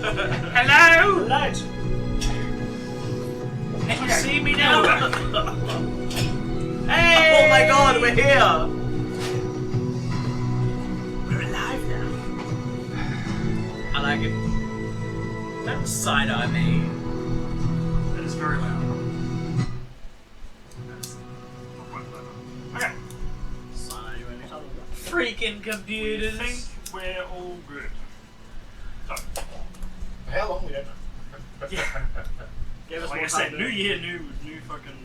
Hello? Right. Can you see me now? Hey! Oh my god, we're here! We're alive now. I like it. Don't side-eye me. That is very loud. That's not quite clever. Okay. Freaking I computers. think we're all good. So, How long we don't know. Gave us like more I said, time new to, year, new fucking.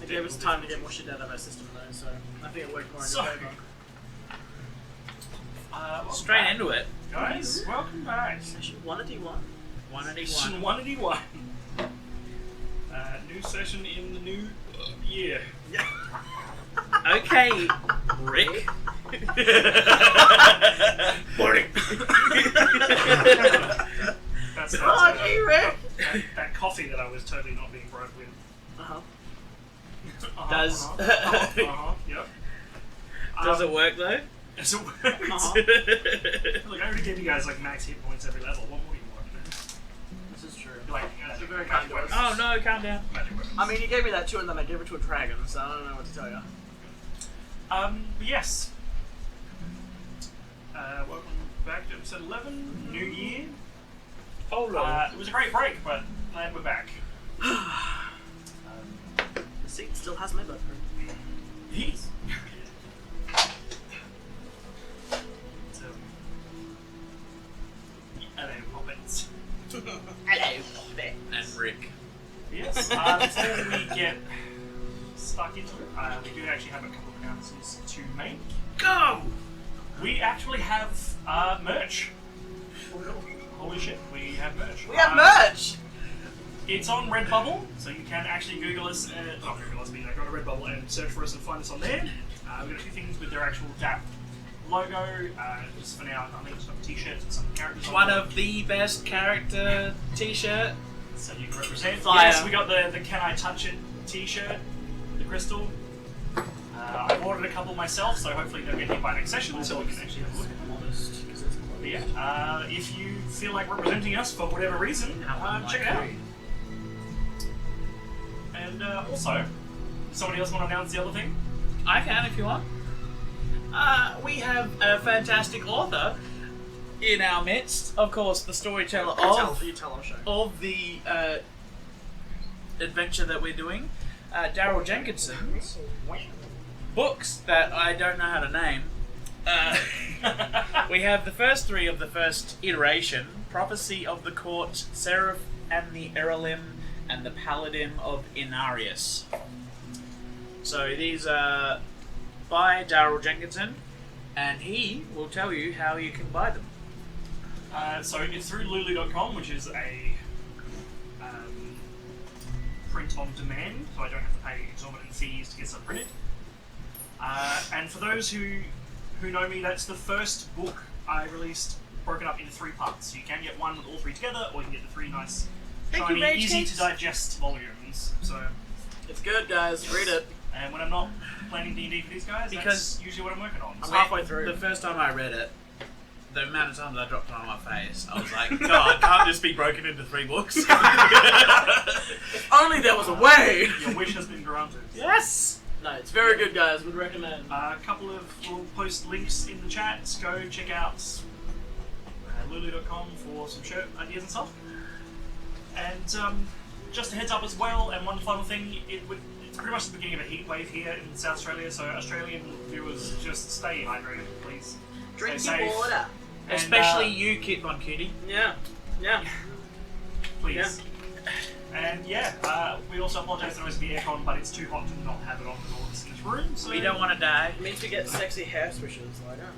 it gave us time to get more shit out of our system though, so I think it worked more in your favour. Welcome Straight back, into it. guys. Welcome back. Session 181. 181. 181. New session in the new year. Okay, Rick. Morning. That's Hey, Rick! that coffee that I was totally not being broke with. Uh-huh. Does- Yep. Does it work though? Does it work? Uh-huh. Look, I already gave you guys like max hit points every level. What more do you want? This is true. Like, You're very magic kind to us. weapons. Oh no, calm down. Magic weapons. I mean, you gave me that too, and then I gave it to a dragon, so I don't know what to tell you. But yes. Welcome back to episode 11. New year. Hold It was a great break, but glad we're back. The seat still has my butt print. Yes. Hello, Poppins. Hello, Bobby. And Rick. Yes. Before we get stuck into it, we do actually have a couple of announcements to make. Go! We actually have merch. Holy shit, we have merch. We have merch! It's on Redbubble, so you can actually Google us, not Google us, but go to Redbubble and search for us and find us on there. We've got a few things with their actual D.A.P logo. Just for now, I think it's got t-shirts and some characters on One them. of the best character t-shirt. So you can represent. Fire. Yes, we got the Can I Touch It t-shirt, the crystal. I ordered a couple myself, so hopefully they'll get here by next session, so we can actually have a look. Modest, because it's close. But yeah, if you feel like representing us for whatever reason, check it out. And also, somebody else want to announce the other thing? I can if you want. We have a fantastic author in our midst. Of course, the storyteller You tell our show. of the adventure that we're doing, Daryl Jenkinson's books that I don't know how to name. We have the first three of the first iteration: Prophecy of the Court, Seraph and the Erelim, and the Paladin of Inarius. So these are by Daryl Jenkinson, and he will tell you how you can buy them. So it's through lulu.com, which is a print on demand, so I don't have to pay exorbitant fees to get stuff printed. And for those who know me, that's the first book I released broken up into 3 parts. So you can get one with all 3 together, or you can get the 3 nice, Thank you, shiny, Rage easy Cakes. to digest volumes. So, It's good, guys. Read it. and when I'm not planning D&D for these guys, Because- that's usually what I'm working on. I'm So, halfway through. The first time I read it, the amount of times I dropped it on my face, I was like, God, can't this be broken into 3 books? If only there was a way! your wish has been granted. Yes! No, it's very good, guys. Would recommend. A couple of, we'll post links in the chat. Go check out lulu.com for some shirt ideas and stuff. And just a heads up as well, and one final thing, it's pretty much the beginning of a heat wave here in South Australia, so Australian viewers, just stay hydrated, please. Drink Stay your safe. water. And, Especially you, Kid Von Cutie. Yeah. Yeah. please. And yeah, we also apologise for the noise of the aircon, but it's too hot to not have it on with all of us in this room, so... We don't want to die. It means we get sexy hair swishes like that.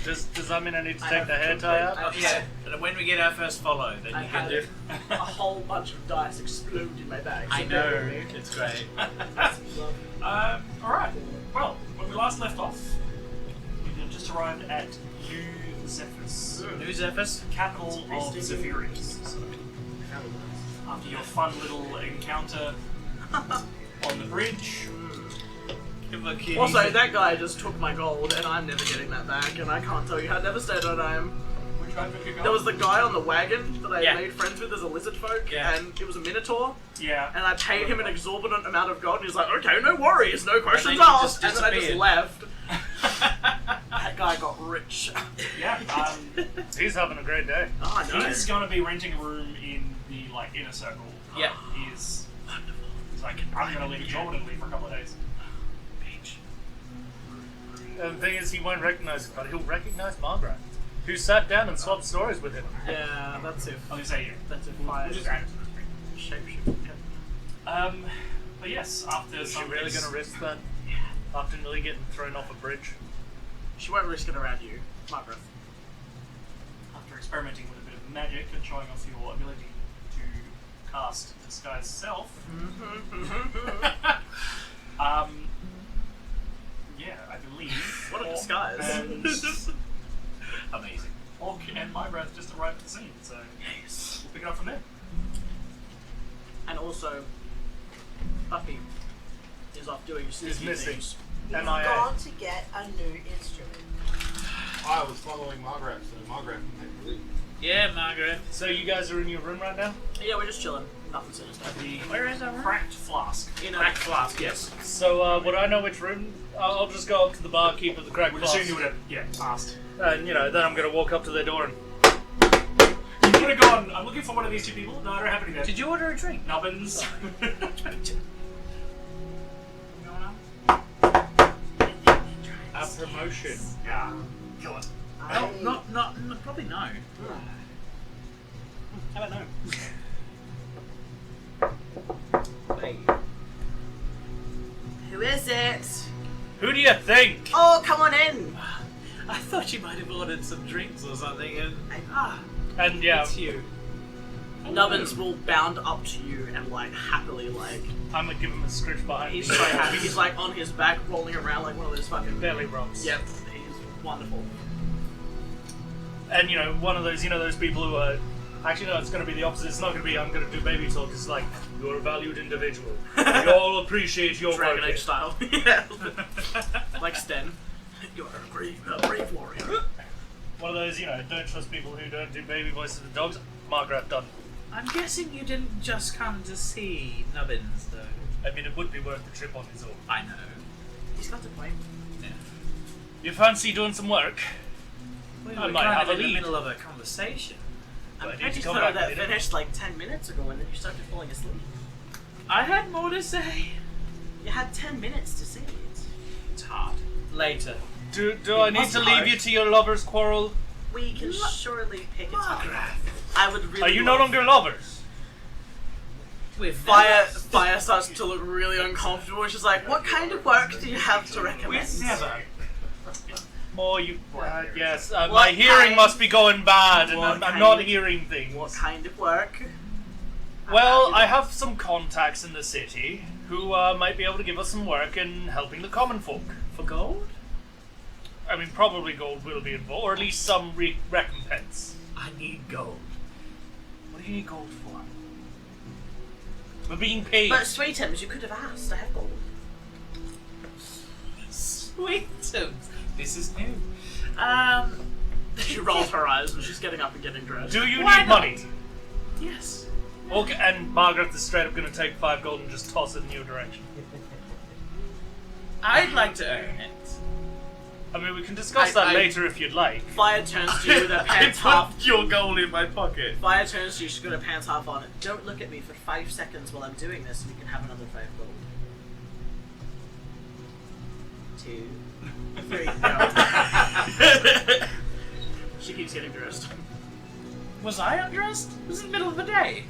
Does that mean I need to I take have the hair to- tie out? I- Yeah, and when we get our first follow, then I you can had do... a whole bunch of dice explode in my bag. I so know, bear with me. it's great. Alright, well, when we last left off, we had just arrived at New Zephys, New Zephys. capital of Zephyrus. So, after your fun little encounter on the bridge, Kid Von Cutie. Also, that guy just took my gold, and I'm never getting that back, and I can't tell you how devastated I am. which There was the guy on the wagon that I Yeah. made friends with as a lizard folk, Yeah. and it was a minotaur, Yeah. and I paid him an exorbitant amount of gold, and he's like, okay, no worries, no questions then you asked, just and then I just disappeared. left. That guy got rich. Yeah. He's having a great day. Oh, I know. He's going to be renting a room in the inner circle. Yeah. He's like, I'm going to leave exorbitantly for a couple of days. Beach. And the thing is, he won't recognize it, but he'll recognize Margaret, who sat down and swapped stories with him. Yeah, that's it. I was going to say, yeah. That's it. We'll just add it to the screen. Shapeshift. But yes, after Is she some really weeks- going to risk that? After nearly getting thrown off a bridge? She won't risk it around you, Margaret. after experimenting with a bit of magic and showing off your ability to cast disguise self, yeah, I believe. What a disguise. And Amazing. Orc and my breath just arrived at the scene, so Yes. we'll pick it up from there. And also, Puppy is off doing sneaky missing. things. He's MIA. gone to get a new instrument. I was following Margaret, so Margaret can take the lead. Yeah, Margaret. So you guys are in your room right now? Yeah, we're just chilling. Nothing sinister. The Where is our room? cracked flask. In a Crack flask, yes. So would I know which room? I'll just go up to the barkeep of the crack Would flask. assume you would have, asked. And, then I'm going to walk up to their door and... You would have gone, I'm looking for one of these two people. No, I don't have any there. Did you order a drink? Nubbins. A promotion. Yeah. Kill it. No, not, probably no. How about no? Wait. Who is it? Who do you think? Oh, come on in. I thought you might have ordered some drinks or something, and And yeah, it's you. Nubbins will bound up to you and happily I'm going to give him a scritch behind he's me. so happy. He's on his back rolling around like one of those fucking Belly rubs. Yep, he's wonderful. And one of those, those people who are... Actually, no, it's going to be the opposite. It's not going to be, I'm going to do baby talk. It's like, you're a valued individual. We all appreciate your Dragon work. Age style. Yeah. Like Sten. You're a brave warrior. One of those, don't trust people who don't do baby voices with dogs. Margaret done. I'm guessing you didn't just come to see Nubbins, though. I mean, it would be worth the trip on his own. I know. He's got a point. Yeah. You fancy doing some work? We I were might kind have of a in the lead. middle of a conversation. But I I'm need to pretty come sure back that later. finished 10 minutes ago and then you started falling asleep. I had more to say. You had 10 minutes to say it. It's hard. Later. Do I need to leave you to your lover's quarrel? We can surely pick it up. I would really Are you no love- longer lovers? We've Fire starts to look really uncomfortable. She's like, what kind of work do you have to recommend? We've never. Oh, you... yes, What my hearing kind- must be going bad, and what I'm kind not of- hearing things. What kind of work? Well, I have some contacts in the city who might be able to give us some work in helping the common folk. For gold? I mean, probably gold will be involved, or at least some recompense. I need gold. What do you need gold for? We're being paid. But Sweetums, you could have asked. I have gold. Sweetums. This is new. She rolls her eyes and she's getting up and getting dressed. Do you Why need not? money? Yes. Okay, and Margaret is straight up going to take 5 gold and just toss it in your direction. I'd like to earn it. I mean, we can discuss that later if you'd like. Fire turns to you with her I pants half. put your gold in my pocket. Fire turns to you, she's got her pants half on. Don't look at me for 5 seconds while I'm doing this and we can have another 5 gold. 2, 3, no. She keeps getting dressed. Was I undressed? It was in the middle of the day.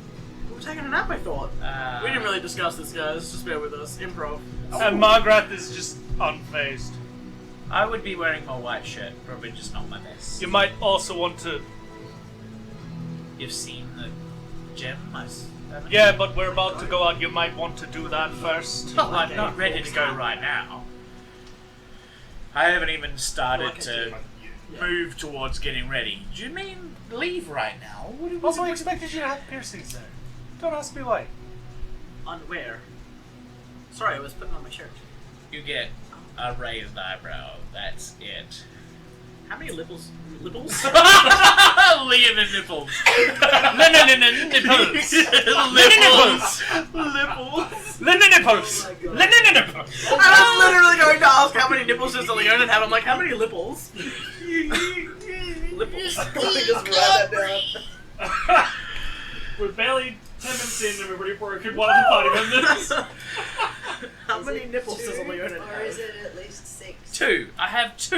We were taking a nap, I thought. Uh, We didn't really discuss this, guys. Just bear with us. Improv. And Margaret is just unfazed. I would be wearing my white shirt, probably just not my best. You might also want to... You've seen the gem, haven't Yeah, but we're about to go out. You might want to do that first. you? I'm not ready to go right now. I haven't even started Like I to do. Yeah. move towards getting ready. Do you mean leave right now? What do we Also, I expected you to have piercings there. Don't ask me why. On where? Sorry, I was putting on my shirt. You get a raised eyebrow. That's it. How many libbles? Libbles? Give him nipples. Nipples. Nipples. Nipples. I was literally going to ask how many nipples does Leona have. I'm like, how many lipples? Lipples. Just write that down. We're barely 10 minutes in and we've already broken one of the party members. How Is many it nipples two, does Leona have? Or is it at least 6? 2. I have 2.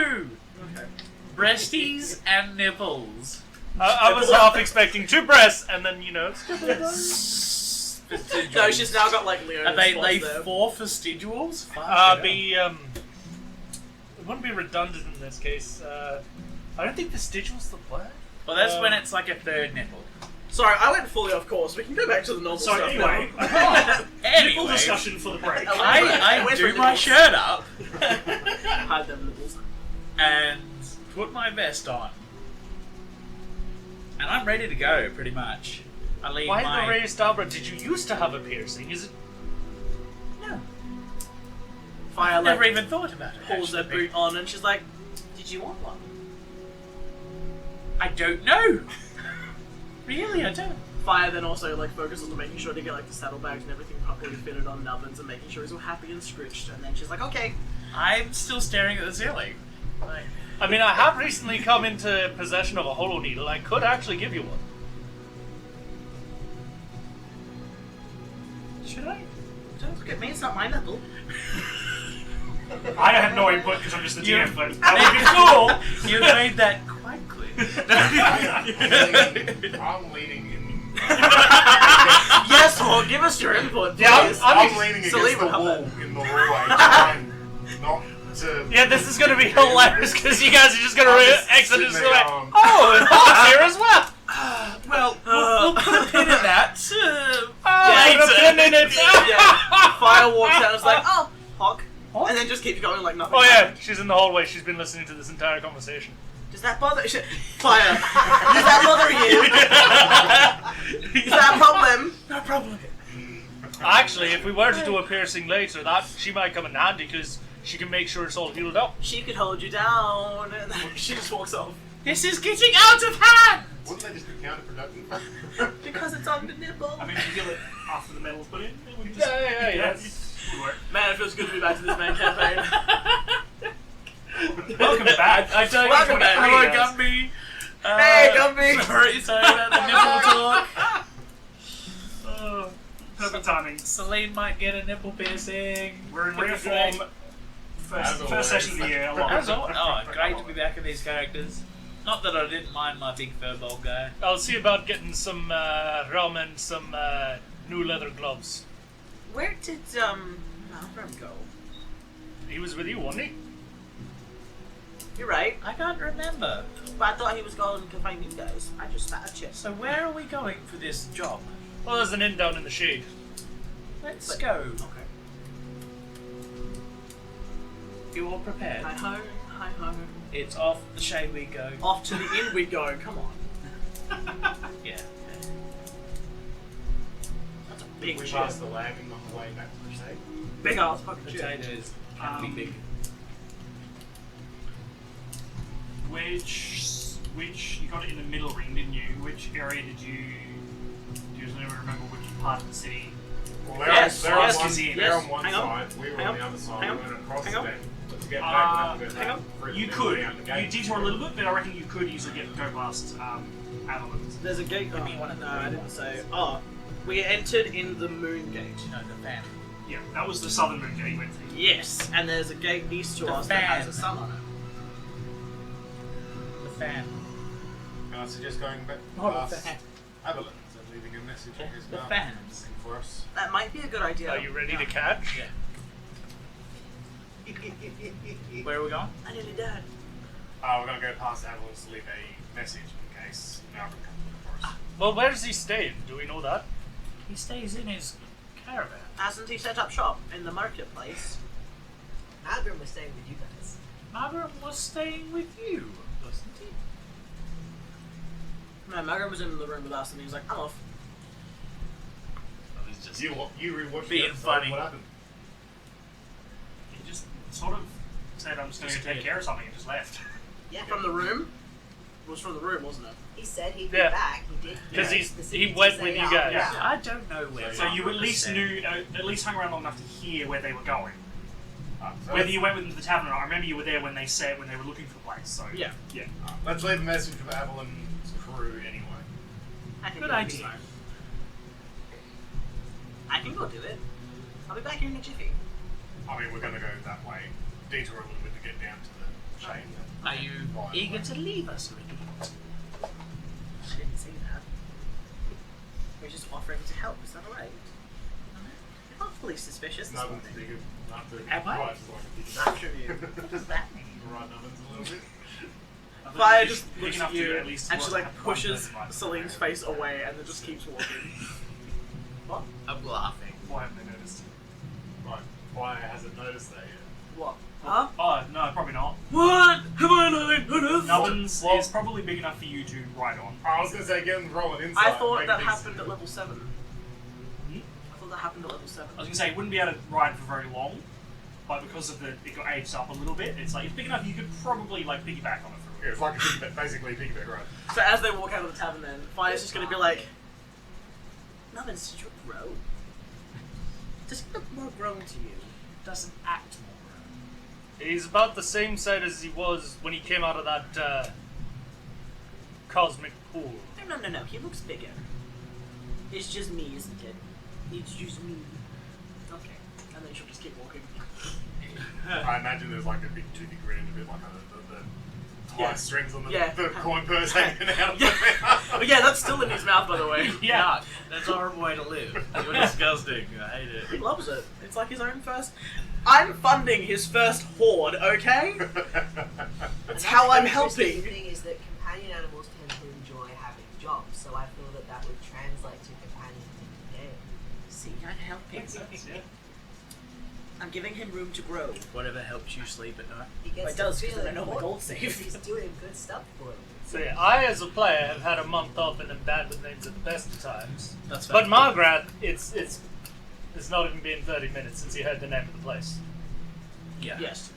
Okay. Breasties and nipples. I was half expecting 2 breasts, and then No, she's now got like Leona. Are they 4 fastiduals? it wouldn't be redundant in this case. I don't think vestigial's the word. Well, that's when it's like a third nipple. Sorry, I went fully off course. We can go back to the normal So stuff anyway, now. full Anyway, discussion for the break. I Wait do for my nipples. shirt up Hide them nipples. and put my vest on. And I'm ready to go, pretty much. I leave Why my... the raised eyebrow? Did you used to have a piercing? Is it? No. Fire I've never like even thought about it. pulls her actually. boot on and she's like, "Did you want one?" I don't know. Really, I don't. Fire then also like focuses on making sure to get like the saddlebags and everything properly fitted on Nubbins and making sure he's all happy and scritched. And then she's like, "Okay." I'm still staring at the ceiling. Like, I mean, I have recently come into possession of a hollow needle. I could actually give you one. should I? Don't look at me. It's not my nipple. I have no input because I'm just the You- DM, but that would be cool. You made that quite clear. I'm leaning in. Yes, well, give us your input, please. Yeah, I'm leaning against Celine the would have wall that. in the hallway, trying not to. Yeah, this is going to be hilarious because you guys are just going I'm to just exit sitting and there say, going, "Oh, and Hawk's here as well." Well, we'll put a pin in that. Oh, Later. the pin in it. Yeah. Fire walks out and is like, "Oh, Hawk," and then just keeps going like nothing. Oh yeah, happened. she's in the hallway. She's been listening to this entire conversation. Does that bother? Fire. Does that bother you? Is that a problem? No problem. Actually, if we were to do a piercing later, that she might come in handy because she can make sure it's all healed up. She could hold you down, and then she just walks off This is getting out of hand! Wouldn't they just be counterproductive? because it's on the nipple. I mean, if you heal it after the metal's put in, then we can just. Yeah. Would work. Man, it feels good to be back to this main campaign. Welcome back. I don't Welcome back. Hello, Hey, guys. Gumby. Hey, Gumby. Sorry about the nipple talk. Oh, perfect timing. Celine might get a nipple piercing. We're in Could be reform. great. First always. session of the year. As always. Oh, great to be back in these characters. Not that I didn't mind my big furball guy. I'll see about getting some rum and some new leather gloves. Where did Malcolm go? He was with you, wasn't he? You're right, I can't remember. but I thought he was going to find you guys. I just spat a chip. So where are we going for this job? Well, there's an inn down in the shade. Let's go. Okay. You all prepared? Hi ho, hi ho. It's off the shade we go. Off to the inn we go. Come on. Yeah. That's a big We chip. passed the wagon on the way back to the shade. Big ass fucking chip. Potatoes can be big. Which you got it in the middle ring, didn't you? Which area did you? Do you remember which part of the city? Well, Yes, they're yes, on one, yes. they're on one Hang on. side, we were Hang on on. the other side, Hang we on. went across Hang the on. bank. To get back, we'd have to go hang on. through You the could. middle down the gate. You detour a little bit, but I reckon you could easily go past Avalon's. There's a gate. Oh, no, I didn't say. Oh, we entered in the moon gate. No, the fan. Yeah, that was the southern moon gate you went through. Yes, and there's a gate east to The us that has fan. a sun on it. The fan. I suggest going back Oh, the past fan. Avalon's and leaving a message in his The mouth fans. for us. That might be a good idea. Are you ready to catch? Yeah. Where are we going? I nearly died. We're going to go past Avalon's to leave a message in case Malcolm comes looking for us. Well, where does he stay? Do we know that? He stays in his caravan. Hasn't he set up shop in the marketplace? Malcolm was staying with you guys. Margaret was staying with you, wasn't he? No, Margaret was in the room with us and he was like, I'm off. I was just You rewatched Being the episode, funny. What happened? He just sort of said, "I'm just going to take care of something," and just left. Yeah. From the room? was from the room, wasn't it? He said he'd Yeah. be back. He did. Because Yeah. he Specifically went say, with you "I'll guys. be back." Yeah. I don't know where. So you at least 100%. knew, at least hung around long enough to hear where they were going. So Whether you went with them to the tavern or not, I remember you were there when they were looking for the place. So Yeah. yeah. let's leave a message for Avalon's crew anyway. I think Good it'll be idea. fine. I can go do it. I'll be back here in a jiffy. I mean, we're going to go that way, detour a little bit to get down to the shade. Are you eager to leave us, Ricky? I didn't say that. We're just offering to help. Is that alright? You're not fully suspicious this Nothing's morning. bigger. Not to Am I? quite as like a big Not true. What does that mean? right ovens a little bit. Fire just Big looks enough at to you at least and she work like at one pushes person might- Celine's face away and then just keeps walking. What? I'm laughing. Why haven't they noticed? Right. Fire hasn't noticed that yet. What? Huh? Oh no, probably not. What? Have I not noticed? Nubbins Well- is probably big enough for you to ride on. I was going to say, get them rolling inside. I thought make that these- happened at level 7. Hmm? I thought that happened at level 7. I was gonna say it wouldn't be able to ride for very long, but because of it got aged up a little bit. It's like it's big enough you could probably like piggyback on it for a Yeah, it's like a piggyback, basically a piggyback ride. So as they walk out of the tavern then, Fire's just gonna be like, Nubbins, did you grow? Does he look more grown to you? Doesn't act more. He's about the same size as he was when he came out of that cosmic pool. No, he looks bigger. It's just me, isn't it? It's just me. Okay. And then she'll just keep walking. I imagine there's like a big toothy grin, a bit like the tie Yeah. strings on the, Yeah. the coin purse hanging out of Yeah. the mouth. But yeah, that's still in his mouth, by the way. Yeah, that's a horrible way to live. You're disgusting. I hate He it. loves it. It's like his own first. I'm funding his first horde, okay? That's how I'm interesting helping. thing is that companion animals tend to enjoy having jobs, so I feel that that would translate to companions in the game. See, I'm helping. Makes sense, yeah. I'm giving him room to grow. Whatever helps you sleep at night. He gets It does, to 'cause feel then I know my important gold save. because he's doing good stuff for him. So yeah, I as a player have had a month off and am bad with names at the best of times. That's But fair. Margaret, it's not even been 30 minutes since you heard the name of the place. Yeah. Yes.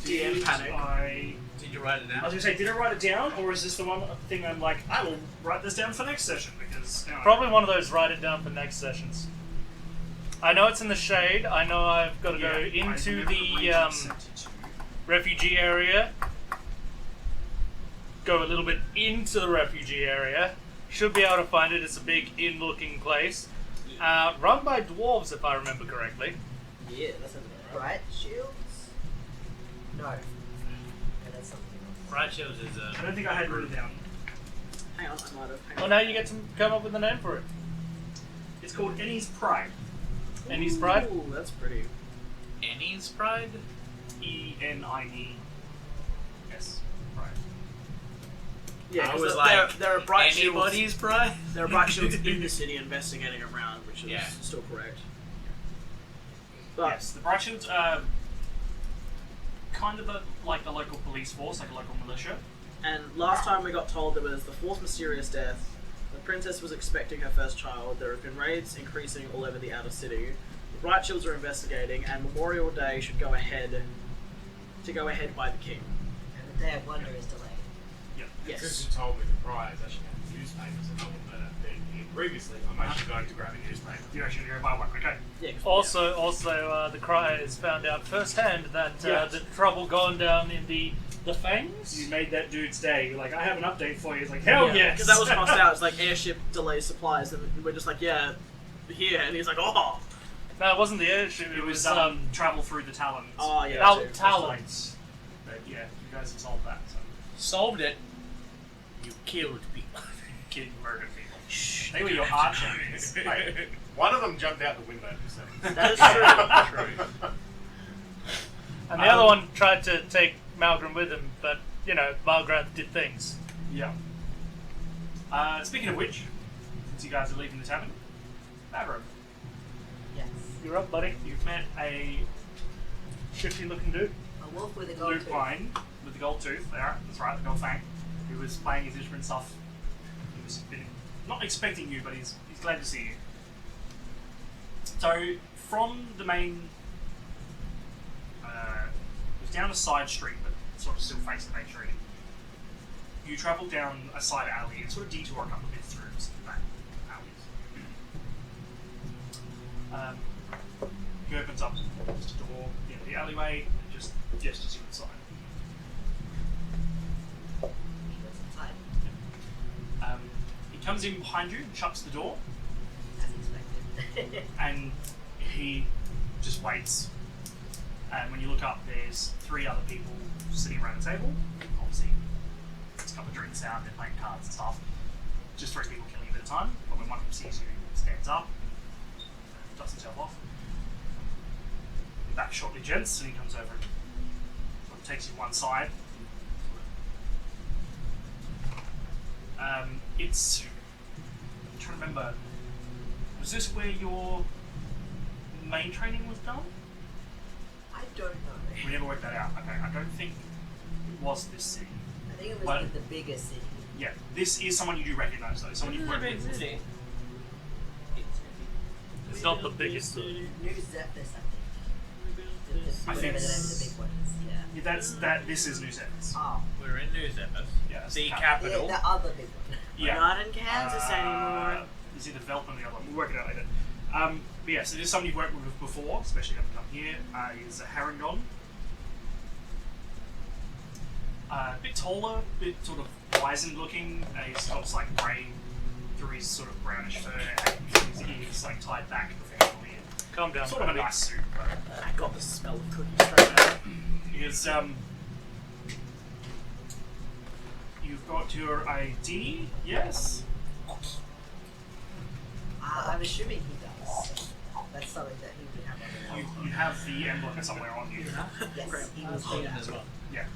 Did DM panic. Did you write it I down? was gonna say, did I write it down, or is this the one thing I'm like, I will write this down for next session because you know, Probably one of those write it down for next sessions. I know it's in the shade. I know I've got to go into the refugee area. Go a little bit into the refugee area. Should be able to find it. It's a big inn-looking place. Run by dwarves, if I remember correctly. Yeah, that sounds about right. Bright shields? No. No, that's something else. Right Shields is I don't think I had it written down. Hang on, I might have. Well, now you get to come up with a name for it. It's called Ennie's Pride. Ennie's Pride? Ooh, that's pretty. Annie's Pride? ENIE. Yes. Pride. Yeah, I because was there are bright shields. anybody's Pride? There are bright shields in the city investigating around, which is Yeah. still correct. But Yes, the Bright Shields are kind of like the local police force, like a local militia. and last time we got told there was the fourth mysterious death. The princess was expecting her first child. There have been raids increasing all over the outer city. The Bright Shields are investigating, and Memorial Day should go ahead by the king. And the Day of Wonder is delayed. Yes. Since you told me the prize, I should have newspapers and I wouldn't let that been here previously. I'm actually going to grab a newspaper. You're actually going to go buy one, okay? Yeah, 'cause- Also, the Criers found out firsthand that Yes. the trouble gone down in the Fangs. You made that dude's day. You're like, I have an update for you. He's like, hell yes! Because that was crossed out. It's like airship delays supplies, and we're just like, yeah, here. And he's like, oh. No, it wasn't the airship. It was travel through the Talons. Oh, yeah. Tal- too. Talons. But yeah, you guys have solved that. So. Solved it. You killed people. Kid murdered people. Shh. They were your arch enemies. Hey, one of them jumped out the window. So. That is true. And the other one tried to take Malgrim with him, but, you know, Malgrim did things. Yeah. Speaking of which, since you guys are leaving the tavern, Maverick, Yes. You're up, buddy. you've met a Shifty looking dude. A wolf with a gold tooth. lupine with the gold tooth. There, that's right, the gold fang, who was playing his instrument stuff. He was not expecting you, but he's glad to see you. So from the main, it was down a side street, but sort of still face the main street. You travel down a side alley and sort of detour a couple of bits through some back alleys. He opens up just a door in the alleyway and just gestures you inside. He goes inside, He comes in behind you and shuts the door, as expected. and he just waits. And when you look up, there's 3 other people sitting around a table. Obviously, there's a couple of drinks out, they're playing cards and stuff. Just 3 people killing a bit of time. But when one of them sees you, he stands up, dusts himself off. Be back shortly, gents, and he comes over and sort of takes you one side. It's. I'm trying to remember. Was this where your main training was done? I don't know. We never worked that out. Okay, I don't think it was this city. I think it was Well- the bigger city. Yeah, this is someone you do recognise though. Someone you've worked with before. It's not the biggest city. New Zephys, I think. I think Whatever the name of it's- the big one is. Yeah. Yeah, that's this is New Zephys. Oh. We're in New Zephys. Yeah, that's The the capital. The other big one. We're not in Kansas anymore. Is either Velp or the other one. We'll work it out later. But yeah, so this is someone you've worked with before, especially having come here. Is Harangon. A bit taller, a bit sort of wizened looking. He's got like grey through his sort of brownish fur, and his ears like tied back professionally. Calm down. Sort of a buddy. nice suit, but I got the smell of cookies straight out. is you've got your ID, yes? I'm assuming he does. That's something that he would have on the You have the emblem somewhere on you. Yes, he was Hold there. it as well. Yeah.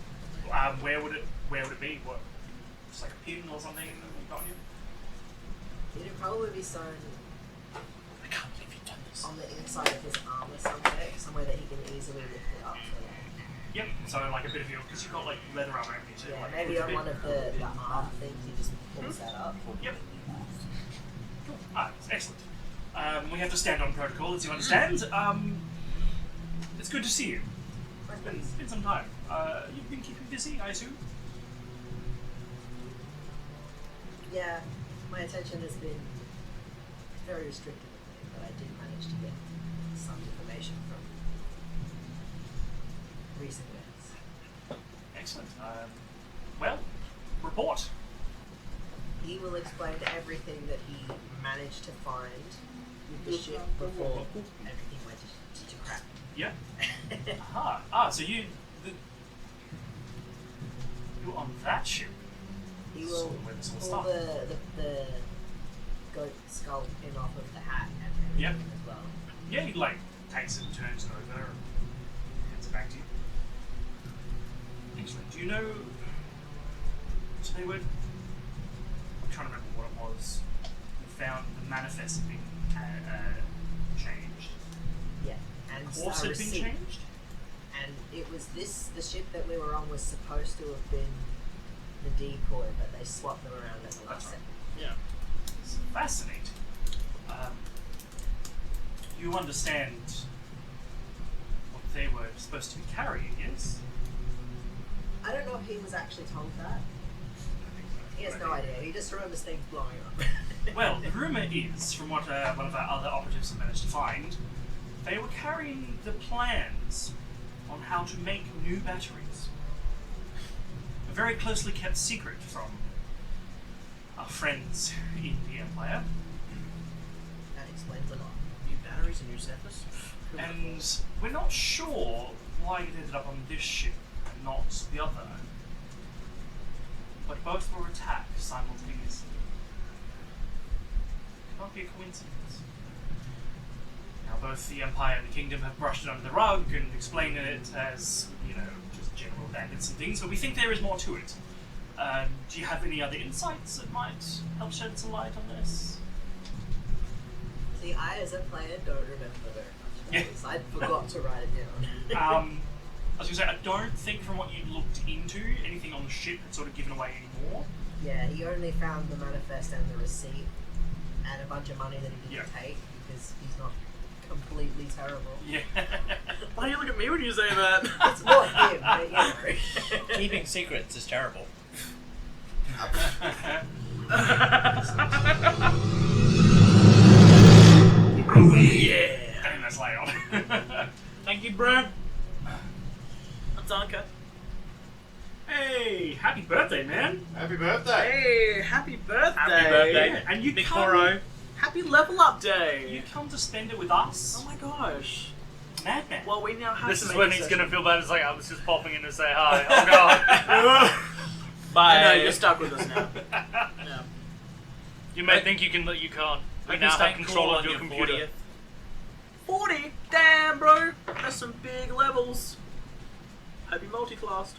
Where would it be? What? Just like a pin or something that you got on you? It'd probably be sewn I can't believe you've done this. on the inside of his armor somewhere that he can easily lift it up. So Yep. So like a bit of your, because you've got like leather armor on you too. yeah, like, maybe it's a on bit- one of the arm things he just pulls that up. Yep. Cool. Excellent. We have to stand on protocol, as you understand. It's good to see you. It's been some time. You've been keeping busy, I assume? Yeah, my attention has been very restricted lately, but I did manage to get some information from recent events. Excellent. Well, report. He will explain everything that he managed to find with the ship before everything went to crap. Yeah. So you were on that ship. He So will where this all pull started. the goat skull pin off of the hat and Yep. everything as well. Yeah, he like takes it and turns it over and hands it back to you. Excellent. Do you know? So they were. I'm trying to remember what it was. We found the manifest had been changed. Yeah, and Course a had been receipt. changed. And it was the ship that we were on was supposed to have been the decoy, but they swapped them around at the That's last right. second. Yeah. It's fascinating. You understand what they were supposed to be carrying, yes? I don't know if he was actually told that. He has no idea. He just remembers things blowing up. Well, the rumour is, from what one of our other operatives have managed to find, they were carrying the plans on how to make new batteries. A very closely kept secret from our friends in the Empire. That explains a lot. New batteries in New Zephys? And we're not sure why it ended up on this ship and not the other. But both were attacked simultaneously. Can't be a coincidence. Now both the Empire and the Kingdom have brushed it under the rug and explained it as, you know, just general bandits and things, but we think there is more to it. Do you have any other insights that might help shed some light on this? See, I as a player don't remember very much about Yeah. this. I forgot to write it down. I was going to say, I don't think from what you looked into, anything on the ship had sort of given away anymore. Yeah, he only found the manifest and the receipt and a bunch of money that he didn't Yeah. take because he's not completely terrible. Yeah. Why do you look at me when you say that? It's not him, but you know. Keeping secrets is terrible. Yeah. And that's loud. Thank you, bro. That's Anka. Hey, happy birthday, man! Happy birthday! Hey, happy birthday. Happy birthday. Yeah, and you Big come, 4-0. Happy level up you day. come to spend it with us. Oh my gosh. Madman. Well, we now have This to is make when a he's session. gonna feel bad. It's like I was just popping in to say hi. Oh god. Bye. I know, you're stuck with us now. Yeah. You may think you can, but you can't. We Hope now you stay have control cool of on your computer. 40th. 40? Damn, bro. That's some big levels. Happy multi-classed.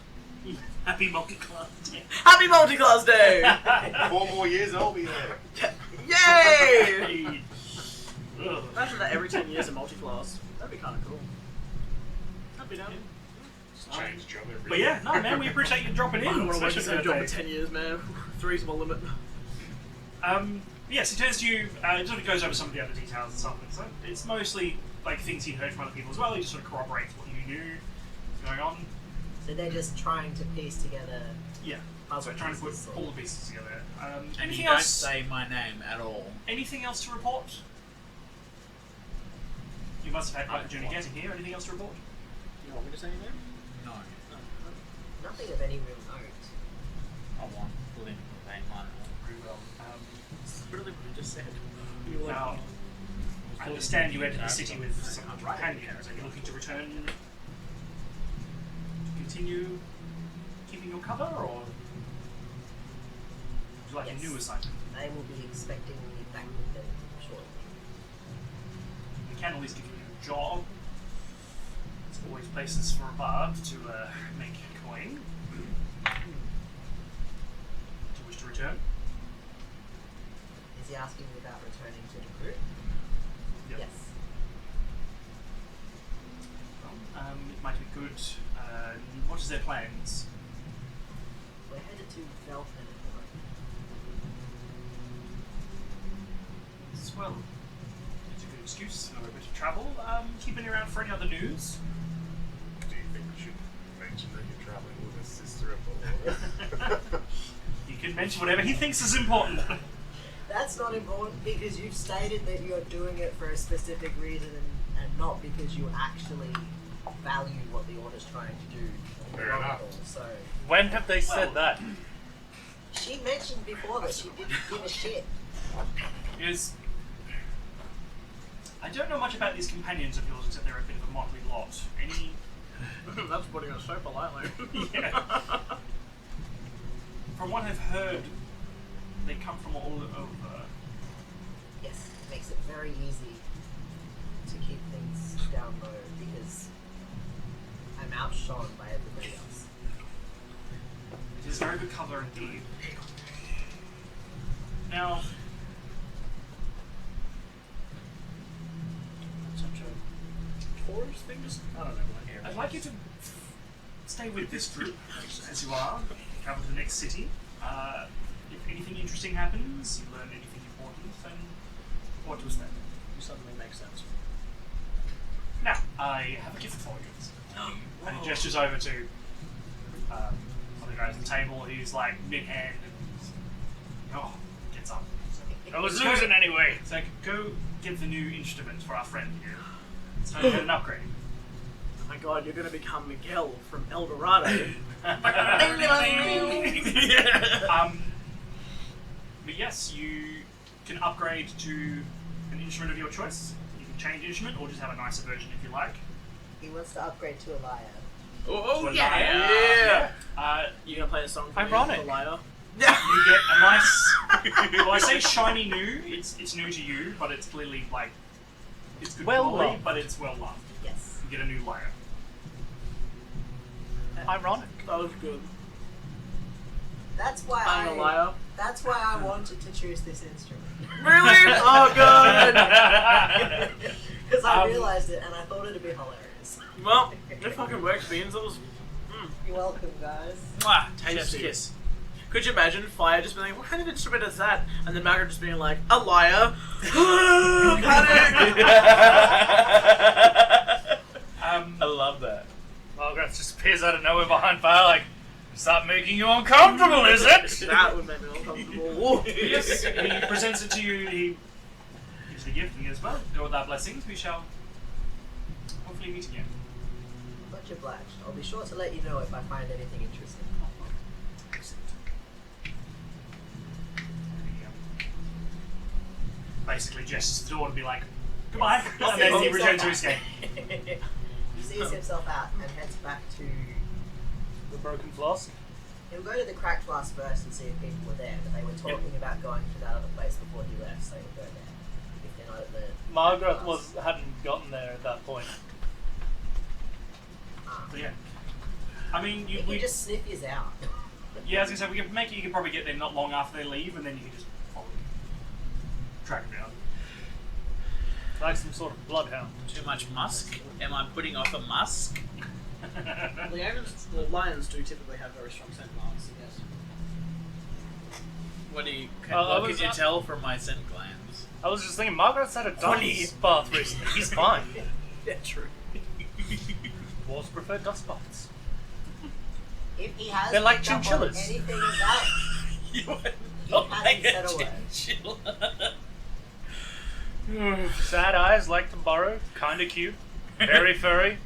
Happy multi-class. Yeah. Happy multi-class day! 4 more years and I'll be there. Yay! Ugh. Imagine that every 10 years in multi-class. That'd be kind of cool. That'd be down. Change job every But yeah, no, man, we appreciate you dropping in. I don't want to work the especially same job for birthday. 10 years, man. 3's my limit. Yes, it turns to you. It sort of goes over some of the other details and stuff. So it's mostly like things you'd heard from other people as well. You just sort of corroborate what you knew was going on. So they're just trying to piece together. Yeah. puzzle So trying to put pieces. all the pieces together. And Anything you don't else? say my name at all. Anything else to report? You must have had quite a journey getting here. Anything else to report? You want me to say your name? No. Nothing of any real note. I want political name. Very well. That's literally what you just said. You were like, Now, I understand you entered the city with some companions. Are you looking to return to continue keeping your cover, or would you like Yes. a new assignment? They will be expecting me back with them shortly. We can at least give you a job. There's always places for a bard to make coin. Do you wish to return? Is he asking me about returning to the group? Yep. Yes. Well, it might be good. What is their plans? We're headed to Velpen at the moment. Well, it's a good excuse for a bit of travel. Keep an eye around for any other news. Do you think we should mention that you're travelling with a sister-in-law? You can mention whatever he thinks is important. That's not important because you've stated that you're doing it for a specific reason and not because you actually value what the Order's trying to do. in the Fair long enough. haul. So When have they said that? she mentioned before that she didn't give a shit. Is I don't know much about these companions of yours except they're a bit of a motley lot. Any? That's putting it so politely. Yeah. From what I've heard, they come from all over. Yes, it makes it very easy to keep things down low because I'm outshone by everybody else. It is very good cover indeed. Now, Such a Taurus thing? Just, I don't know. Like, I'd like you to stay with this group as you are. Travel to the next city. If anything interesting happens, you learn anything important, then what was that? suddenly makes sense. Now, I have a gift for you. And he gestures over to one of the guys at the table who's like mid-hand and gets up. I was losing anyway. It's like, go get the new instrument for our friend here. It's time to get an upgrade. Oh my god, you're gonna become Miguel from El Dorado. But yes, you can upgrade to an instrument of your choice. You can change instrument or just have a nicer version if you like. He wants to upgrade to a lyre. Oh, To a yeah! lyre. You gonna play a song for Ironic. me, the liar? You get a nice. Well, I say shiny new. It's new to you, but it's clearly like it's good Well quality, loved. but it's well loved. Yes. You get a new lyre. Ironic. That was good. That's why I'm a liar. That's why I wanted to choose this instrument. Really? Oh, good! Because I Um, realized it and I thought it'd be hilarious. Well, it fucking works, Beans. That was You're welcome, guys. mwah, Chef's tasty. kiss. Could you imagine Fire just being like, what kind of instrument is that? And then Margaret just being like, a lyre. Panic! I love that. Margaret just appears out of nowhere behind Fire like, is that making you uncomfortable, is it? That would make me uncomfortable. Yes, he presents it to you. He gives the gift and he goes, well, go with our blessings. We shall hopefully meet again. Much obliged. I'll be sure to let you know if I find anything interesting. Basically gestures to the door to be like, goodbye, and then he returns to his game. He sees himself out and heads back to... The broken flask. He'll go to the cracked flask first and see if people were there, but they were talking about going to that other place before he left, so he'll go there. If they're not at the... Margaret flask. hadn't gotten there at that point. So yeah. I mean, You can just sniff his out. yeah, as I said, we can make it. You can probably get there not long after they leave, and then you can just follow them, track them down. Like some sort of bloodhound. Too much musk? Am I putting off a musk? Lions do typically have very strong scent marks, yes. What do you? I What was- can you tell from my scent glands? I was just thinking, Margaret's had a dust bath recently. He's fine. Yeah, true. Dwarves prefer dust baths. If he has They're like picked up on chinchillas. anything of that, You are he not hasn't like said a a word. chinchilla. Sad eyes, like to borrow, kinda cute, very furry.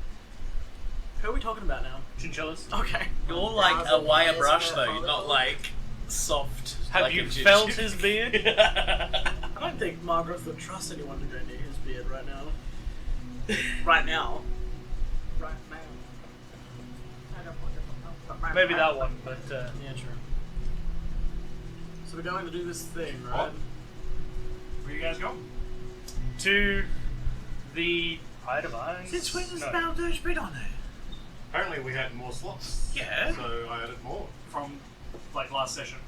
Who are we talking about now? Chinchillas. Okay. You're like a 1,000 wire years brush for though, follicles. not like soft. Have like you a felt chinchilla. his beard? I don't think Margaret would trust anyone to go near his beard right now. Right now. Right now. Maybe that one, but Yeah, true. So we're going to do this thing, right? What? Where you guys go? to the Height of Irons. Since when has No. Balder's been on it? Apparently we had more slots. Yeah. So I added more. From like last session.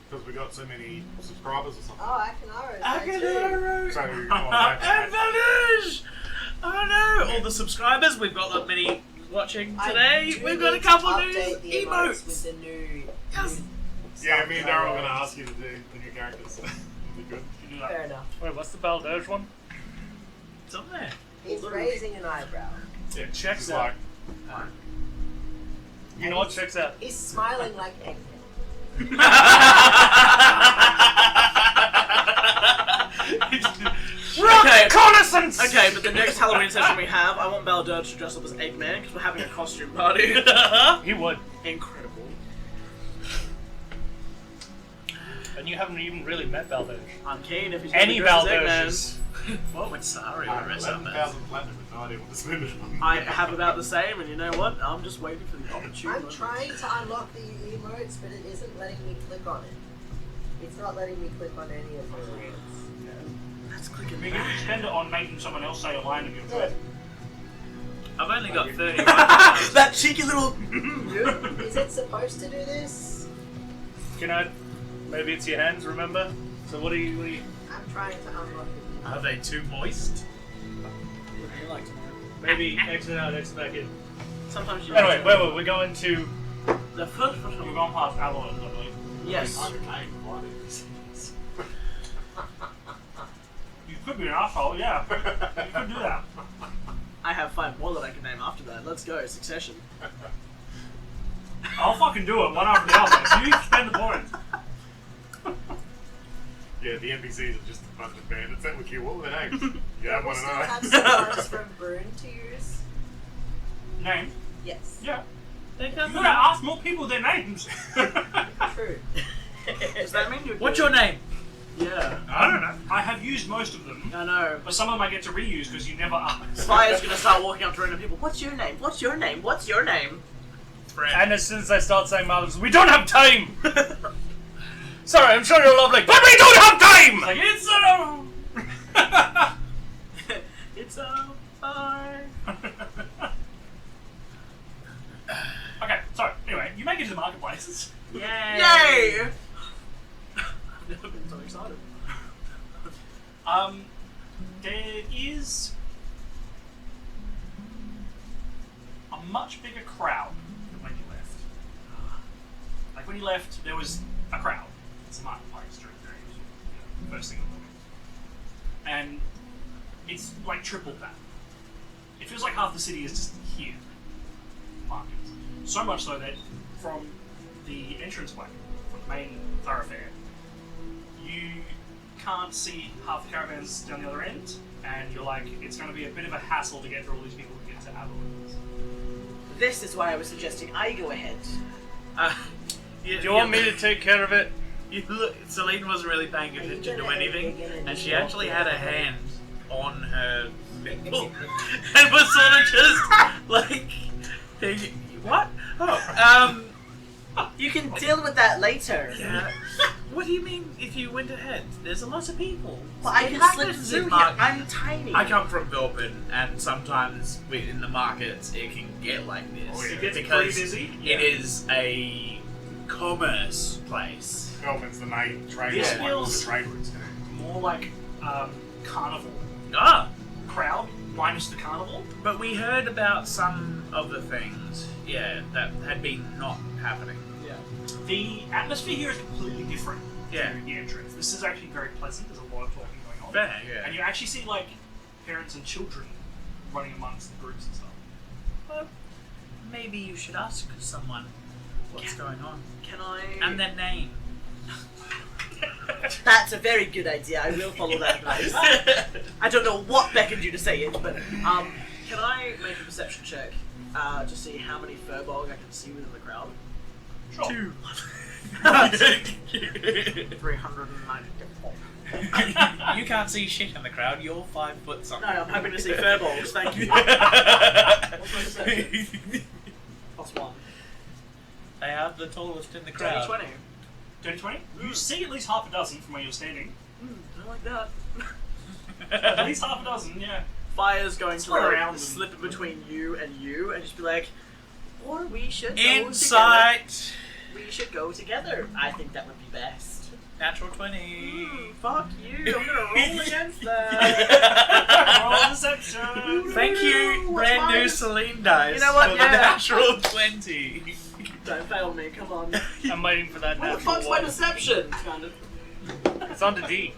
Because we got so many subscribers or something. Oh, Akinara's there too. Akinara! So, And Balder's! Oh no! All the subscribers, we've got that many watching I today. do We've got a need to couple new update the emotes with emotes. the new. Yes. new yeah, stuff me and that I Daryl were rolled. going to ask you to do the new characters. Be good. You do that. Fair enough. Wait, what's the Balderge one? It's on there. He's raising an eyebrow. Yeah, Checks it's out. like, You know what checks out? He's smiling like Eggman. Okay. Reconnaissance! Okay, but the next Halloween session we have, I want Baldur to dress up as Eggman because we're having a costume party. He would. Incredible. And you haven't even really met Balderge. I'm keen if he's Any gonna dress Balderges. as Eggman. What would Sari I dress have up as? 11,000 platinum with no idea what to spend it on. I have about the same, and you know what? I'm just waiting for the opportunity. I'm trying to unlock the emotes, but it isn't letting me click on it. It's not letting me click on any of the emotes. That's clicking We can back. spend it on making someone else say a line of your dread. I've only got 31. That cheeky little. Is it supposed to do this? Can I? Maybe it's your hands, remember? So what do you I'm trying to unlock it. Are they too moist? maybe exit out, exit back in. Sometimes you. Anyway, wait, we're going to... The first We've one. gone past Avalon, I believe. Yes. You could be an asshole, yeah. You could do that. I have 5 more that I can name after that. Let's go. Succession. I'll fucking do it, one after the other. You spend the points. Yeah, the NPCs are just a bunch of bandits that we kill. What were their names? You have We'll one still and have I. scars from Brune to use. Name? Yes. Yeah. They You come gotta ask more people their names. True. Does that mean you're What's good? your name? Yeah. I don't know. I have used most of them, I know. but some of them I get to reuse because you never ask. Spire's gonna start walking up to random people. What's your name? What's your name? What's your name? Friend. And as soon as I start saying Marlins, we don't have time! Sorry, I'm sure you're lovely, but we don't have time! Like, it's so. It's a fire. Okay, so anyway, you make it to the marketplaces. Yay! Yay! I've never been so excited. There is a much bigger crowd than when you left. Like when you left, there was a crowd. It's a marketplace during the day, first thing in the morning, and it's like tripled that. It feels like half the city is just here, market. So much so that from the entranceway, from the main thoroughfare, you can't see half the caravans down the other end, and you're like, it's going to be a bit of a hassle to get through all these people to get to Avalon. This is why I was suggesting I go ahead. Do you want me to take care of it? Celine wasn't really paying attention to anything, and she actually had a hand on her nipple, and was sort of just like, thinking, what? Oh, You can deal with that later. yeah. What do you mean if you went ahead? There's a lot of people. Well, I It can slip happens through in here. market- I'm tiny. I come from Vilpin, and sometimes in the markets it can get like this. Oh, yeah. It gets because pretty busy. it is a commerce place. Melbourne's the main trade This route, like all the feels- trade routes go. More like carnival Ah, crowd minus the carnival. but we heard about some of the things, that had been not happening. Yeah. The atmosphere here is completely different Yeah. to the entrance. This is actually very pleasant. There's a lot of talking going on. Fair, yeah. And you actually see like parents and children running amongst the groups and stuff. Well, maybe you should ask someone what's going on. Can I? And their name. That's a very good idea. I will follow that advice. I don't know what beckoned you to say it, but can I make a perception check to see how many furbolg I can see within the crowd? Sure. 2. 394. You can't see shit in the crowd. You're 5 foot something. No, I'm hoping to see furbolgs. Thank you. What's my perception? +1. They are the tallest in the Dirty crowd. 20. Dirty 20? You see at least half a dozen from where you're standing. I like that. At least half a dozen, yeah. Fire's going to Spread like, around slip in between you and just be like, or we should go Insight! together. We should go together. I think that would be best. Natural 20. Fuck you. I'm gonna roll against that. Roll deception! Thank you, What's brand new mine? Celine dice. You know what, For the yeah. natural 20. Don't fail me, come on. I'm waiting for that What the natural fuck's my one. deception? Kind of. It's on to D.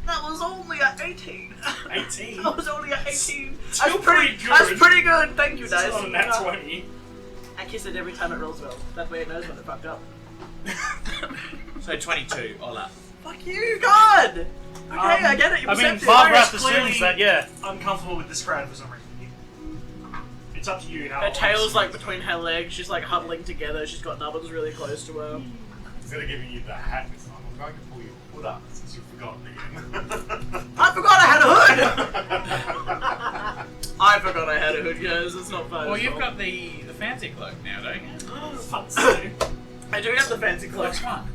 That was only at 18. 18. I was only at 18. Still pretty good. That's pretty good. Thank you, It's guys. not a nat 20. I kiss it every time it rolls well. That way it knows when it fucked up. So 22, all up. Fuck you, God! Okay, I get it. You're I mean, perceptive. Margaret clearly- assumes that, yeah. Uncomfortable with this crowd for some reason. It's up to you how. Her tail's like between her legs. She's like huddling together. She's got nubbins really close to her. Instead of giving you the hat this time, I'm going to pull your hood up since you've forgotten again. I forgot I had a hood! I forgot I had a hood, guys. It's not fun. Well, you've got the fancy cloak now, don't you? Fancy. I do have the fancy cloak. Which one?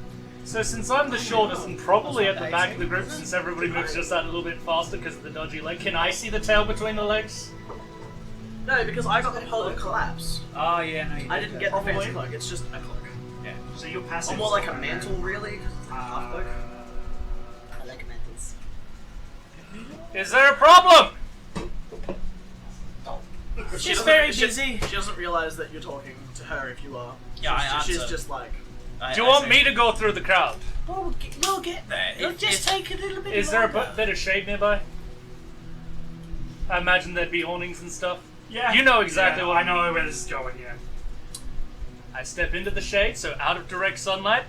So since I'm the shortest and probably at the back of the group, since everybody moves just that little bit faster because of the dodgy leg, can I see the tail between the legs? No, because I got the polar collapse. Oh, yeah, no, you I didn't get the Probably. fancy cloak. It's just a cloak. Yeah. So you're passive. Or more like a mantle, really. 'Cause it's half cloak. I like mantles. Is there a problem? She She's doesn't- very she- busy. She doesn't realize that you're talking to her if you are. Yeah, I She's answer. just like, Do you want me to go through the crowd? We'll get there. It'll just take a little bit Is there a longer. bit of shade nearby? I imagine there'd be awnings and stuff. Yeah. You know exactly Yeah, what I know where this is going. Yeah. I step into the shade, so out of direct sunlight.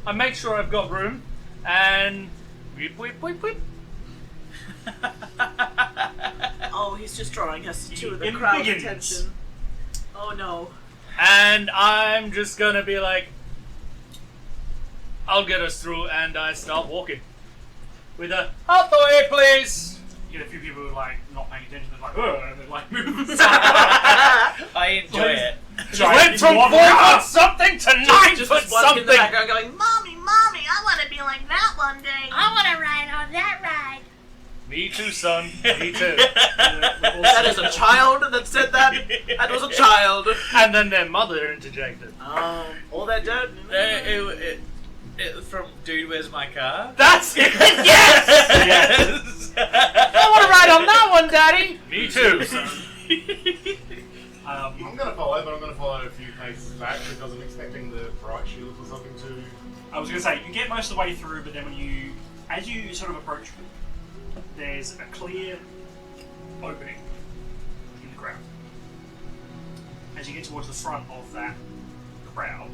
I make sure I've got room, and whip, whip, whip, whip. oh, he's just drawing us to the It crowd's begins. attention. Oh no. And I'm just gonna be like, I'll get us through, and I start walking. With a, out the way, please! You get a few people who are like not paying attention. They're like, oh, and they're like move. I enjoy it. Went from 4 foot something to 9 Just foot this one kid in the something! background going, Mommy, Mommy, I want to be like that one day. I want to ride on that ride. Me too, son. Me too. That is a child that said that. That was a child. And then their mother interjected. Or they're dead. From Dude, Where's My Car? That's it! Yes! I want to ride on that one, Daddy! Me too, son. I'm gonna follow, but I'm gonna follow a few paces back because I'm expecting the bright shields or something to. I was going to say, you get most of the way through, but then as you sort of approach, there's a clear opening in the crowd. As you get towards the front of that crowd,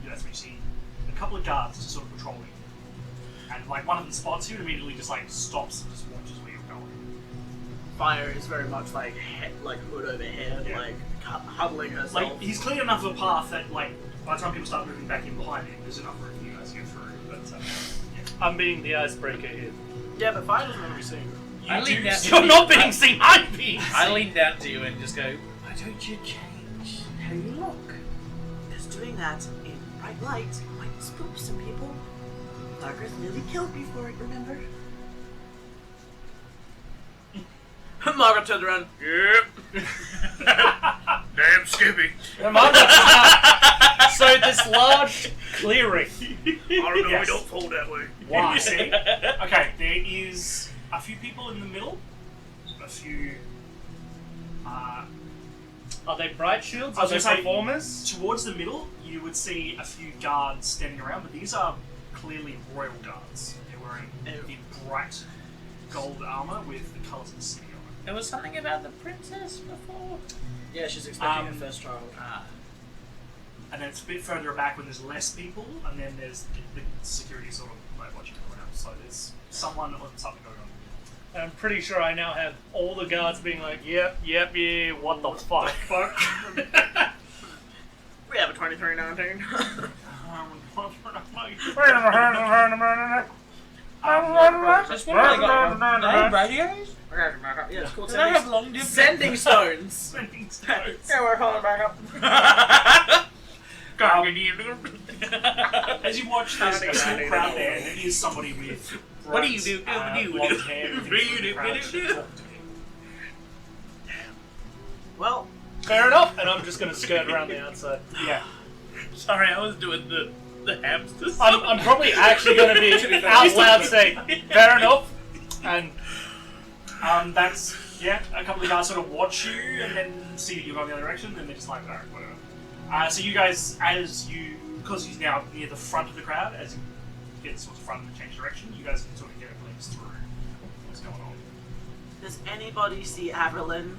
that's when you see a couple of guards just sort of patrolling. And like one of them spots you and immediately just like stops and just watches where you're going. Fire is very much like hood over head, Yeah. like huddling herself. Like, he's cleared enough of a path that, like, by the time people start moving back in behind him, there's enough room for you guys to get through. But, yeah. I'm being the icebreaker here. Yeah, but fire doesn't want to be seen. I lean down to You're you. not being seen, I'm being seen! I lean down to you and just go, why don't you change how you look? Because doing that in bright light might spook some people. Margaret nearly killed me for it, remember? Margaret turned around. Yep. Damn Skippy. So this large clearing. I don't know, Yes. we don't fall that way. Why? See? Okay, there is a few people in the middle. A few... Are they bright shields? I Are was they gonna say, performers? towards the middle, you would see a few guards standing around, but these are clearly royal guards. They're wearing in bright gold armour with the colours of the city on it. There was something about the princess before. Yeah, she's expecting her first child. And then it's a bit further back when there's less people, and then there's the security sort of like watching around. So there's someone or something going on. And I'm pretty sure I now have all the guards being like, yep, yeah, what the fuck? We have a 2319. Just what I got. They have radios? Yeah, it's called Do they have long distance? sending stones. Sending stones. Yeah, we're calling back up. As you watch, there's a small crowd there, and there is somebody with What do you do? blonde hair and things in the crowd to talk to him. Well, Fair enough, and I'm just gonna skirt around the outside. Yeah. Sorry, I was doing the hamsters. I'm probably actually gonna be out loud saying, fair enough, and That's, yeah, a couple of guys sort of watch you and then see that you're going the other direction, and they're just like, alright, whatever. So you guys, because he's now near the front of the crowd, as you get towards the front and change direction, you guys can sort of get a glimpse through what's going on. does anybody see Averlin?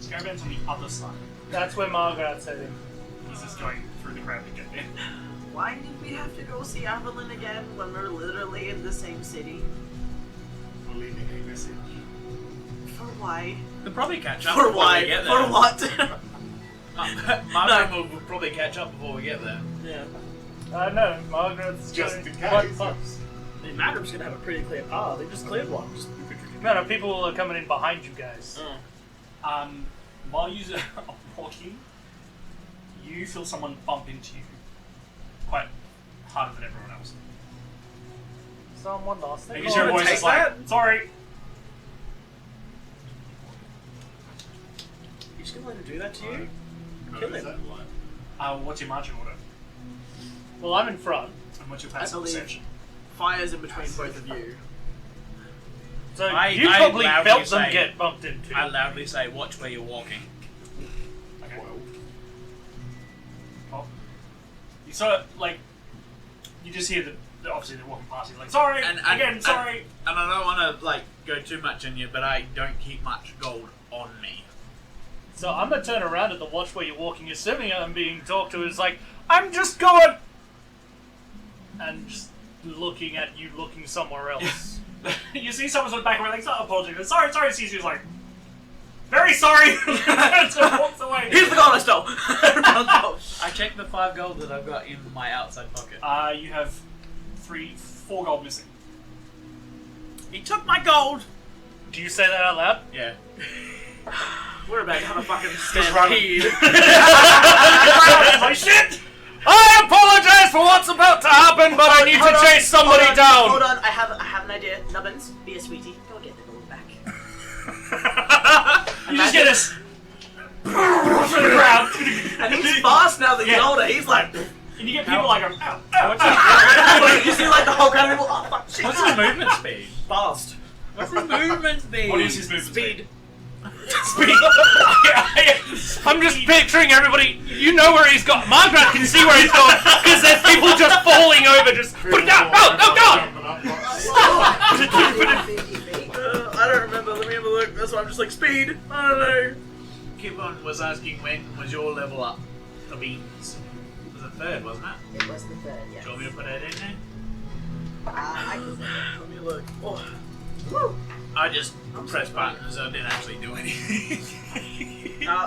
Scaraban's on the other side. that's where Margaret's heading. He's just going through the crowd to get there. Why did we have to go see Averlin again when we're literally in the same city? For leaving a message. For why? They'll probably catch up For before why? we get there. For what? Margaret will probably catch up before we get there. Yeah. No, Margaret's Just going in quite case. fast. I mean, Madram's gonna have a pretty clear path. They just cleared one. Just... No, people are coming in behind you guys. While you are walking, you feel someone bump into you quite harder than everyone else. Someone lost their And you hear a voice take is like, that? sorry. You just gonna let him do that to you? No, Kill is him. that like- What's your marching order? Well, I'm in front, And what's your I passive believe perception? fire's in between both of you. so I you probably loudly felt them say- get bumped into. I loudly say, watch where you're walking. Okay. Well, Well, you sort of, like, you just hear the obviously they're walking past you, like, sorry, again, sorry. And I don't want to like go too much in you, but I don't keep much gold on me. So I'm gonna turn around at the watch where you're walking, assuming I'm being talked to, is like, I'm just going, and just looking at you, looking somewhere else. You see someone sort of back away, like, apology, sorry, sees you, like, very sorry. So walks away. Here's the gold I stole! I check the 5 gold that I've got in my outside pocket. You have 4 gold missing. He took my gold! Do you say that out loud? Yeah. We're about to have a fucking running. stampede. Like, shit! I apologize for what's about to happen, but I need Hold to on, chase somebody hold on, down. Hold on, I have an idea. Nubbins, be a sweetie. Go get the gold back. You just get this. For the crowd. And he's fast now that he's Yeah. older. He's like, And you get people like, ow, ow. you see like the whole crowd of people. Oh fuck, shit. What's his movement speed? Fast. What's his movement speed? What is his movement Speed. I'm just picturing everybody. You know where he's got. Margaret can see where he's going because there's people just falling over. Just put it down. No, no, God! Within 50 feet. I don't remember. Let me have a look. That's why I'm just like speed. I don't know. Kibon was asking when was your level up? I mean, it was the third, wasn't it? It was the third, yes. Do you want me to put it in there? I can say Let me look. Oh. Woo! I just pressed buttons, I didn't actually do anything.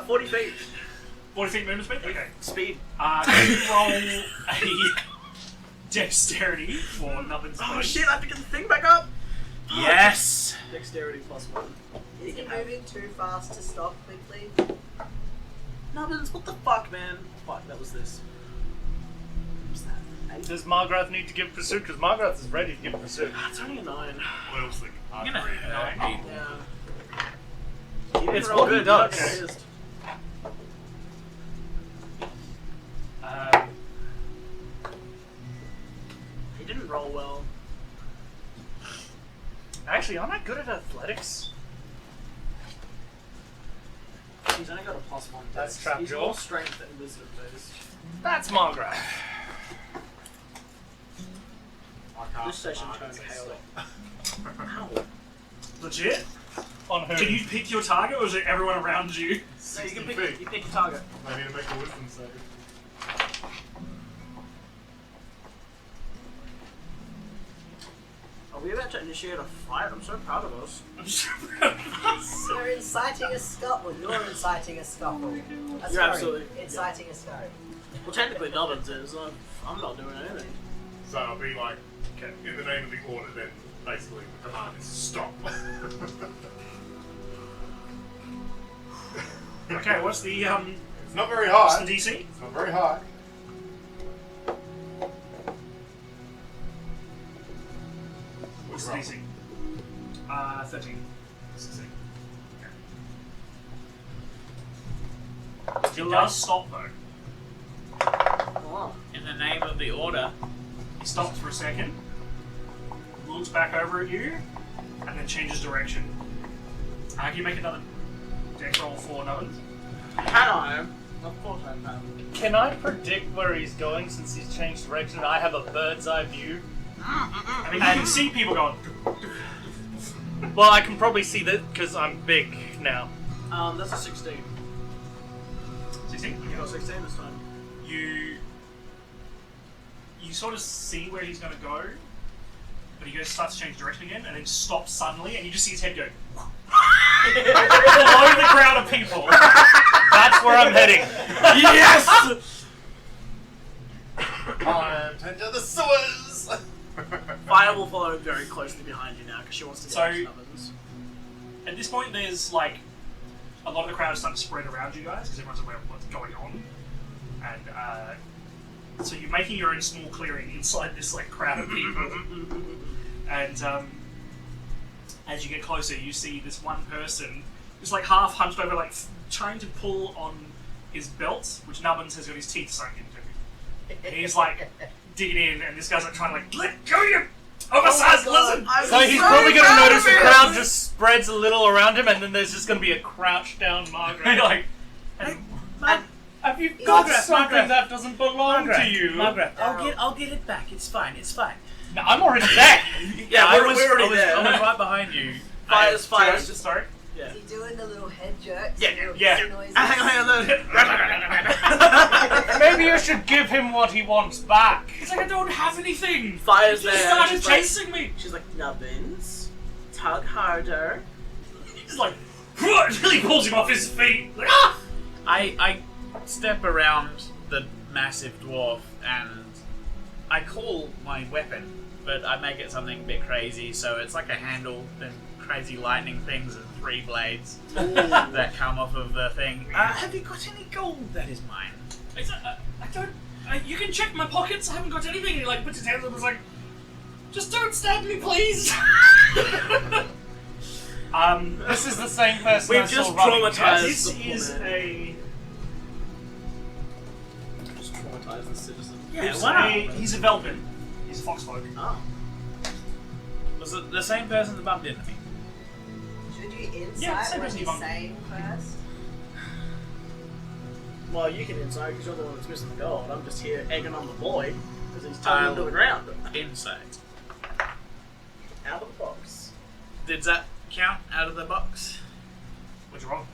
40 feet. 40 feet movement speed? Okay. Speed. Can you roll a dexterity for Nubbin's Oh body? shit! I have to get the thing back up. Yes! Dexterity +1. Is he moving too fast to stop quickly? Nubbins, what the fuck, man? Fuck, that was this. What's that? Does Margaret need to give pursuit? Because Margaret is ready to give pursuit. It's only a 9. What else? Like, I'm gonna hurt people. Yeah. It's what he does. He didn't roll well. Actually, I'm not good at athletics. He's only got a +1. That's trap He's jaw. more strength and wisdom based. That's Margaret. This session turned chaotic. Ow. Legit? On who? Can you pick your target or is it everyone around you? So you can 60 pick, feet. you pick your target. I need to make a wisdom save. Are we about to initiate a fight? I'm so proud of us. You're inciting a scuffle. You're inciting a scuffle. You're absolutely- inciting a scurry. Well, technically Nubbins is. I'm not doing anything. So I'll be like, okay, in the name of the order, then basically the command is stop. Okay, what's the It's not very what's high. the DC? It's not very high. What's the Roll. DC? 13. Succeed. It does stop though. Oh. In the name of the order. He stops for a second, looks back over at you, and then changes direction. Can you make another dex roll for Nubbins? Can I? Of course I can. Can I predict where he's going since he's changed direction and I have a bird's eye view? I mean, you can see people going. Well, I can probably see that because I'm big now. That's a 16. 16? You got 16 this time. You sort of see where he's going to go, but he starts to change direction again, and then stops suddenly, and you just see his head go below the crowd of people. That's where I'm heading. Yes! Time to enter the sewers! Fire will follow very closely behind you now because she wants to get So- to Nubbins. At this point, there's like a lot of the crowd is starting to spread around you guys because everyone's aware of what's going on, and so you're making your own small clearing inside this like crowd of people. And as you get closer, you see this one person who's like half hunched over, like trying to pull on his belt, which Nubbins has got his teeth sunk into. And he's like digging in, and this guy's like trying to like let go you oversized lizard. So he's probably going to notice the crowd just spreads a little around him and then there's just going to be a crouched down Margaret. And you're like, Have you got Margaret, something Margaret. that doesn't belong to you? Margaret, I'll get it back. It's fine. It's fine. No, I'm already there. Yeah, I we're was already there. I was right behind you. Fires, fires. just sorry. Yeah. Is he doing the little head jerks? Yeah, and little yeah. hissing noises? Hang on. Maybe you should give him what he wants back. He's like, I don't have anything. Fires He there. just and started she's like- chasing me. She's like, Nubbins, tug harder. He's like, really pulls him off his feet. Like, ah! I step around the massive dwarf and I call my weapon, but I make it something a bit crazy. So it's like a handle, then crazy lightning things and 3 blades that come off of the thing. Have you got any gold that is mine? He's like, I don't. You can check my pockets. I haven't got anything. And he like puts his hands up and is like, just don't stab me, please. This is the same person I We've saw just running traumatized past. This the poor is man. a. Just traumatize the citizen. He's a Velpin. He's a foxfolk. Oh. Was it the same person that bumped into me? Should you we Yeah, insight same what as he's Yvonne. saying first? Well, you can insight because you're the one that's missing the gold. I'm just here egging on the boy because he's tumbling I'll- to the ground. Insight. Out of the box. Did that count out of the box? What'd you roll?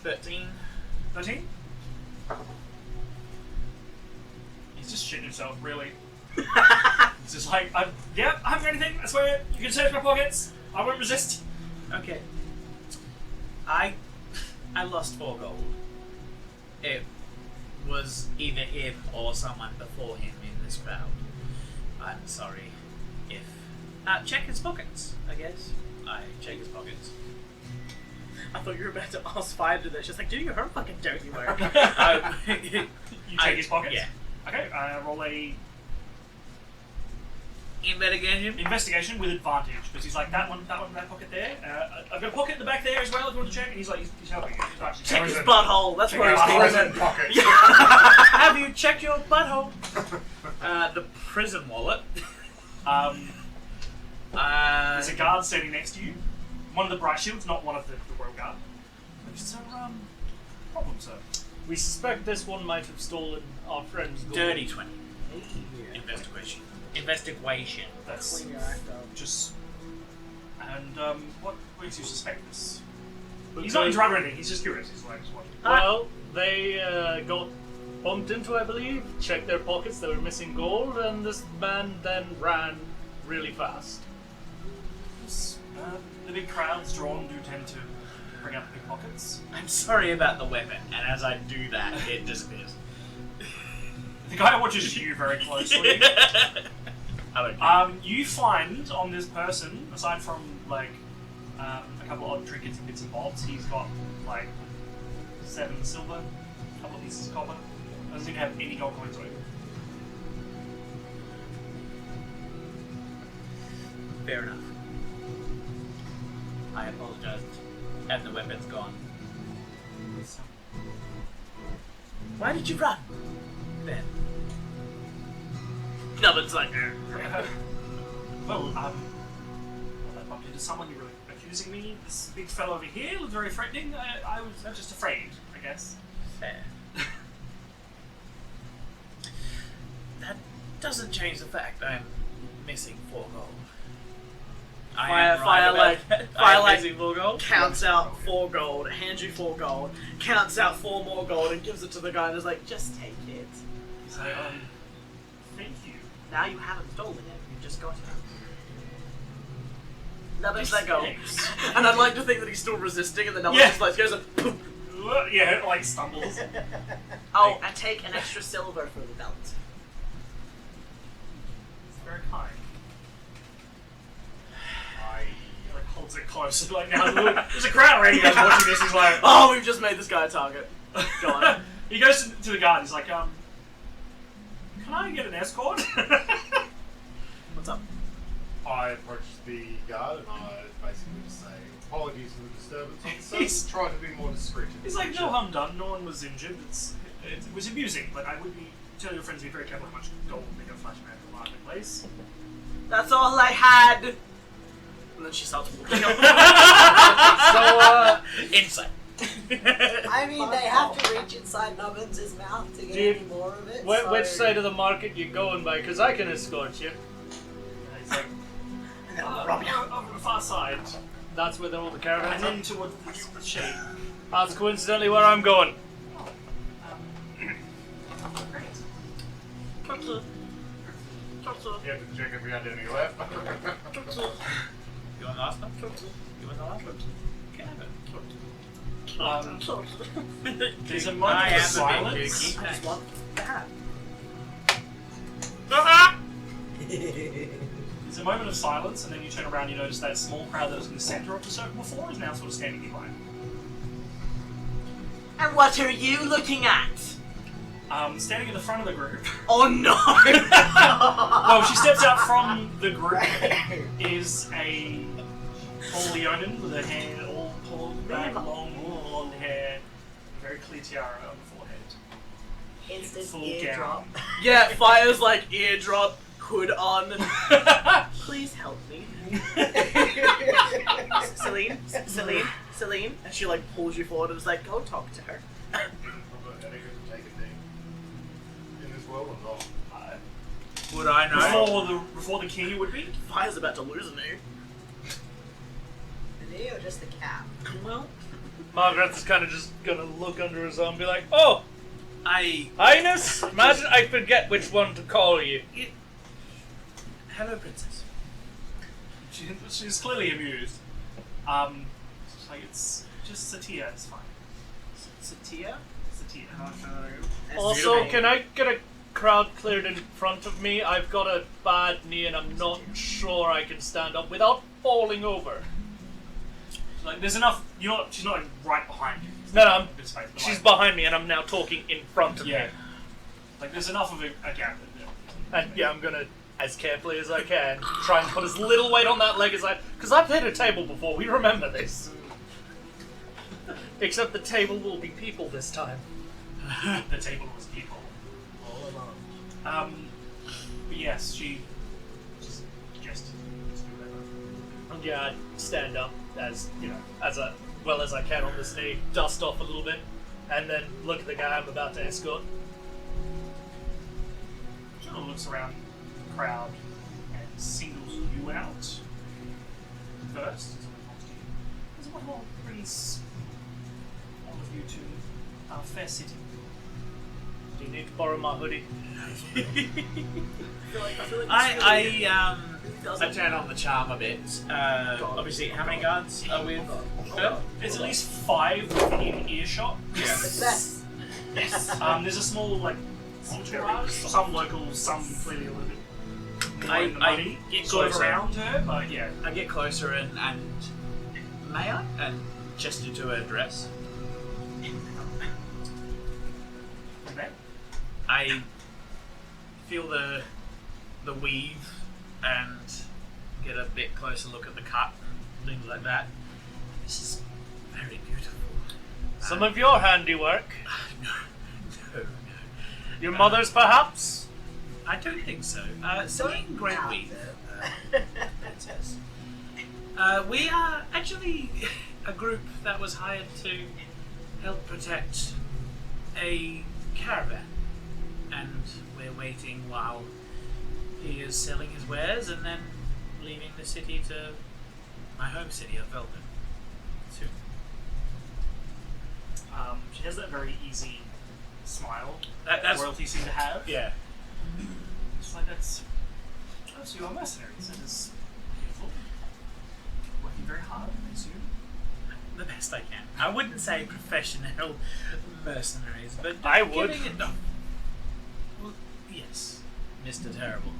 13. 13? He's just shitting himself, really. He's just like, I haven't got anything, I swear. You can search my pockets. I won't resist. Okay. I lost 4 gold. It was either him or someone before him in this crowd. I'm sorry if... check his pockets, I guess. I check his pockets. I thought you were about to ask Fire to do that. She's like, do your own fucking dirty work. You take his pockets? Yeah. Okay, roll a Investigation? investigation with advantage, because he's like, that pocket there. I've got a pocket in the back there as well if you want to check, and he's like, he's helping you. He's actually Check his Prison. butthole. That's Check where his he's butthole. Prison pocket. Have you checked your butthole? The prison wallet. There's a guard standing next to you. One of the bright shields, not one of the royal guard. So, problem, sir. We suspect this one might have stolen our friend's gold. Dirty 20. Investigation. Investigation. That's Clean your act up. just. And what makes you suspect this? He's not interrupting anything. He's just curious. He's like, just watching. Well, they got bumped into, I believe, checked their pockets, they were missing gold, and this man then ran really fast. The big crowds drawn do tend to bring out the big pockets. I'm sorry about the weapon, and as I do that, it disappears. The guy watches you very closely. I don't care. You find on this person, aside from like a couple odd trinkets and bits and bobs, he's got like 7 silver, a couple of pieces of copper. Doesn't even have any gold coins on it. Fair enough. I apologize. And the weapon's gone. Why did you run? Ben. Nubbin's like, Well, I bumped into someone you were accusing me. This big fellow over here looked very threatening. I was just afraid, I guess. Fair. That doesn't change the fact I'm missing 4 gold. Fire missing 4 gold. counts out 4 gold, hands you 4 gold, counts out 4 more gold, and gives it to the guy and is like, just take it. He's like, thank you. Now you haven't stolen it, you just got it. Nubbin's let go. Thanks. And I'd like to think that he's still resisting, and then Nubbin Yeah. just like goes and poof. Yeah, it like stumbles. Oh, and take an extra silver for the belt. It's very kind. He like holds it close. Like now, look, there's a crowd already. Guys watching this. He's like, Oh, we've just made this guy a target. Go on. He goes to the guard. He's like, can I get an escort? What's up? I approach the guard and I basically just say, apologies for the disturbance, officer. He's- Try to be more discreet. in He's like, future." no harm done. No one was injured. It was amusing, but I would tell your friends to be very careful how much gold they go flashing around the marketplace. That's all I had. And then she starts walking up. Insight. I mean, they have to reach inside Nubbins' mouth to get Do you- any more of it. Which so- side of the market you going by? Because I can escort you. And he's like, And then I'll rob you. over the far side, That's where all the and caravans then are. towards the shade. That's coincidentally where I'm going. Great. You have to check if we had any left. You want the last one? You want the last one? Can I have it? There's a I moment of am silence. the big kooky. I just want that. There's a moment of silence, and then you turn around. You notice that small crowd that was in the center of the circle before is now sort of standing behind. And what are you looking at? Standing in the front of the group. Oh no! Well, she steps out from the group. Is a tall Leonin with her hair all pulled back, long blonde hair, very clear tiara on the forehead. Instant Full eardrop. gown. Yeah, Fire's like eardrop, hood on. Please help me. Celine, and she like pulls you forward and is like, go talk to her. Robert etiquette to take a knee in this world or not? Would I know? Before the king, it would be. Fire's about to lose a knee. The knee or just the cap? Well, Margaret's kind of just gonna look under his arm and be like, "Oh, I. Highness, imagine I forget which one to call you." Hello, princess. She's clearly amused. It's like it's just Satya. It's fine. Satya? Satya. Also, can I get a crowd cleared in front of me? I've got a bad knee and I'm not sure I can stand up without falling over. Like, there's enough. She's not like, right behind you. No, Good space, but, she's like, behind me and I'm now talking in front of yeah. me. Like there's enough of a gap. And yeah, I'm gonna, as carefully as I can, try and put as little weight on that leg as I... Because I've hit a table before, we remember this. Except the table will be people this time. The table was people. All along. But yes, she just gestured to do whatever. And yeah, I stand up as, as well as I can on this knee, dust off a little bit, and then look at the guy I'm about to escort. She kind of looks around the crowd and singles you out first. There's one more brings all of you to our fair city. Do you need to borrow my hoodie? I feel like I turn on the charm a bit. Obviously, how many guards are with her? There's at least 5 within earshot. Success. Yes. There's a small like entourage, some local, some clearly a little bit more in the money, get sort of closer. around her, but yeah. I get closer and may I? And gesture to her dress. Okay. I feel the weave and get a bit closer look at the cut and things like that. This is very beautiful. Some of your handiwork. No. Your mother's, perhaps? I don't think so. Selling great weave. Princess. We are actually a group that was hired to help protect a caravan, and we're waiting while he is selling his wares and then leaving the city to my home city of Velden soon. She has that very easy smile That's royalty seem to have. yeah. It's like that's you are mercenaries. That is beautiful. Working very hard, I assume. The best I can. I wouldn't say professional mercenaries, but I would. giving it, no. Well, yes, Mr. Terrible.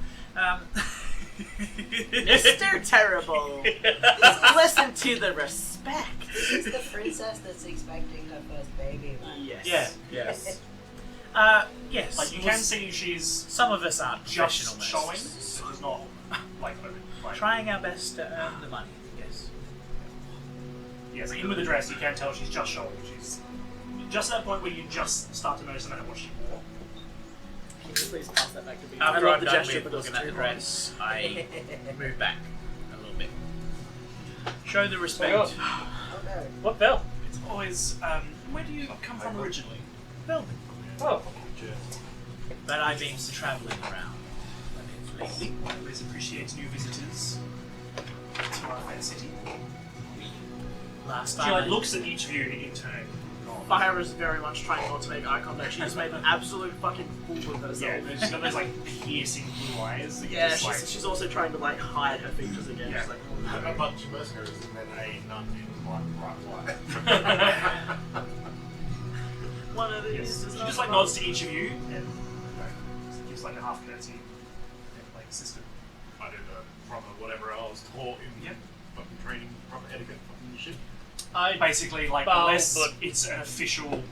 Mr. Terrible. Listen to the respect. This is the princess that's expecting her first baby. Like. Yes. Yes. Yes. Like you can see she's Some of us aren't professional just showing, mercenaries. so it's not like Trying our best to earn the money. Yes. Yes, even with the dress, you can tell she's just showing. She's just at that point where you just start to notice no matter what she wore. Can you please pass that back to me? After I love I'm the done gesture, with but it's looking at the too dress, I move back a little bit. Show the respect. Oh no. What bell? It's always, where do you come from originally? Velden. Oh. But I've been travelling around a bit lately. Always appreciate new visitors to our fair city. Last She time like looks at each of you in turn. Fire is very much trying not to make eye contact. She's made an absolute fucking fool of herself. Yeah, she's got those like piercing blue eyes. That you Yeah, just, like, she's also trying to like hide her features again. Yeah. She's like, A bunch of mercenaries and then a nun in bright one of these Yes. is She not just like wrong. nods to each of you and gives like a half curtsy and like sister. I did a proper whatever I was taught in Yep. fucking training, proper etiquette, fucking shit. I Basically, like Bow, unless but- it's an official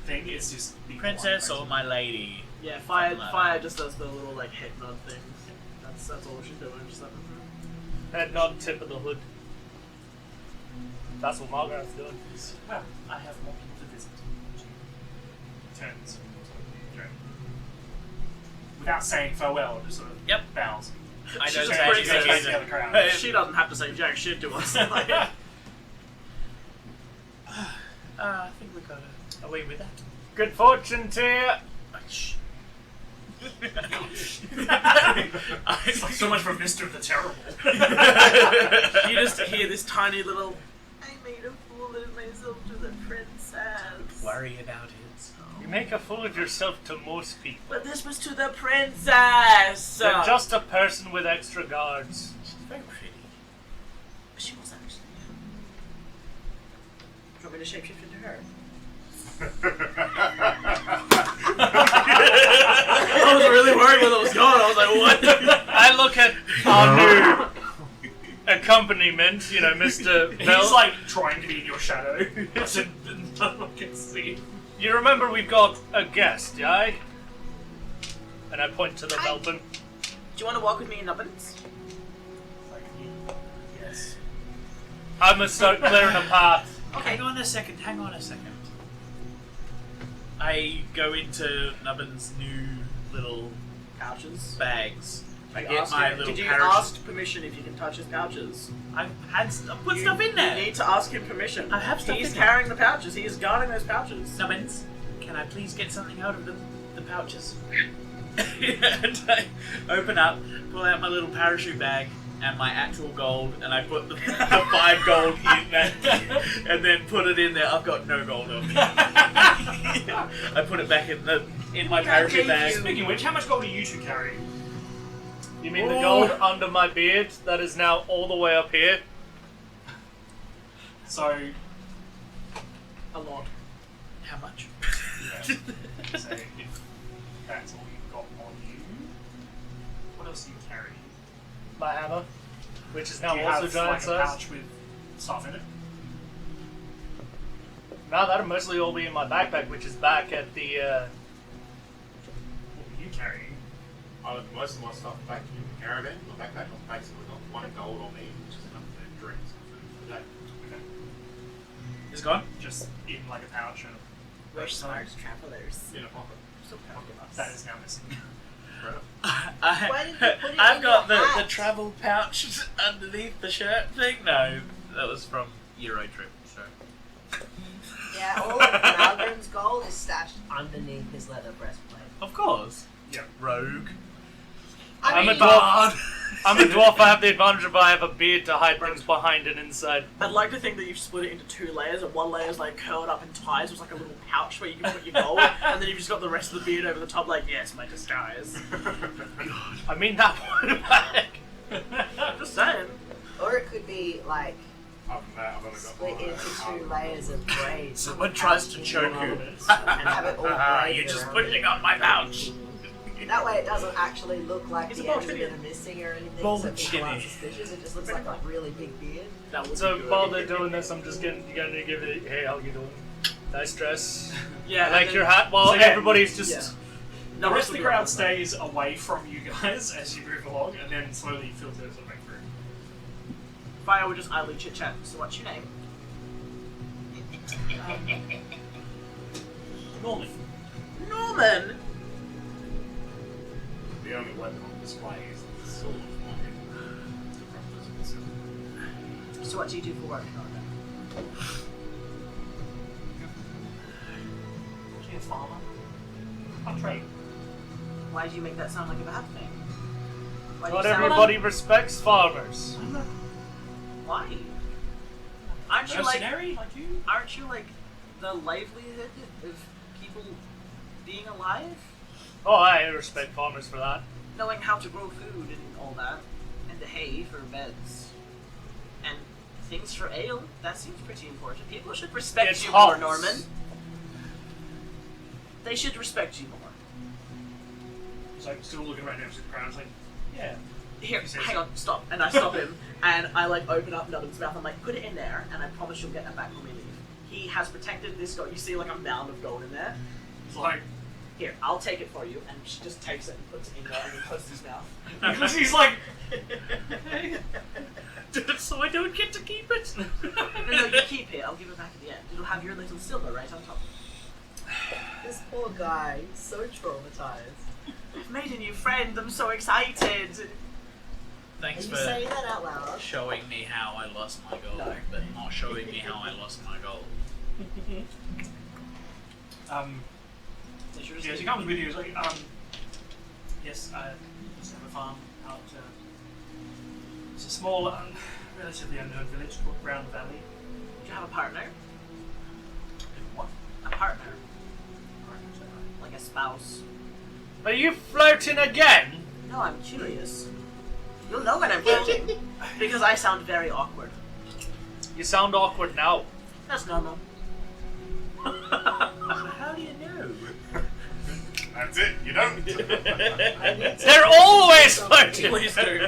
thing, it's just be princess polite, or my lady. Yeah, Fire Something like Fire just does the little like head nod thing. That's all she's doing. Just like, head nod, tip of the hood. That's what Margaret's doing. Well, I have more people to visit. She turns, without saying farewell, just sort of Yep. bows. I She's don't a say princess. anything Takes the either. other crown. She doesn't have to say jack shit to us. Like, I think we got away with that. Good fortune to you. Shh. It's like so much for Mr. the Terrible. you just hear this tiny little. I made a fool of myself to the princess. Worry about it. You make a fool of yourself to most people. But this was to the princess. You're just a person with extra guards. She's very pretty. She was actually. Do you want me to shapeshift into her? I was really worried where that was going. I was like, what? I look at our new accompaniment, you know, Mr. Bell. He's like trying to be in your shadow. So no one can see. You remember we've got a guest, yeah? And I point to the Velpin. Do you want to walk with me in Nubbins? Like, yes. I must start clearing a path. Hang on a second. I go into Nubbin's new little Pouches. bags. I Did get you my ask little Did you parachute. ask permission if you can touch his pouches? I've put stuff in there. You need to ask him permission. I have stuff He's in there. carrying the pouches. He is guarding those pouches. Nubbins, can I please get something out of the pouches? And I open up, pull out my little parachute bag and my actual gold, and I put the 5 gold in that, and then put it in there. I've got no gold on me. I put it back in my parachute bag. Speaking of which, how much gold do you two carry? You mean the gold under my beard that is now all the way up here? So, A lot. How much? yeah. So if that's all you've got on you, what else do you carry? My hammer, which is now Do you also have giant like a size. pouch with stuff in it? Now that'll mostly all be in my backpack, which is back at the. What were you carrying? I left most of my stuff back in the caravan. My backpack, I've basically got 1 gold on me, which is enough for drinks and food for the day. Okay. It's gone. Just in like a pouch and We're smart travelers. In a pocket. that is now missing. Why didn't you put it I've in got your the hat? travel pouch underneath the shirt thing. No, that was from Euro trip. So. Yeah, all of Malgrim's gold is stashed underneath his leather breastplate. Of course. Yep. Rogue. I'm a dwarf. I'm a dwarf. I have the advantage of I have a beard to hide things behind and inside. I'd like to think that you've split it into 2 layers, and one layer is like curled up in ties, with like a little pouch where you can put your gold, and then you've just got the rest of the beard over the top, like, yes, my disguise. I mean that one back. Just saying. Or it could be like Other than that, I've only got split my into 2 armor. layers of braids. Someone tries to choke you. And have it all braided You're just around. pushing on my pouch. That way it doesn't actually look like It's the a ends of it bullshit. are missing or anything, so Bullshit. people aren't suspicious. It just looks like a really big beard. That would So be good. while they're doing this, I'm just gonna give it. Hey, how you doing? Nice dress. Yeah, I like and your then- hat. While So, yeah. everybody's just. Yeah. The rest of the would be crowd right. stays away from you guys as you move along, and then slowly filters their way through. Fire would just idly chit chat. So what's your name? Norman. Norman. The only weapon on display is the sword. So what do you do for work, Norman? Actually, a farmer. I trade. Why do you make that sound like a bad thing? Why do Not you sound everybody respects farmers. Why? Aren't you like? Mercenary like you? Aren't you like the livelihood of people being alive? Oh, I respect farmers for that. Knowing how to grow food and all that, and the hay for beds, and things for ale. That seems pretty important. People should respect It's you hops. more, Norman. They should respect you more. He's like still looking right next to the crowd. It's like, yeah. Here, He says hang it. on, stop. And I stop him, and I like open up Nubbin's mouth. I'm like, put it in there, and I promise you'll get that back when we leave. He has protected this gold. You see like a mound of gold in there. It's like, Here, I'll take it for you. And she just takes it and puts it in there and then closes his mouth. because he's like, So I don't get to keep it. No, you keep it. I'll give it back at the end. It'll have your little silver right on top. This poor guy, he's so traumatized. I've made a new friend. I'm so excited. Thanks Are you for saying that out loud? showing me how I lost my gold, No. but not showing me how I lost my gold. Yes, he comes with you. He's like, yes, I just have a farm out. It's a small, relatively unknown village called Brown Valley. Do you have a partner? What? A partner. Like a spouse. Are you flirting again? No, I'm curious. You'll know when I'm flirting. Because I sound very awkward. You sound awkward now. That's normal. How do you know? That's it. You don't. They're always flirting. Please do.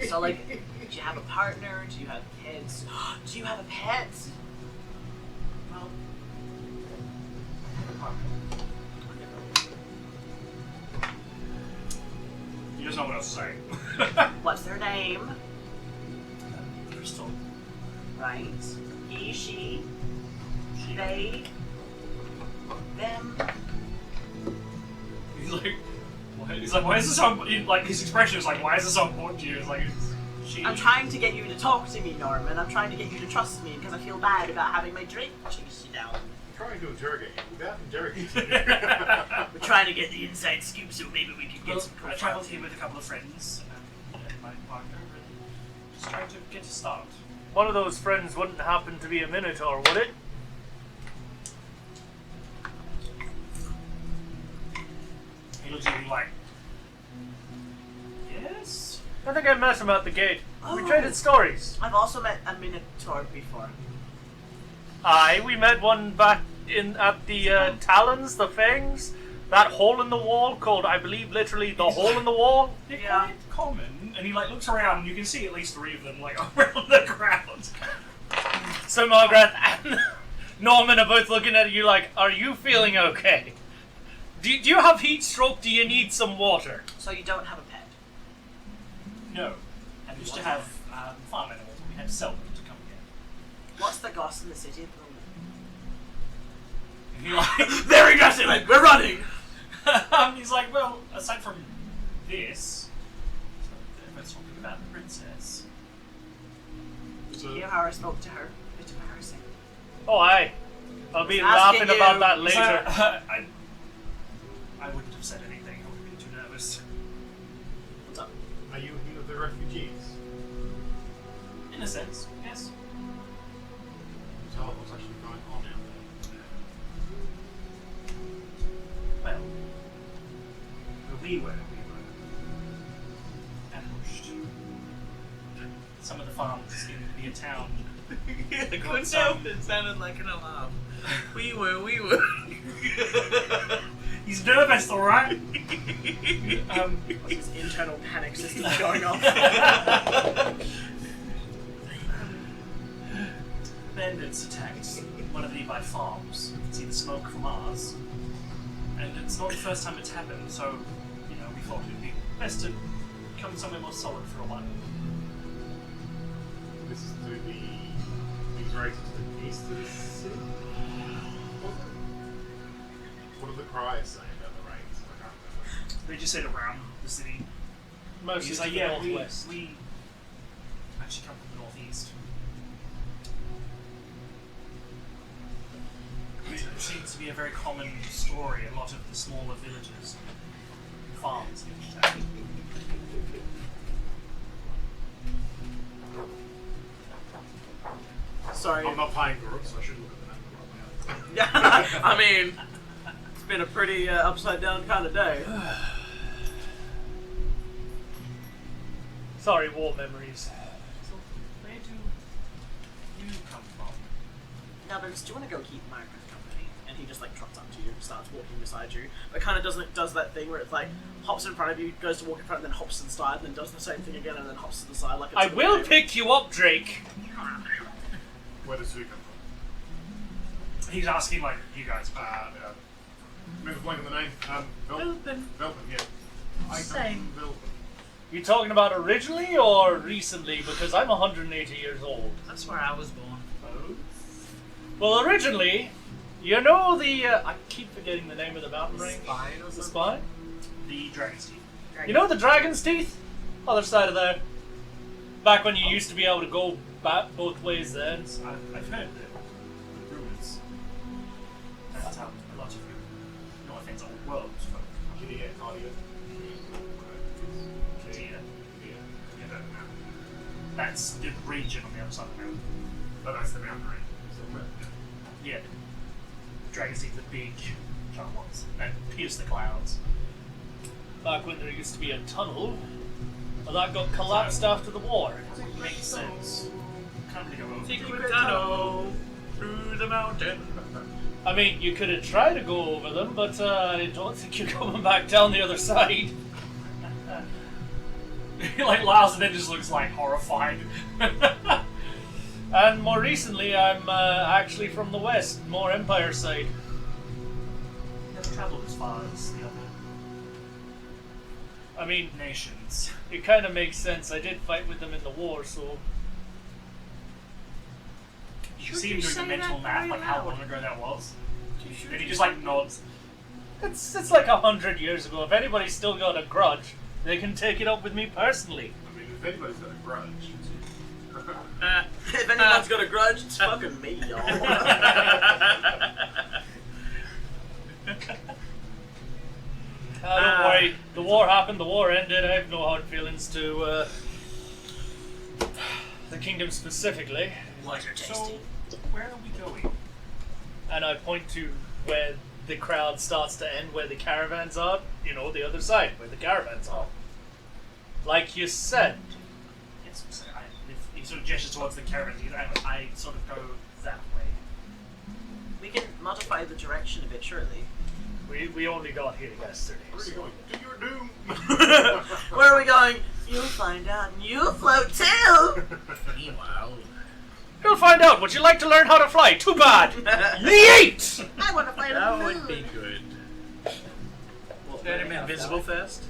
So, like, do you have a partner? Do you have kids? Do you have a pet? Well, He doesn't know what else to say. what's their name? Crystal. Right. He, she, they, them. He's like, why is this so important? Like, his expression is like, why is this so important to you? It's like, she. I'm trying to get you to talk to me, Norman. I'm trying to get you to trust me because I feel bad about having my drink chase you down. I'm trying to interrogate you without interrogating We're trying to get the inside scoop so maybe we can Well, get some I travelled here with a couple of friends and my partner, and just trying to get to start. One of those friends wouldn't happen to be a Minotaur, would it? He looks at you like, yes? I think I met him at the gate. We Oh. traded stories. I've also met a Minotaur before. Aye, we met one back in at the Talons, the Fangs. That hole in the wall called, I believe, literally the hole in the wall. They're Yeah. quite common. And he like looks around and you can see at least 3 of them like around the ground. So Margaret and Norman are both looking at you like, are you feeling okay? Do you have heat stroke? Do you need some water? So you don't have a pet? No. And we used to have farm animals, but we had to sell them to come here. What's the goss in the city at the moment? And he like, Very aggressive! We're running! he's like, well, aside from this, everyone's talking about the princess. Did you hear how I spoke to her? A bit embarrassing. Oh, aye. I'll be Asking laughing you. about that So, later. I wouldn't have said anything. I would have been too nervous. What's up? Are you one of the refugees? In a sense, yes. Tell us what's actually going on out there. Well, we were ambushed. Some of the farms in the town. I couldn't Got help some- it. Sounded like an alarm. We were. He's nervous, alright? What's his internal panic system going on? Bandits attacked one of the nearby farms. You can see the smoke from ours. And it's not the first time it's happened, so, you know, we thought it'd be best to come somewhere more solid for a while. This is to the things right to the east of the city. What do the cries say about the rains? I can't remember. They just said around the city. Mostly He's to like, the yeah, northwest. we actually come from the northeast. It seems to be a very common story. A lot of the smaller villages and farms get attacked. Sorry. I'm not playing for it, so I should look at the map right now. I mean, it's been a pretty upside down kind of day. Sorry, war memories. So, where do you come from? Nubbins, do you want to go keep Margaret company? And he just like trots up to you, starts walking beside you, but kind of does that thing where it's like hops in front of you, goes to walk in front, and then hops to the side, and then does the same thing again, and then hops to the side. Like it's I a good will game. pick you up, Drake. Where does who come from? He's asking, like, you guys. Remember blank on the name? Velpin. Velpin, yeah. I come Same. from Velpin. You talking about originally or recently? Because I'm 180 years old. That's where I was born. Well, originally, you know the... I keep forgetting the name of the mountain range. Spine or The something? spine? The dragon's teeth. You know the dragon's teeth? Other side of there. Back when you used to be able to go back both ways there. I've heard the rumours that a lot of you, no offence, old world folk, Judea, Cardia. Judea. Yeah, that mountain. That's the region on the other side of the mountain. Oh, that's the mountain range. So, Yeah. Dragons eat the big giant ones that pierce the clouds. Back when there used to be a tunnel. Well, that got collapsed after the war. Makes sense. Can't really go over. Secret tunnel through the mountain. I mean, you could have tried to go over them, but I don't think you're coming back down the other side. Like Lars and then just looks like horrified. And more recently, I'm actually from the west, more Empire side. Never travelled as far as the other I mean, nations. it kind of makes sense. I did fight with them in the war, so... You see him doing the mental math, like how long ago that was. And he just like nods. It's like 100 years ago. If anybody's still got a grudge, they can take it up with me personally. I mean, if anybody's got a grudge. If anyone's got a grudge, it's fucking me, y'all. Don't worry. The war happened, the war ended. I have no hard feelings to the kingdom specifically. So, where are we going? And I point to where the crowd starts to end, where the caravans are. You know, the other side, where the caravans are. Like you said. Yes, so if he sort of gestures towards the caravan, I sort of go that way. We can modify the direction a bit, surely. We only got here yesterday. Where are you going? To your doom! Where are we going? You'll find out, and you'll float too! Meanwhile, You'll find out. Would you like to learn how to fly? Too bad. Yeet! I want to fly that the would moon. be good. Well, Turn him invisible first.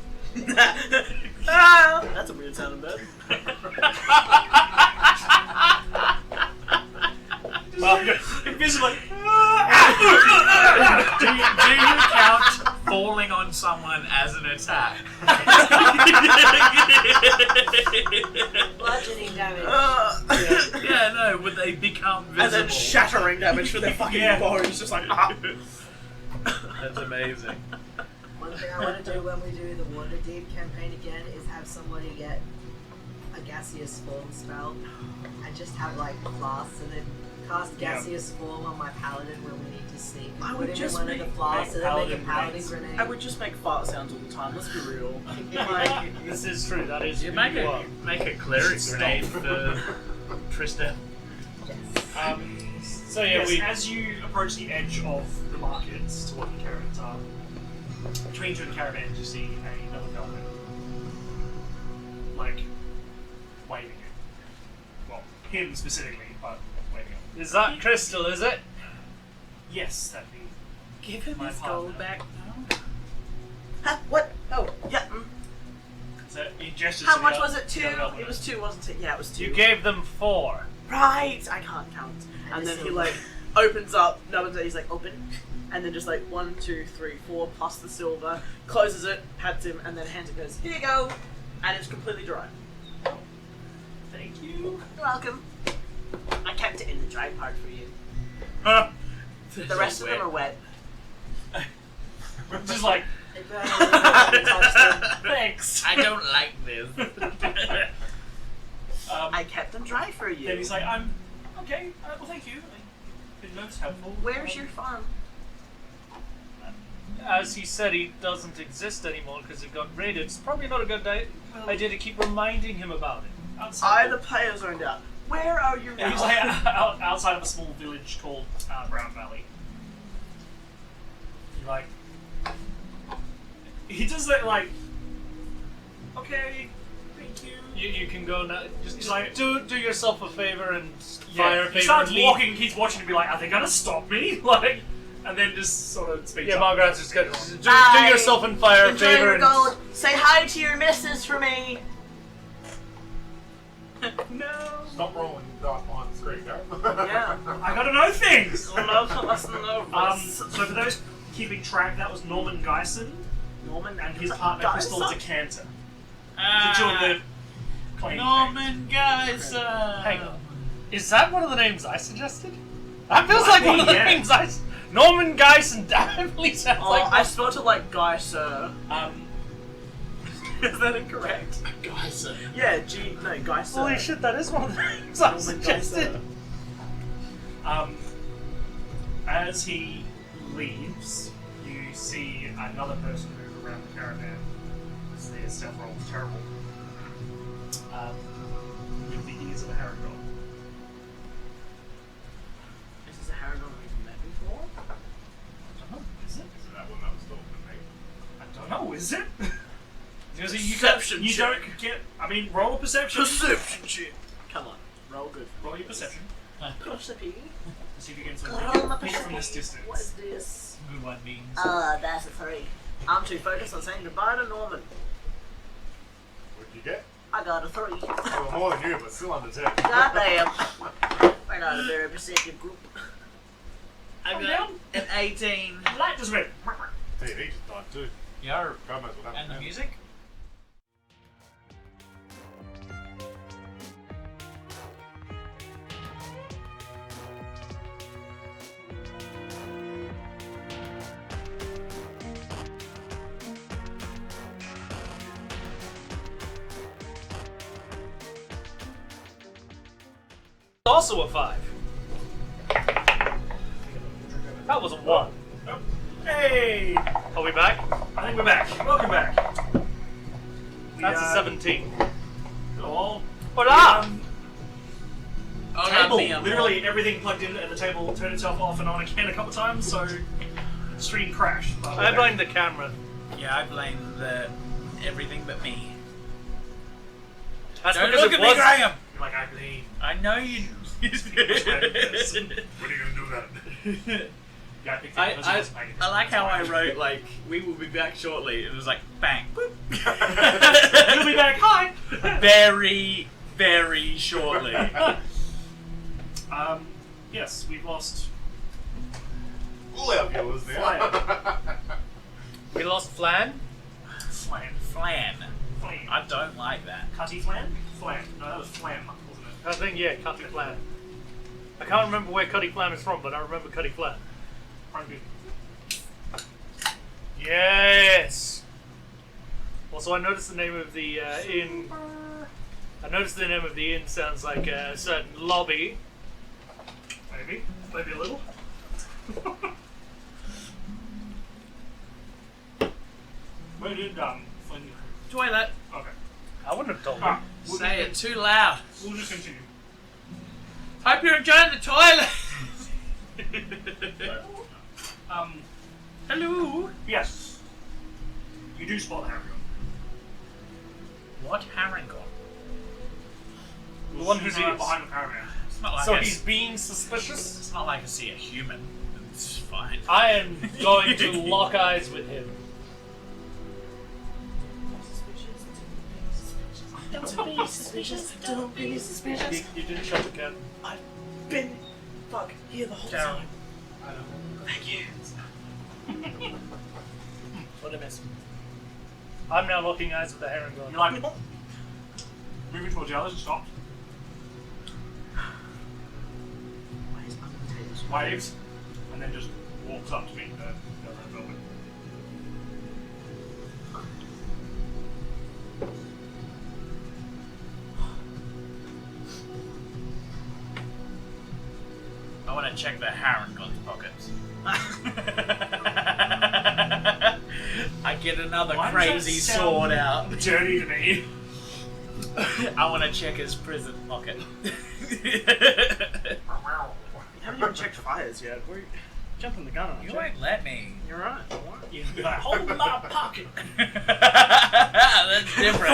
Ah, that's a weird sounding bird. Invisible. do you count falling on someone as an attack? Bludgeoning damage. Yeah, no. Would they become visible? And then shattering damage for their fucking bones, just like ah. That's amazing. One thing I want to do when we do the Water Deep campaign again is have somebody get a gaseous form spell and just have like flasks and then cast gaseous form on my paladin when we need to sneak. I And would put him just in one of make- the flasks and then make a paladin paladin grenades. grenade. I would just make fart sounds all the time, let's be real. This is true. That is You who make you a are. cleric Stop. grenade for Trista. Yes. So yeah, Yes, as you approach the edge of the markets to what the caravans are, between two of the caravans you see another velvet. Like, waving it. Well, him specifically, but waving it. Is that Crystal? Is it? Yes, that'd be. Give him My his partner. gold back now. Huh? What? Oh, yeah. So he gestures How to much the was other- it? the 2? other velvet. It was 2, wasn't it? Yeah, it was 2. You gave them 4. Right! I can't count. And then he like opens up, he's like open, and then just like 1, 2, 3, 4 plus the silver, closes it, pats him, and then hands it, goes, here you go! And it's completely dry. Thank you. You're welcome. I kept it in the dry part for you. The rest of them are wet. Just like, It burns when you touch them. thanks. I don't like this. I kept them dry for you. Then he's like, I'm okay. Well, thank you. Been most helpful. Where's your farm? As he said, he doesn't exist anymore because it got raided. It's probably not a good idea to keep reminding him about it. outside? The player zoned out. Where are you Yeah, now? he's like outside of a small village called Brown Valley. He like he does that like okay, thank you. You can go now. Just He's like- do yourself a favor and fire a favor. he starts and leave. walking. He's watching and be like, are they gonna stop me? Like, and then just sort of speaks Yeah, up. Margaret's just gonna do Bye. yourself and fire a Enjoy favor. your And, gold. Say hi to your missus for me. No. Stop rolling dice behind the screen, go. Yeah. I gotta know things. So So for those keeping track, that was Norman Geisen Norman and his partner Crystal Decanter. The two of the claim Norman Geyser. Hang on. Is that one of the names I suggested? That feels like one of the Yeah. names Norman Geisen definitely sounds Oh, like. I spelled it like Guy Sir. names. Is that incorrect? Geyser. Yeah, Guy Sir. Holy shit, that is one of the names I Norman Guy suggested. Sir. As he leaves, you see another person move around the caravan. So their stealth roll was terrible. With the ears of a Haragon. This is a Haragon we've met before? I don't know, is it? So that one that was talking to me. I don't know, is it? Because Perception you check. don't get. I mean, roll a perception. Perception check. Come on, roll good. Roll your perception. Perception. See if you can sort Roll my of peek from this perception. distance. What is this? Good one means. That's a 3. I'm too focused on saying goodbye to Norman. What'd you get? I got a 3. Well, more than you, but still under 10. Goddamn. We're not a very perceptive group. I Calm got down. an 18. Light just went. TV just died too. Yeah. God knows what happened. And the now. music? Also a 5. That was a 1. Hey! Are we back? I think we're back. Welcome back. That's a 17. Oh, Hola! Oh, table. me, I'm Literally everything plugged in at the table turned itself off and on again a couple times, so the stream crashed. But we're I back. blame the camera. Yeah, I blame everything but me. That's Don't because look it at me, was. Graham! You're like, I bleed. I know you. When are you gonna do that? Yeah, I picked it I, because it I, was painted. I like how I wrote, like, we will be back shortly. It was like, bang. boop. You'll be back. Hi! Very, very shortly. Yes, we've lost. All our viewers now. We lost Flan. Flan. Flan. Flan. I don't like that. Cutty flan? Flan. No, that was flam, wasn't it? I think, yeah, Cutty Flan. I can't remember where Cutty Flan is from, but I remember Cutty Flan. Probably. Yes! Also, I noticed the name of the inn. I noticed the name of the inn sounds like a certain lobby. Maybe. Maybe a little. Where did Flynn go? Toilet. Okay. I wouldn't have told Ah, him. we'll Say just, it too loud. We'll just continue. Hope you're enjoying the toilet. Hello. Yes. You do spot Harry. What Harangon? The one who's right ears. behind the caravan. It's not like So I he's s- being suspicious? It's not like I see a human. It's fine. I am going to lock eyes with him. Don't be suspicious. Don't be suspicious. You didn't shut the cat. I've been here the whole Daryl. time. I know. Thank you. What a mess. I'm now locking eyes with the Heron You're God. like moving towards the others, stopped. Waves, and then just walks up to meet the red velvet. I want to check the Harangon's pockets. I get another Why does crazy that sound sword out. Dirty to me. I want to check his prison pocket. You haven't even checked fires yet. We're jumping the gun on You won't let me. You're right. You'd be like, hold my pocket. That's different.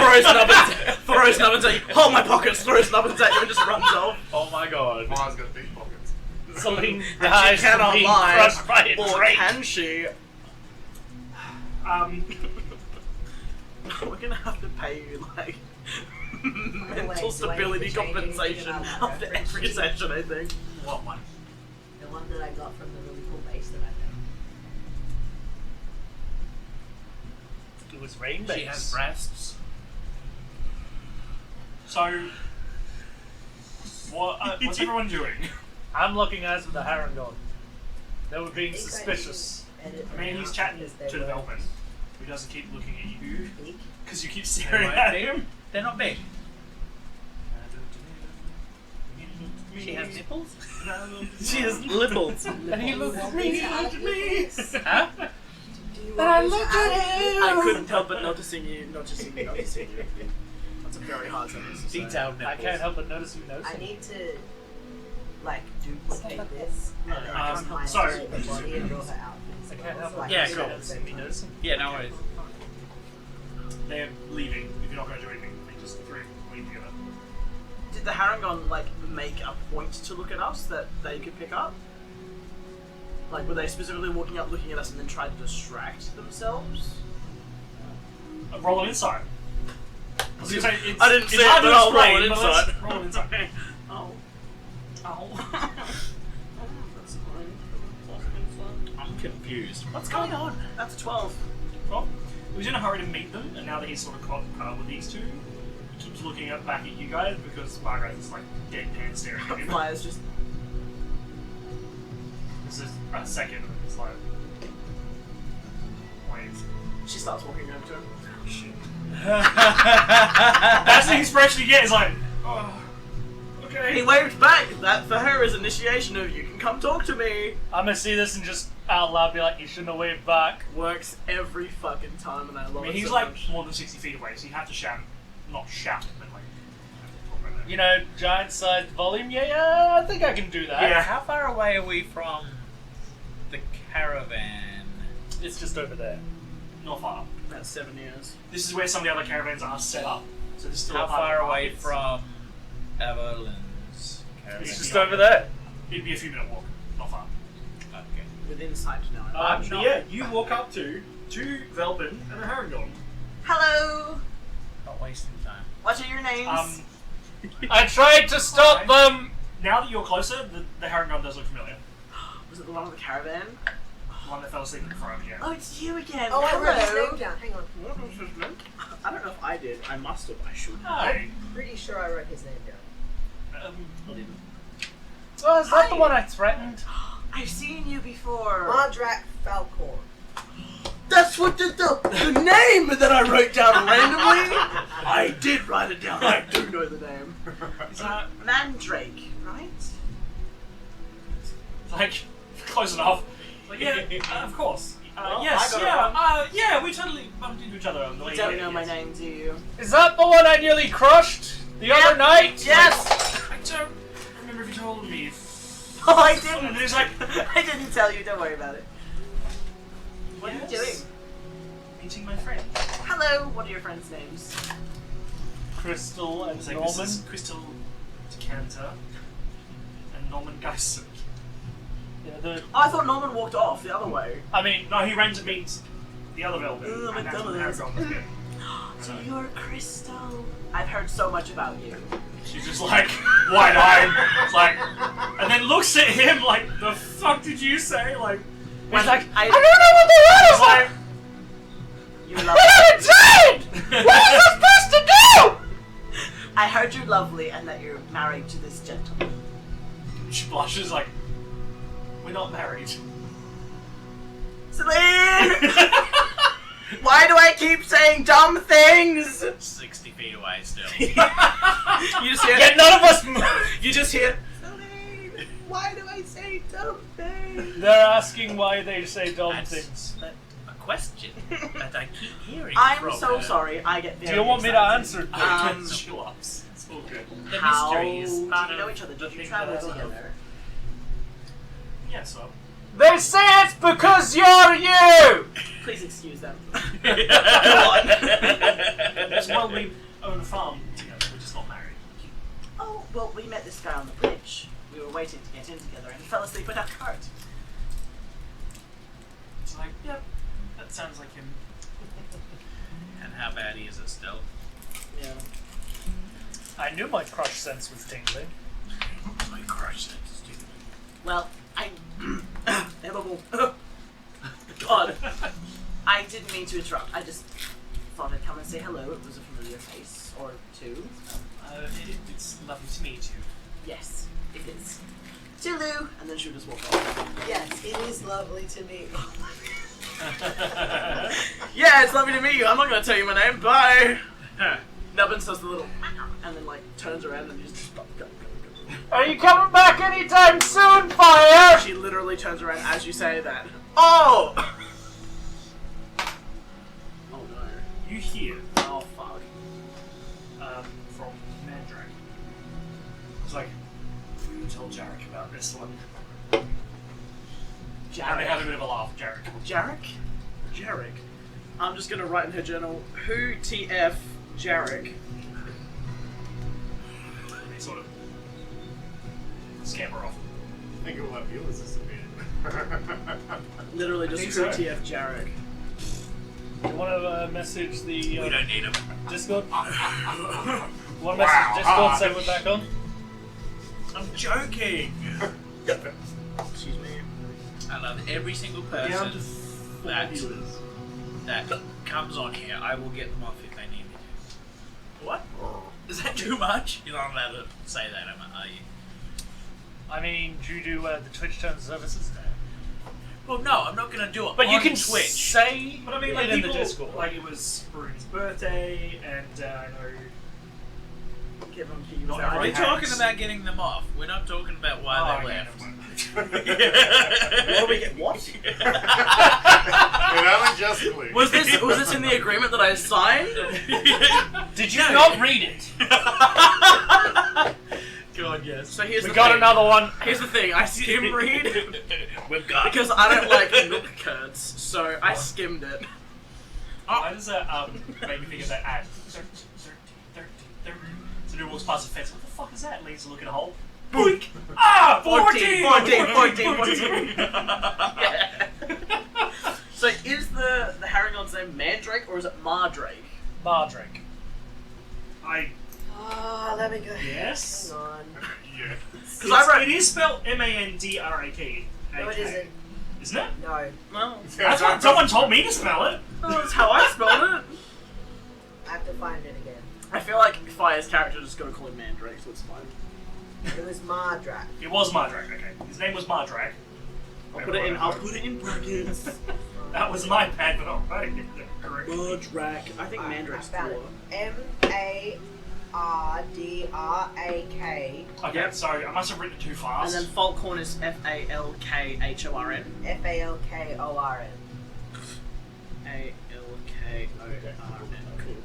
Throws nubbins at you. Hold my pockets. Throws nubbins at you and just runs off. Oh my god. Mine's got deep pockets. Celine And dies she cannot from being lie. crushed by a Or train. can she? We're gonna have to pay you like mental Wait, stability do I need to change anything compensation about that after reference? every session, I think. What one? The one that I got from the really cool base that I found. It was rain She has breasts. So, what's everyone doing? I'm looking eyes with the Harangon. They were being I think I suspicious. need to edit I mean, them he's out chatting because to they the were Veltman, who doesn't keep looking at you big. because you keep They staring won't at be. him. They're not big. She has nipples? She has nipples. And he looked at me. me. Huh? Do you And I want me to looked add at it? him. I couldn't help but noticing you. That's a very hard sentence to say. Detailed nipples. I can't help but notice you I noticing. need to like duplicate this and then Um, combine so- it with the body and draw her out. I can't help Like, but Yeah, do it cool. at the same me time. noticing. Yeah, no worries. They're leaving. If you're not going to do anything, they just three leave together. Did the Harangon like make a point to look at us that they could pick up? Like, were they specifically walking up, looking at us, and then try to distract themselves? Roll an insight. I was gonna say, it's, I didn't it's say it, hard but to I'll roll explain, an but let's insight. roll an insight. Oh. Ow. That's fine. I'm confused. What's going on? That's a 12. Well, he was in a hurry to meet them, and now that he's sort of caught with these two, he keeps looking up back at you guys because Margaret is like deadpan staring at him. Flyer's just. This is a second, and it's like, wait, She starts walking over to him. shit. That's the expression you get. Is like, oh, okay. He waved back. That for her is initiation of you can come talk to me. I'm gonna see this and just out loud be like, you shouldn't have waved back. Works every fucking time, and I love I mean, it he's so like much. more than 60 feet away, so you have to shout, not shout, but like, talk right there. You know, giant sized volume. Yeah, I think I can do that. Yeah. How far away are we from the caravan? It's just over there. Not far. About 7 years. This is where some of the other caravans are set up. So this is still How a part of far the away markets. from Everland's caravan? It's Just over there. It'd be a few minute walk, not far. Okay. Within sight now. But not- yeah, you walk up to two Velpen and a Harangon. Hello. Not wasting time. What are your names? I tried to stop them. Now that you're closer, the Harangon does look familiar. Was it the one with the caravan? The one that fell asleep in the front, yeah. Oh, it's you again. Oh, I Hello. wrote his name down. Hang on. I don't know if I did. I must have. I should. Hi. Pretty sure I wrote his name down. I didn't. Oh, is that Hi. the one I threatened? I've seen you before. Mardrak Falcor. That's what the name that I wrote down randomly. I did write it down. I do know the name. Is that Mandrake, right? like close enough? Like, yeah, of course. Well, Yes, I got yeah, we totally bumped into each other on the way You don't here, know my yes. name, do you? Is that the one I nearly crushed the other night? Yes. I don't remember if you told me. Oh, I And didn't. then he's like, I didn't tell you. Don't worry about it. What are you doing? Meeting my friend. Hello. What are your friends' names? Crystal and It's like, Norman. this is Crystal Decanter and Norman Geisel. Yeah, the, Oh, I thought Norman walked off the other way. I mean, No, he ran to meet the other Velvet, Oh, and that's what McDonald's. Harangon was getting. So you're Crystal. I've heard so much about you. She's just like, wide-eyed, it's like, and then looks at him like, the fuck did you say? Like, When he's like, I I don't know what the hell he's like, you're What lovely. am I What was I supposed to do? I heard you're lovely and that you're married to this gentleman. she blushes like, we're not married. Celine! Why do I keep saying dumb things? 60 feet away still. You just hear. Yeah, none of us. You just hear. Celine, why do I say dumb things? They're asking why they say dumb That's things. a question that I keep hearing I'm from so her. sorry. I get very Do you want me to excited. answer? She laughs. It's all good. The How mystery is do part you know of each other? the Did you thing travel that I love. together? Yeah, so. They say it's because you're you. Please excuse them. As well, we own a farm together, we're just not married. Oh, well, we met this guy on the bridge. We were waiting to get in together, and he fell asleep in our cart. It's like, yep, that sounds like him. And how bad is it still? Yeah. I knew my crush sense was tingling. My crush, that's stupid. Well, I. God. I didn't mean to interrupt. I just thought I'd come and say hello. It was a familiar face or two. It's lovely to meet you. Yes, it is. Tulu! And then she'll just walk off. Yes, it is lovely to meet you. Yeah, it's lovely to meet you. I'm not going to tell you my name. Bye! Nubbins does the little and then like turns around and just go. Are you coming back anytime soon, Fire? She literally turns around as you say that. Oh! Oh no. You hear Oh fuck. from Mandrake. It's like, you tell Jarek about this one. And they have a bit of a laugh, Jarek. Jarek? I'm just gonna write in her journal, who TF Jarek? And they sort of scamper off. I think all our viewers disappeared. Literally just think who so. TF Jarek. You want to message the We don't need him. Discord? Want to message Discord, say we're back on? I'm joking. Excuse me. I love every single Down person to 4 that viewers. comes on here. I will get them off if they need me to. What? Is that too much? You're not allowed to say that, are you? I mean, do you do the Twitch turn services now? Well, no, I'm not going to do it But on you can Twitch. say But I mean, it like, in people, the Discord. like, it was Brune's birthday, and I know Give them keys. Not out. We're everyone talking has- about getting them off. We're not talking about why they left. What do we get? What? It only just clicked. Was this in the agreement that I signed? Did you not read it? God, yes. So here's We the got thing. another one. Here's Here's the thing. I skim read We've got because I don't like milk curds, so I skimmed it. Why does that make me think of that ad? 13. So dude walks past the fence. What the fuck is that? Leaves to look at a hole. Boink! Ah! 14! 14. Yeah. So is the Harrigan's name Mandrake or is it Mardrake? Mardrake. Let me go. Yes? Hang on. Yeah. Because I wrote. It is spelled M-A-N-D-R-A-K. No, it isn't. Isn't it? No. Well, That's what someone told me to spell it. that's how I spelled it. I have to find it again. I feel like Fire's character just gotta call him Mandrake, so it's fine. It was Mardrak. It was Mardrake, okay. His name was Mardrake. I'll put it in brackets. That was my bad, but I'm writing it correctly. Mardrake. I think Mandrake's I found cooler. it. M-A-R-D-R-A-K. Okay, Yep. so I must have written it too And fast. then Falkhorn is Falkhorn. F-A-L-K-O-R-N. A-L-K-O-R-N. Cool.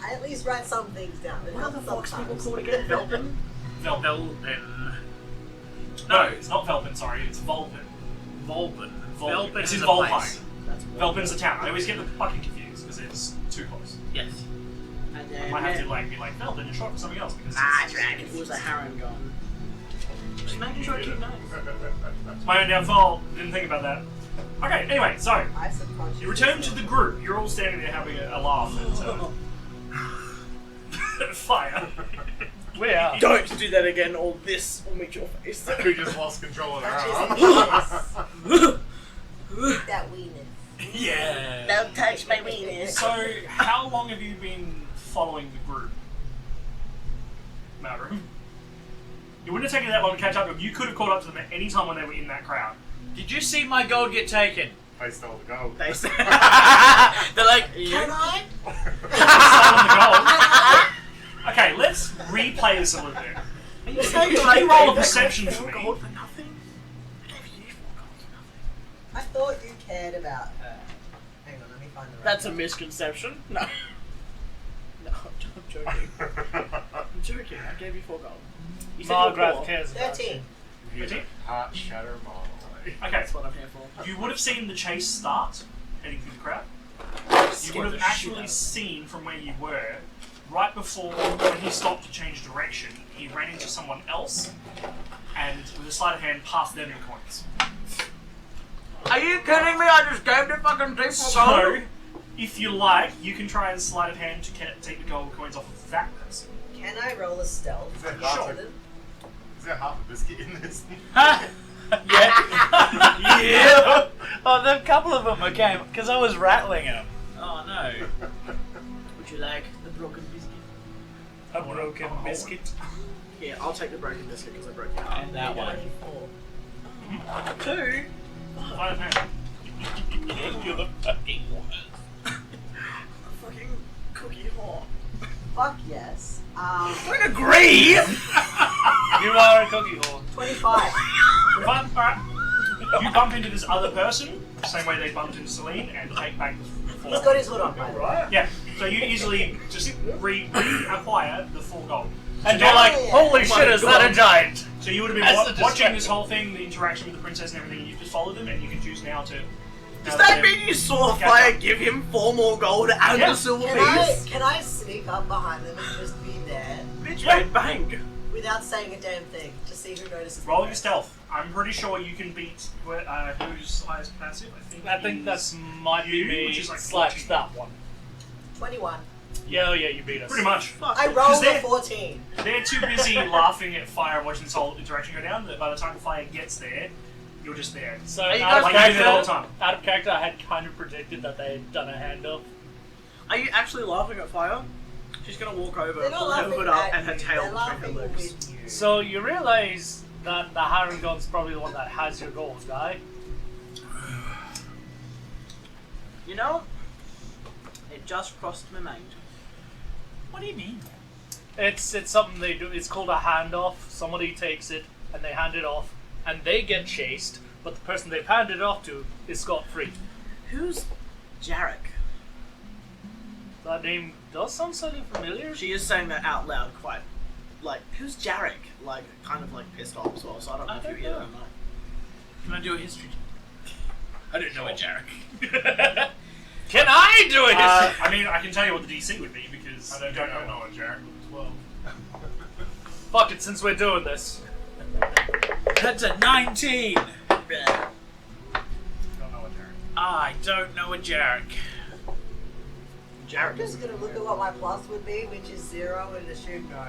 I at least write some things down. It What the helps fuck's people sometimes. called again? Velpen? Velpen. Velpen. No, it's not Velpen, sorry, it's Volpen. Volpen. Velpen. It's is in a Volpine. place. That's Velpen's a town. I always get them fucking confused because it's too close. Yes. And I then might have to be like Velpen and short for something else because it was a Harrigan. Just making sure I keep notes. it's my own downfall. Didn't think about that. Okay, anyway, so I subconsciously. you return to the group. You're all standing there having a laugh at Fire. Where? Don't do that again, or this will meet your face. Who just lost control of their Touches arm. that weenus. Yeah. Don't touch my weenus. So, how long have you been following the group? Malcolm? It wouldn't have taken that long to catch up to them. You could have caught up to them at any time when they were in that crowd. Did you see my gold get taken? They stole the gold. They say they're like, Can I? Stolen the gold. Okay, let's replay this a little bit. Are you saying Can you roll a perception for me? gold for nothing? I gave you 4 gold for nothing. I thought you cared about her. Hang on, let me find the right That's a one. misconception. No. No, I'm joking. I'm joking. I gave you 4 gold. You said you were Margrath poor. cares about 13. Heart shatter mile away. Okay, That's what I'm here for. you would have seen the chase start, heading through the crowd. You would have actually seen from where you were, right before when he stopped to change direction, he ran into someone else, and with a sleight of hand, passed them the coins. Are you kidding me? I just gave the fucking people So, gold. if you like, you can try and sleight of hand to take the gold coins off of that person. Can I roll a stealth? Is that Sure. Is there half a biscuit in this? Yeah. Oh, the couple of them came because I was rattling them. Oh no. Would you like the broken biscuit? A broken Oh. biscuit. Yeah, I'll take the broken biscuit because I broke your heart. And that one. 2? Five hand. You're the fucking worst. Fucking cookie hot. Fuck yes. I agree! You are a cookie hole. 25. Alright. You bump into this other person, the same way they bumped into Celine, and take back the He's got his hood on, by the way. Yeah, so you easily just reacquire the 4 gold. And So you're now- like, holy Oh shit, my is that a God. giant? So you would have been That's the watching distraction. this whole thing, the interaction with the princess and everything, you've just followed them, and you can choose now to... Does that mean you saw Yeah, fire yeah. give him 4 more gold and Yeah. a silver Can piece? I sneak up behind them and just be there Bitch, Yeah. made bank. without saying a damn thing to see who notices? Roll me your first? stealth. I'm pretty sure you can beat who's highest passive. I think that's might be you, me which is like slash 14. that one. 21. Yeah, oh yeah, you beat us. Pretty much. Fuck. I rolled they're- a 14. They're too busy laughing at fire and watching this whole interaction go down that by the time the fire gets there, you're just there. So Are you out of, guys like you did it all the character, time. out of character, I had kind of predicted that they had done a handoff. Are you actually laughing at fire? She's gonna walk over, They're not pull her laughing hood up, at and her you, tail they're between her laughing legs. with you. So you realize that the Harangon's probably the one that has your gold, guy. You know, it just crossed my mind. What do you mean? It's something they do. It's called a handoff. Somebody takes it and they hand it off, and they get chased. But the person they've handed it off to is scot free. Who's Jarek? That name does sound slightly familiar. She is saying that out loud, quite like, who's Jarek? Like, kind of like pissed off as well. So I don't know I if you don't hear know. that or not. Can I do a history? I don't know a Jarek. Can I do it? I mean, I can tell you what the DC would be because I you don't don't know know. what Jared as well. Fuck it, since we're doing this. That's a 19! Don't know what Jared. I don't know a Jarek. I'm Jarek just gonna look at what my plus would be, which is 0, and assume no.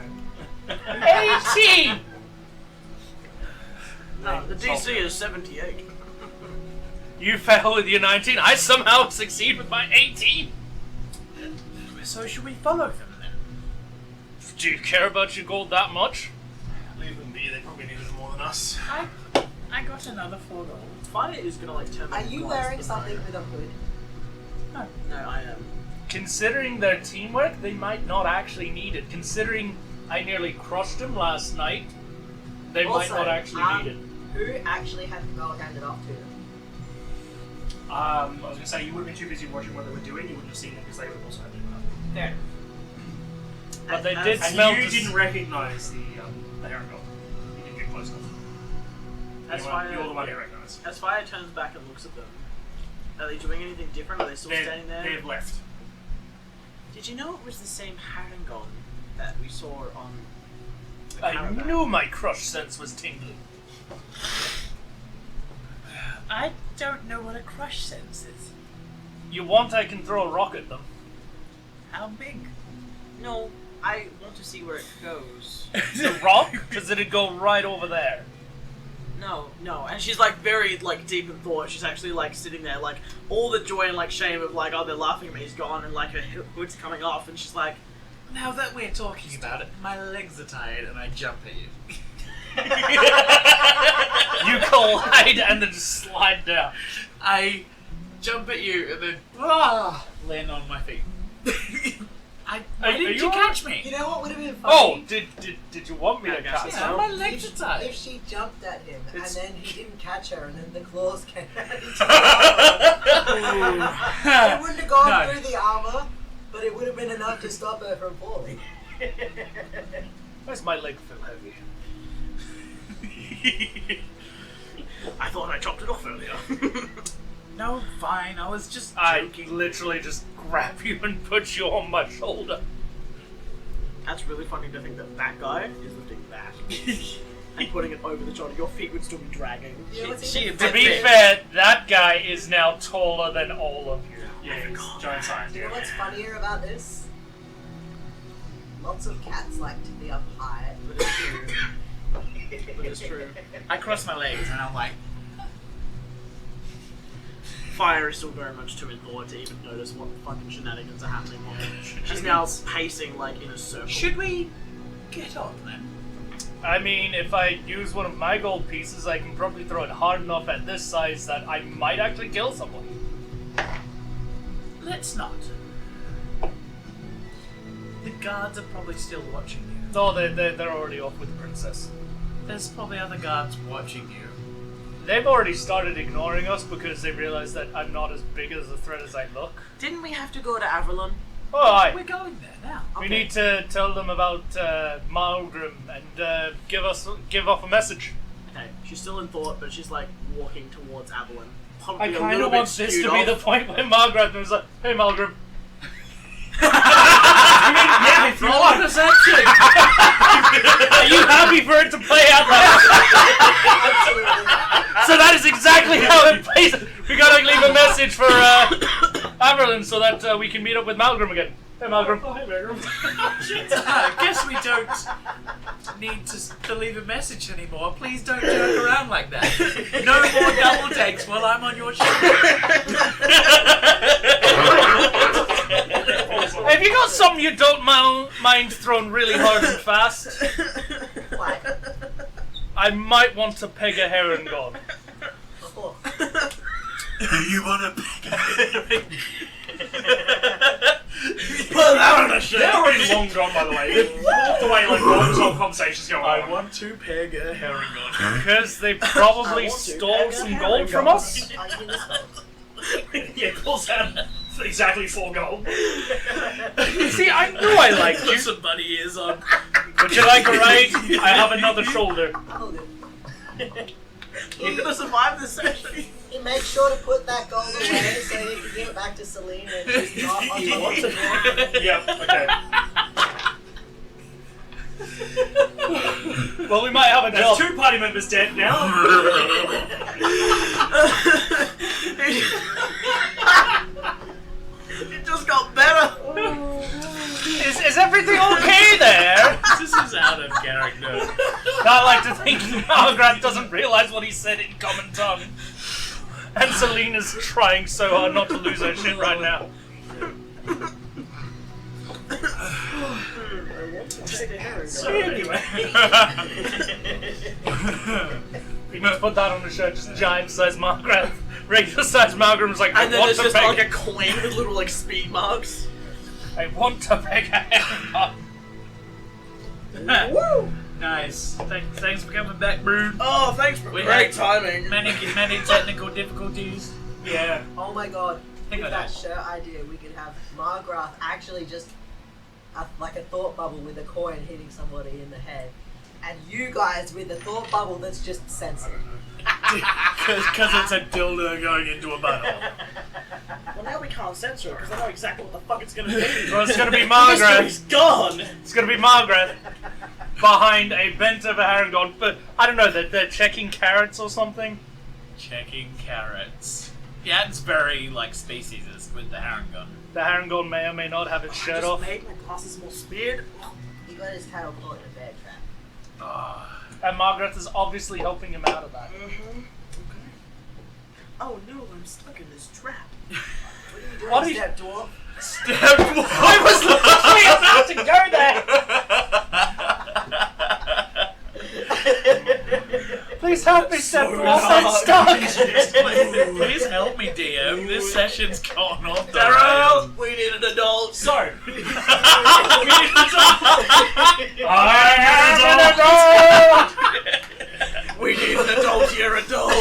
18! No, the DC is 78. You fail with your 19. I somehow succeed with my 18. So should we follow them then? Do you care about your gold that much? Leave them be, they probably need it more than us. I got another 4 gold. Fire is gonna like turn. Are you glass wearing to something fire. with a hood? No, I am. Considering their teamwork, they might not actually need it. Considering I nearly crushed them last night, they might Also, not actually need it. Who actually had the gold handed off to them? I was going to say, you would have been too busy watching what they were doing, you wouldn't have seen it because they would have also had it. There. But they And did And smell you the didn't recognise the Heron Gold. You didn't get close enough. As You're the one who recognised. As Fire turns back and looks at them, are they doing anything different? Are they still standing there? They've left. Did you know it was the same Harangon that we saw on the I caravan? knew my crush sense was tingling. I don't know what a crush sense is. You want I can throw a rock at them. How big? No, I want to see where it goes. The rock? Because it'd go right over there. No, and she's like very like deep in thought. She's actually like sitting there, like all the joy and like shame of like, oh, they're laughing at me is gone, and like her hood's coming off, and she's like, Now that we're talking about it, my legs are tired and I jump at you. You collide and then slide down. I jump at you and then land on my feet. Why Are didn't you you catch me? You know what would have been Oh, funny? did you want me to I guess catch so. Yeah, her? my legs are tired. If she jumped at him It's- and then he didn't catch her and then the claws came out. It wouldn't have gone No. through the armor, but it would have been enough to stop her from falling. Where's my leg feel heavy? I thought I chopped it off earlier. No, fine. I was just I joking. literally just grab you and put you on my shoulder. That's really funny to think that that guy is lifting that and putting it over the shoulder. Your feet would still be dragging. You know what's She even a To bit be big. fair, that guy is now taller than all of you. Yeah, it's giant size. You know Yeah. what's funnier about this? Lots of cats like to be up high. But it's true. But it's true. I cross my legs and I'm like, Fire is still very much too in thought to even notice what fucking shenanigans are happening. She's now pacing like in a circle. Should we get on then? I mean, if I use one of my gold pieces, I can probably throw it hard enough at this size that I might actually kill someone. Let's not. The guards are probably still watching you. No, they're already off with the princess. There's probably other guards watching you. They've already started ignoring us because they realize that I'm not as big as a threat as I look. Didn't we have to go to Avalon? Oh, aye. We're going there now. We Okay. need to tell them about Malgrim and give off a message. Okay, she's still in thought, but she's like walking towards Avalon. I Probably a kind little of bit want this skewed to be off. the point where Malgrim was like, "Hey, Malgrim." Yeah, if you want. Are you happy for it to play out like Absolutely. So that is exactly how it plays. We gotta leave a message for Averlin so that we can meet up with Malgrim again. Hey, Malgrim. Oh, hey, Malgrim. I guess we don't need to leave a message anymore. Please don't joke around like that. No more double takes while I'm on your shoulder. Have you got something you don't mind thrown really hard and fast? What? I might want to peg a herringon. Oh. You want to pick a Well, they're already long gone, by the way. They've walked away like while this whole conversation's going on. I want to peg a herringon. Because they probably I want to stole peg a some gold from herringon. us. I mean, this one. Yeah, pulls out exactly 4 gold. See, I knew I liked Put you. some bunny ears on. Would you like a ride? I have another shoulder. Hold it. You're gonna survive this session. He made sure to put that gold away so he could give it back to Selena and just not on He top wants of it. it. Yep, okay. Well, we might have a There's job. 2 party members dead now. It just got better. Is everything okay there? This is out of character. I like to think Margaret doesn't realize what he said in common tongue. And Selena's trying so hard not to lose her shit right now. So anyway. We need to put that on the shirt, just giant size Margaret. Regular size Margaret was like, And then I want there's to just peg like a coin with little like speed marks. I want to peg a herringon. Woo! Nice. Thanks for coming back, Brood. Oh, thanks for We great had timing. Many technical difficulties. Yeah. Oh my god. Think With of that that. shirt idea, we could have Margrath actually just like a thought bubble with a coin hitting somebody in the head. And you guys with a thought bubble that's just censored. Because it's a dildo going into a butthole. Well, now we can't censor it because I know exactly what the fuck it's gonna be. Well, it's gonna be The Margaret. mystery's gone. It's gonna be Margaret behind a bent over herringon. But I don't know, they're checking carrots or something. Checking carrots. Yeah, it's very like speciesist with the herringon. The herringon may or may not have its shirt Just off. made my glasses more speared. He got his tail caught in a bear trap. Oh. And Margaret is obviously helping him out of that. Mm-hmm. Okay. Oh no, I'm stuck in this trap. What are you What doing, are you- step dwarf? Step one. I was literally about to go there! Please help me, Step Dwarf, I'm stuck! Please help me, DM. This session's gone off the Daryl, rails. we need an adult. So, We need an adult. You're adult.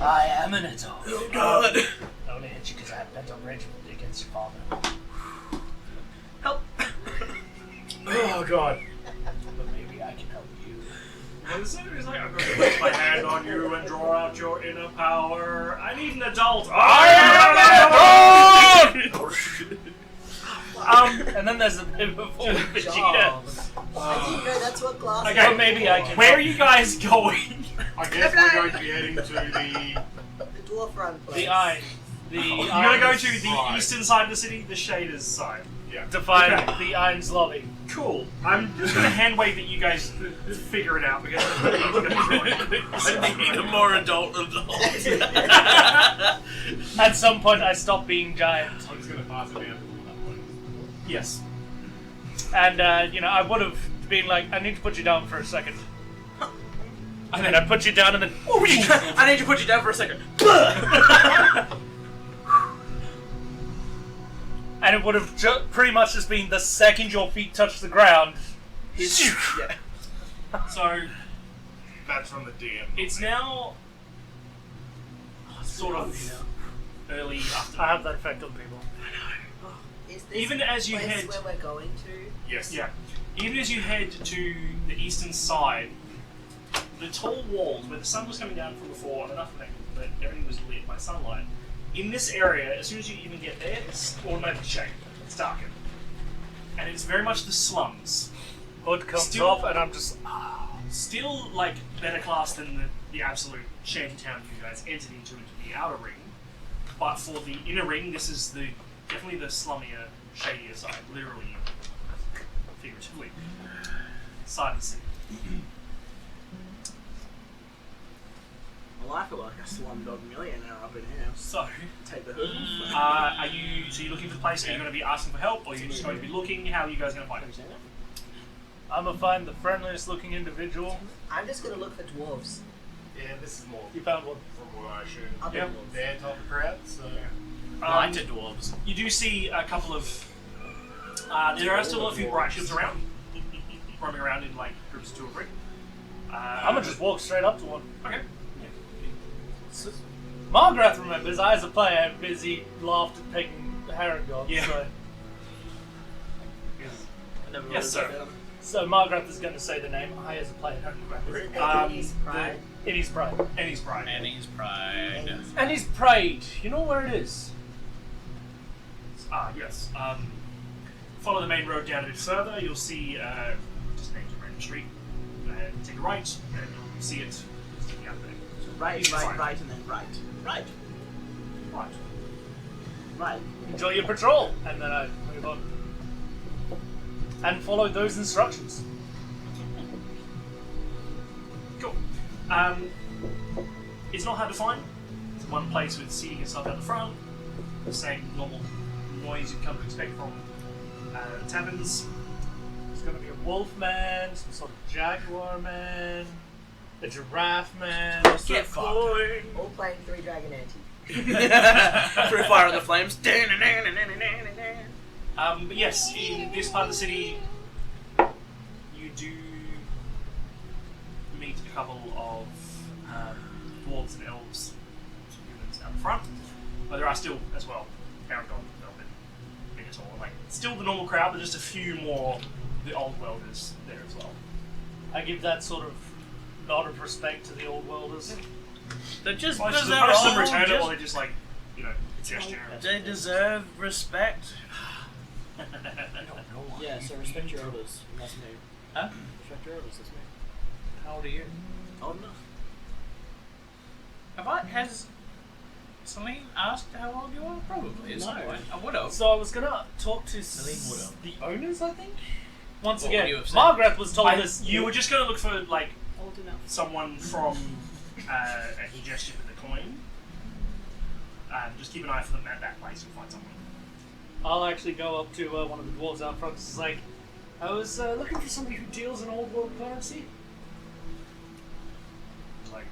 I am an adult. Oh God. I only hit you because I have bent on rage against your father. Help. oh god. But maybe I can help you. He's like, I'm going to put my hand on you and draw out your inner power. I need an adult. I am an adult! And then there's a bit of a falling Good Vegeta. job. I didn't know that's what glass Okay, Well, maybe I can. Where are you guys going? I guess we're going to be heading to the. the dwarf run place. The eye. The You're going to go to the Right. eastern side of the city, the Shaders side. Yeah. to find Okay. the Irons lobby. Cool. I'm just going to hand wave that you guys figure it out because I'm going to I need a more adult. At some point, I stopped being giant. I'm just gonna pass it down to all that point. Yes. And, I would have been like, I need to put you down for a second. And then I put you down and then... I need to put you down for a second. And it would have pretty much just been the second your feet touch the ground. Yeah. So That's from the DM. it's now sort of early afternoon. I have that effect on people. Is this Even as you place head- where we're going to? Yes. Yeah. Even as you head to the eastern side, the tall walls where the sun was coming down from before, enough that everything was lit by sunlight. In this area, as soon as you even get there, it's automatically shade. It's darkened. And it's very much the slums. Hood comes Still- off and I'm just... Still, like, better class than the absolute shanty town you guys entered into the outer ring. But for the inner ring, this is definitely the slummier, shadier side, literally, figuratively, side of the city. Well, I feel like a slumdog millionaire up in here. So, Take the hood. are you looking for the place? Are you going to be asking for help, or are you just going to be looking? How are you guys going to find it? I'm gonna find the friendliest looking individual. I'm just gonna look for dwarves. Yeah, this is more You found one. from what I assume. Other Yep. dwarves. Their type of crowd, so. Lighter dwarves. You do see a couple of. There are still a few bright shields around, roaming around in like groups of 2 or 3. I'm gonna just walk straight up to one. Okay. Margaret remembers, I as a player am busy laughed at pegging Harangon. Yeah. Yes, sir. So Margaret is going to say the name. I as a player haven't remembered. Annie's pride. It is Pride. Annie's Pride. Annie's Pride. And he's Pride. You know where it is? Yes. Follow the main road down a bit further. You'll see just names a random street. Take a right, and you'll see it sticking out there. Right, You can right, find right, and then right. Right. Right. Right. Enjoy your patrol. And then I move on. And follow those instructions. Cool. It's not hard to find. It's one place with seating and stuff out the front. The same normal noise you'd come to expect from taverns. There's going to be a wolf man, some sort of jaguar man, a giraffe man. Get fucked. All playing 3 Dragon Ante. Through fire in the flames. But yes, in this part of the city, you do meet a couple of dwarves and elves, some humans out front, but there are still, as well, Paragon, a little bit bigger, taller, like still the normal crowd, but just a few more the old worlders there as well. I give that sort of nod of respect to the old worlders. They're just Most because of they're them, most of them old, return it, or just- they just like, gesture. they deserve respect. Yeah, so respect your elders. That's me. Huh? Respect your elders, that's me. How old are you? Old enough. Has Celine asked how old you are? Probably. At some No. point. I would have. So I was gonna talk to Celine would've. the owners, I think. Once What would you again, have said? Margaret was told us You were just going to look for like Old enough. someone from and he gestured with the coin. Just keep an eye for them at that place. You'll find someone. I'll actually go up to one of the dwarves out front. It's like, I was looking for somebody who deals in old world currency. Like,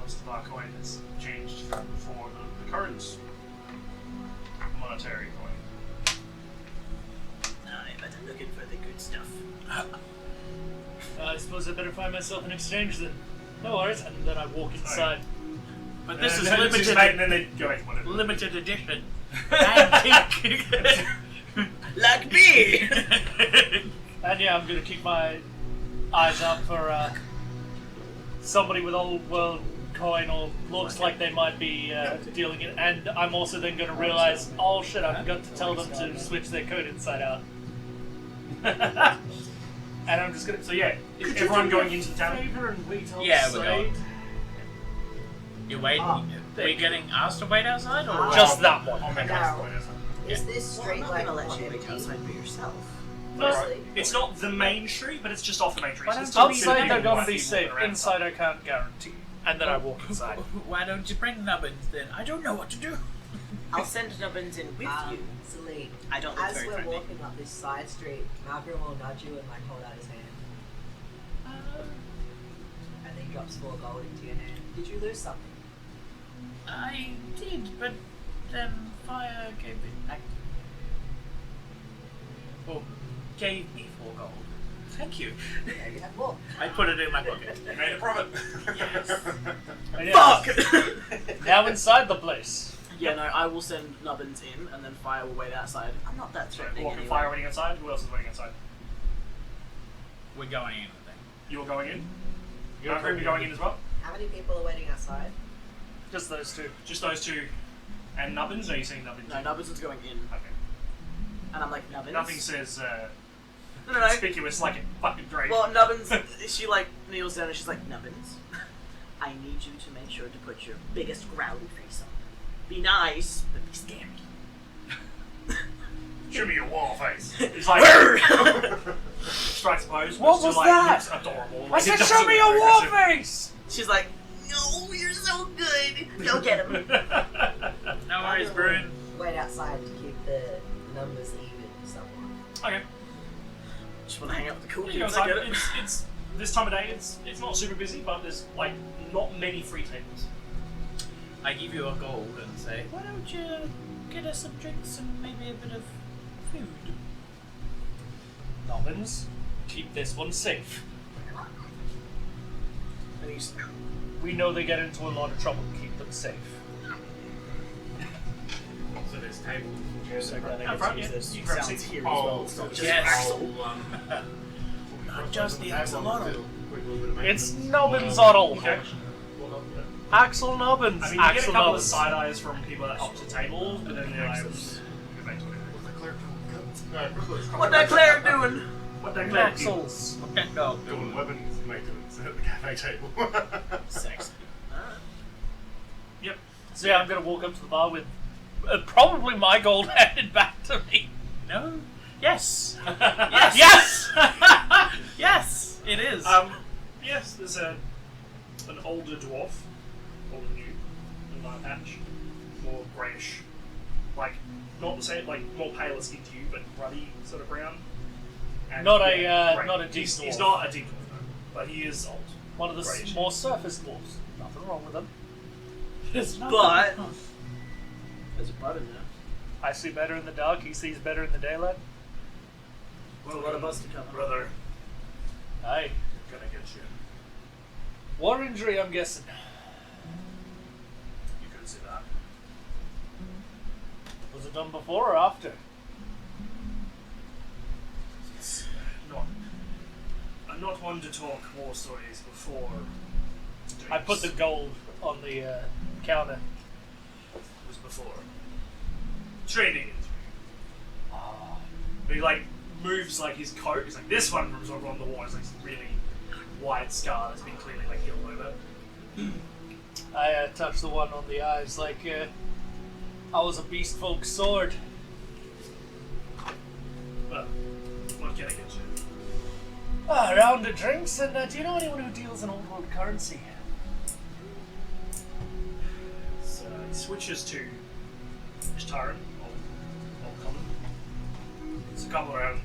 most of our coin has changed for the current monetary coin. But I'm looking for the good stuff. I suppose I better find myself an exchange then. No worries. And then I walk inside. But this And is then it's his mate, and then they go away from it. limited edition. Antique. Like me. And yeah, I'm gonna keep my eyes out for somebody with old world coin or looks like they might be dealing it. And I'm also then gonna realize, oh shit, I forgot to tell them to switch their code inside out. And I'm just gonna. So yeah, is everyone going into the town? Favor and wait Yeah, we're outside? going. You're waiting. Are we getting asked to wait outside, or Just that one. I'll make Now, a point as well. is this Well, street I'm not like gonna let you empty? wait outside for yourself. Mostly. It's not the main street, but it's just off the main street. Why So it's don't still you Outside they're people gonna be walking safe. around. Inside I can't guarantee. And then I walk inside. Why don't you bring Nubbins then? I don't know what to do. I'll send Nubbins in with you. Celine, I don't look as very we're friendly. walking up this side street, Malcolm will nudge you and like hold out his hand. And then he drops 4 gold into your hand. Did you lose something? I did, but then Fire gave it back. Or gave me 4 gold. Thank you. Yeah, you have more. I put it in my pocket. You made a profit. And yes, Fuck! now inside the place. Yeah, no, I will send Nubbins in, and then Fire will wait outside. I'm not that threatening Walk and anyway. Fire waiting outside. Who else is waiting outside? We're going in, I think. You're going in. Malcolm, you're going in as well. How many people are waiting outside? Just those two. Just those two. And Nubbins? Or are you saying Nubbins? No, Nubbins is going in. Okay. And I'm like, Nubbins? Nothing says No. conspicuous like a fucking Drake. Well, Nubbins, she like kneels down and she's like, Nubbins, I need you to make sure to put your biggest growly face on. Be nice, but be scary. Show me your wall face. It's like strikes pose. But What still, was like, that? Looks adorable. I Like, said, it show doesn't me look your war aggressive. face! She's like, no, you're so good. Go get him. No worries, Bruin. Wait outside to keep the numbers even somewhat. Okay. Just want to hang out with the cool You go kids. I inside. get it. It's this time of day. It's not super busy, but there's like not many free tables. I give you a gold and say, why don't you get us some drinks and maybe a bit of food? Nubbins, keep this one safe. And he's, We know they get into a lot of trouble. Keep them safe. So there's tables and chairs. so in glad front. I Up get front, to use yeah. this You grab sounds seats. here as well. Oh, It's not just yes. Axel. Not just the axolotl. It's Nubbins-oddle. Okay. Axel Nubbins. I mean, you get a Axel couple of Nubbins. side eyes from people that help to tables, but then they're like, go back to it. What that cleric doing? What that cleric do? Axels. Doing weapons maintenance at the cafe table. Sexy. Yep. So yeah, I'm gonna walk up to the bar with probably my gold handed back to me. No? Yes. Yes! Yes, it is. Yes, there's an older dwarf, older than you, in my patch, more greyish, like not the same, like more pale skin to you, but ruddy sort of brown. And, Not grey. a deep He's dwarf. not a deep dwarf, no, but he is old. One of the Greyish. more surface dwarfs. Nothing wrong with them. But there's a butt in there. I see better in the dark. He sees better in the daylight. There's a lot of us to cover. Brother, Aye. gonna get you. War injury, I'm guessing. You could see that. Was it done before or after? It's not. I'm not one to talk war stories before. I put the gold on the counter. It was before. Training. But he like moves like his coat. He's like this one was over on the wall. It's like this really wide scar that's been clearly like healed over. I touched the one on the eyes like I was a beast folk sword. Well, what can I get you? Ah, round of drinks, and do you know anyone who deals in old world currency? So he switches to Ishtaran, old common. There's a couple around.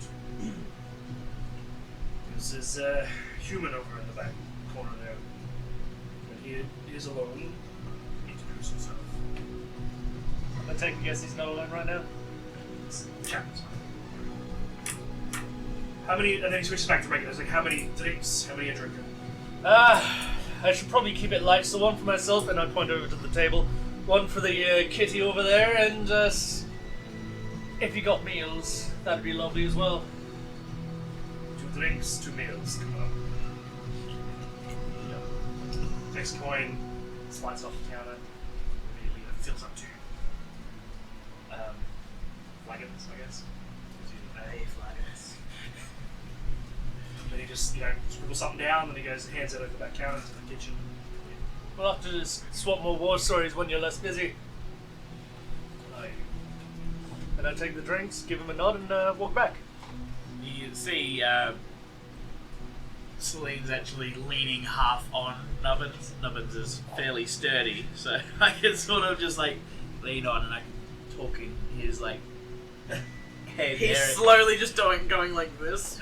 There's a human over in the back corner there. And he is alone. Introduce himself. I take a guess he's not alone right now. Chat. How many? And then he switches back to regular. It's like how many drinks? How many are drinking? I should probably keep it light, so one for myself, and I point over to the table. One for the kitty over there, and if you got meals, that'd be lovely as well. 2 drinks, 2 meals. Come on. Yeah. Takes a coin, slides off the counter, immediately fills up 2 flagons, I guess. Hey, flagons. Then he just, scribbles something down, then he goes and hands it over the back counter to the kitchen. We'll have to just swap more war stories when you're less busy. And I take the drinks, give him a nod, and walk back. You see, Celine's actually leaning half on Nubbins. Nubbins is fairly sturdy, so I can sort of just like lean on and I can talk in his like head. He's area. slowly just going like this.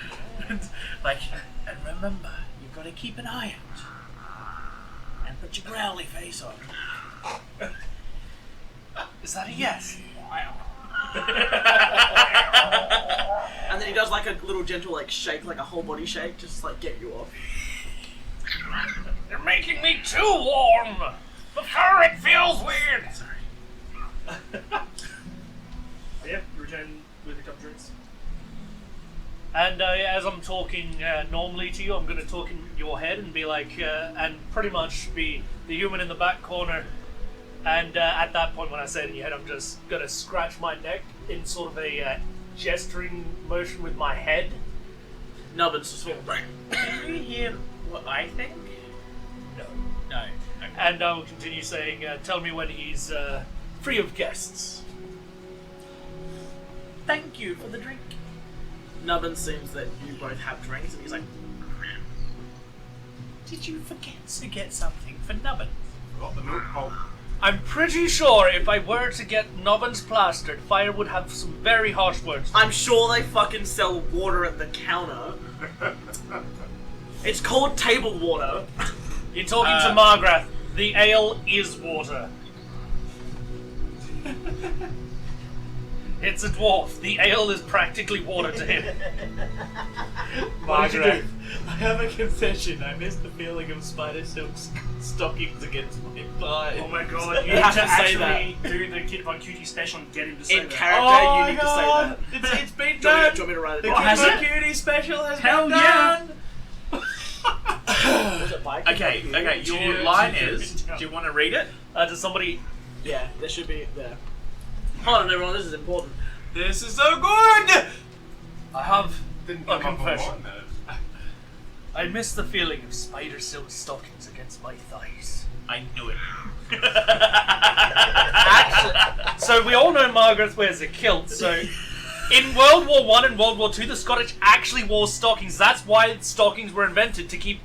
Like, and remember, you've got to keep an eye out and put your growly face on. Is that a yes? And then he does like a little gentle like shake, like a whole body shake, just to, like get you off. You're making me too warm. Before it feels weird. Sorry. Yeah, you return with a couple drinks. And as I'm talking normally to you, I'm going to talk in your head and be like, and pretty much be the human in the back corner. And at that point, when I say it in your head, I'm just going to scratch my neck in sort of a gesturing motion with my head. Nubbins just sort of like, Do you hear what I think? No. No. Okay. And I will continue saying, tell me when he's free of guests. Thank you for the drink. Nubbins seems that you both have drinks, and he's like, Did you forget to get something for Nubbin? Got the milk pulp. I'm pretty sure if I were to get Nubbins plastered, Fire would have some very harsh words. I'm sure they fucking sell water at the counter. It's called table water. You're talking to Margaret. The ale is water. It's a dwarf. The ale is practically water to him. Margaret, I have a confession. I miss the feeling of spider silk stockings against my thigh. Oh my god, you You have have to to say actually do the Kid Von Cutie special and get him to say In that. character, Oh you my need God. to say that. It's been Do you want done. me to write it The down? has Kid it? Von Cutie special has Hell been yeah. done. Was it by Okay, Kid Von okay. Cutie? Your line is. Do you want to read it? Does somebody... Yeah, there should be there. Hold on, everyone. This is important. This is so good. I have Didn't a come up on confession. mine, though. I miss the feeling of spider silk stockings against my thighs. I knew it. Actually, so we all know Margaret wears a kilt, so in World War One and World War Two, the Scottish actually wore stockings. That's why stockings were invented, to keep,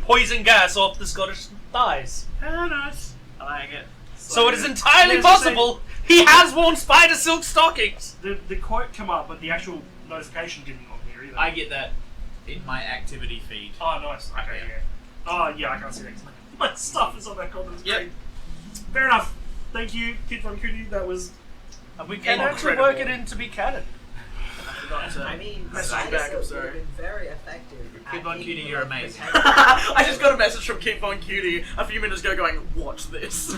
poison gas off the Scottish thighs. Oh, nice. I like it. So it is entirely Yes, I say- possible he has worn spider silk stockings. The quote come up, but the actual notification didn't on here either. I get that in my activity feed. Oh, nice. Okay, Yeah. yeah. Oh, yeah, I can't see that. 'Cause my stuff is on that corner of the Yep. screen. Fair enough. Thank you, Kid Von Cutie. That was... And we can actually Incredible. work it in to be canon. I forgot to. I mean, Message spider back, I'm silk would sorry. have been very effective. Kid at Von keeping Cutie, you're them amazing. protected. I just got a message from Kid Von Cutie a few minutes ago going, watch this.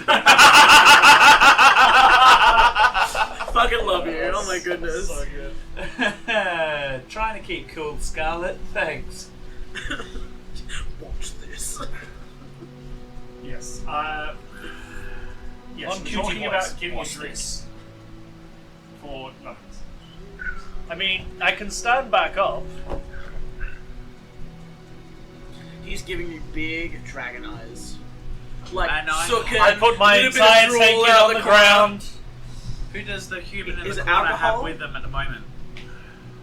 Fucking love you. Oh my goodness. So good. Trying to keep cool, Scarlet. Thanks. Watch this. Yes. Yes, On we're Cutie talking voice. about getting a Watch drink this. for Nubbins. I mean, I can stand back up. He's giving you big dragon eyes. Like, And I- sucking, I put my little bit of entire drool tank out on the corner. ground. Who does the human in Is the it corner have alcohol? with them at the moment?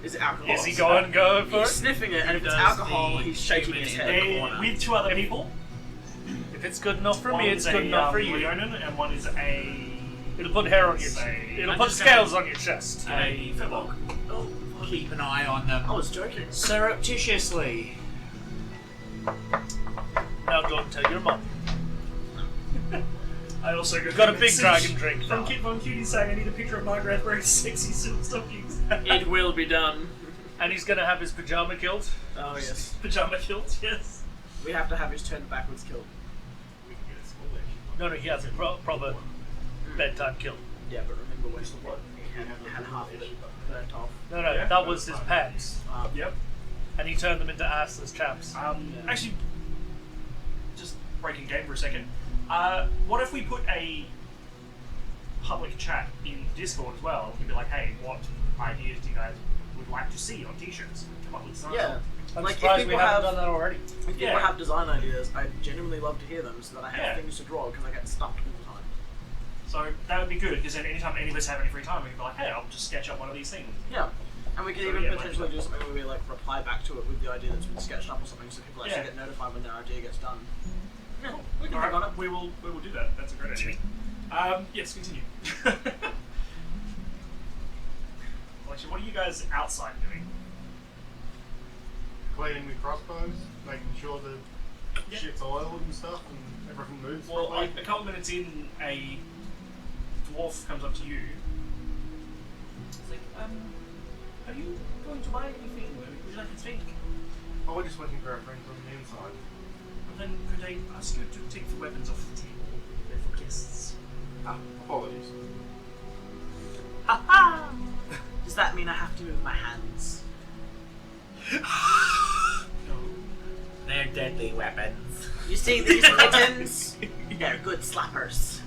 Is it alcohol? Is he going for He's it? sniffing it, and if it's Does alcohol, the he's shaking human his in head. the corner? With two other people. If it's good enough for One me, is it's good a, enough for you. Leonin, and one is a... It'll put hair on your Say- It'll I'm put just gonna- scales on your chest. A Fetlock. Oh, Keep an eye on them I was joking. surreptitiously. Now go and tell your mum. I also Got a big message dragon drink. from Kid Von Cutie saying I need a picture of Margaret wearing sexy silk stockings. It will be done. And he's gonna have his pajama kilt. Oh yes. Pajama kilt, yes. We have to have his turned backwards kilt. We can get a small edge. No, he has a proper bedtime kilt. Yeah, but remember when he had half of it burnt off. No, Yeah, that was that's his fine. pants. Yep. And he turned them into assless chaps. Actually, just breaking game for a second. What if we put a public chat in Discord as well? We can be like, hey, what ideas do you guys would like to see on t-shirts? Come up with some. Yeah. I'm Like, if surprised we people haven't have- done that already. If people Yeah. have design ideas, I genuinely love to hear them so that I have Yeah. things to draw because I get stuck all the time. So that would be good, because then anytime any of us have any free time, we can be like, hey, I'll just sketch up one of these things. Yeah. And we could So, even yeah, potentially like- do something where we like reply back to it with the idea that's been sketched up or something, so people actually Yeah. get notified when their idea gets done. Yeah, we can Alright, think on it. we will do that. That's a great idea. Yes, continue. Actually, what are you guys outside doing? Cleaning the crossbows, making sure the Yeah. shit's oiled and stuff, and everything moves Well, properly. a couple minutes in, a dwarf comes up to you. It's like, are you going to buy anything? Would you like a drink? Oh, we're just waiting for our friends on the inside. Well, then could I ask you to take the weapons off the table? They're for guests. Ah, apologies. Ha Does that mean I have to move my hands? No. They're deadly weapons. You see these mittens? They're good slappers.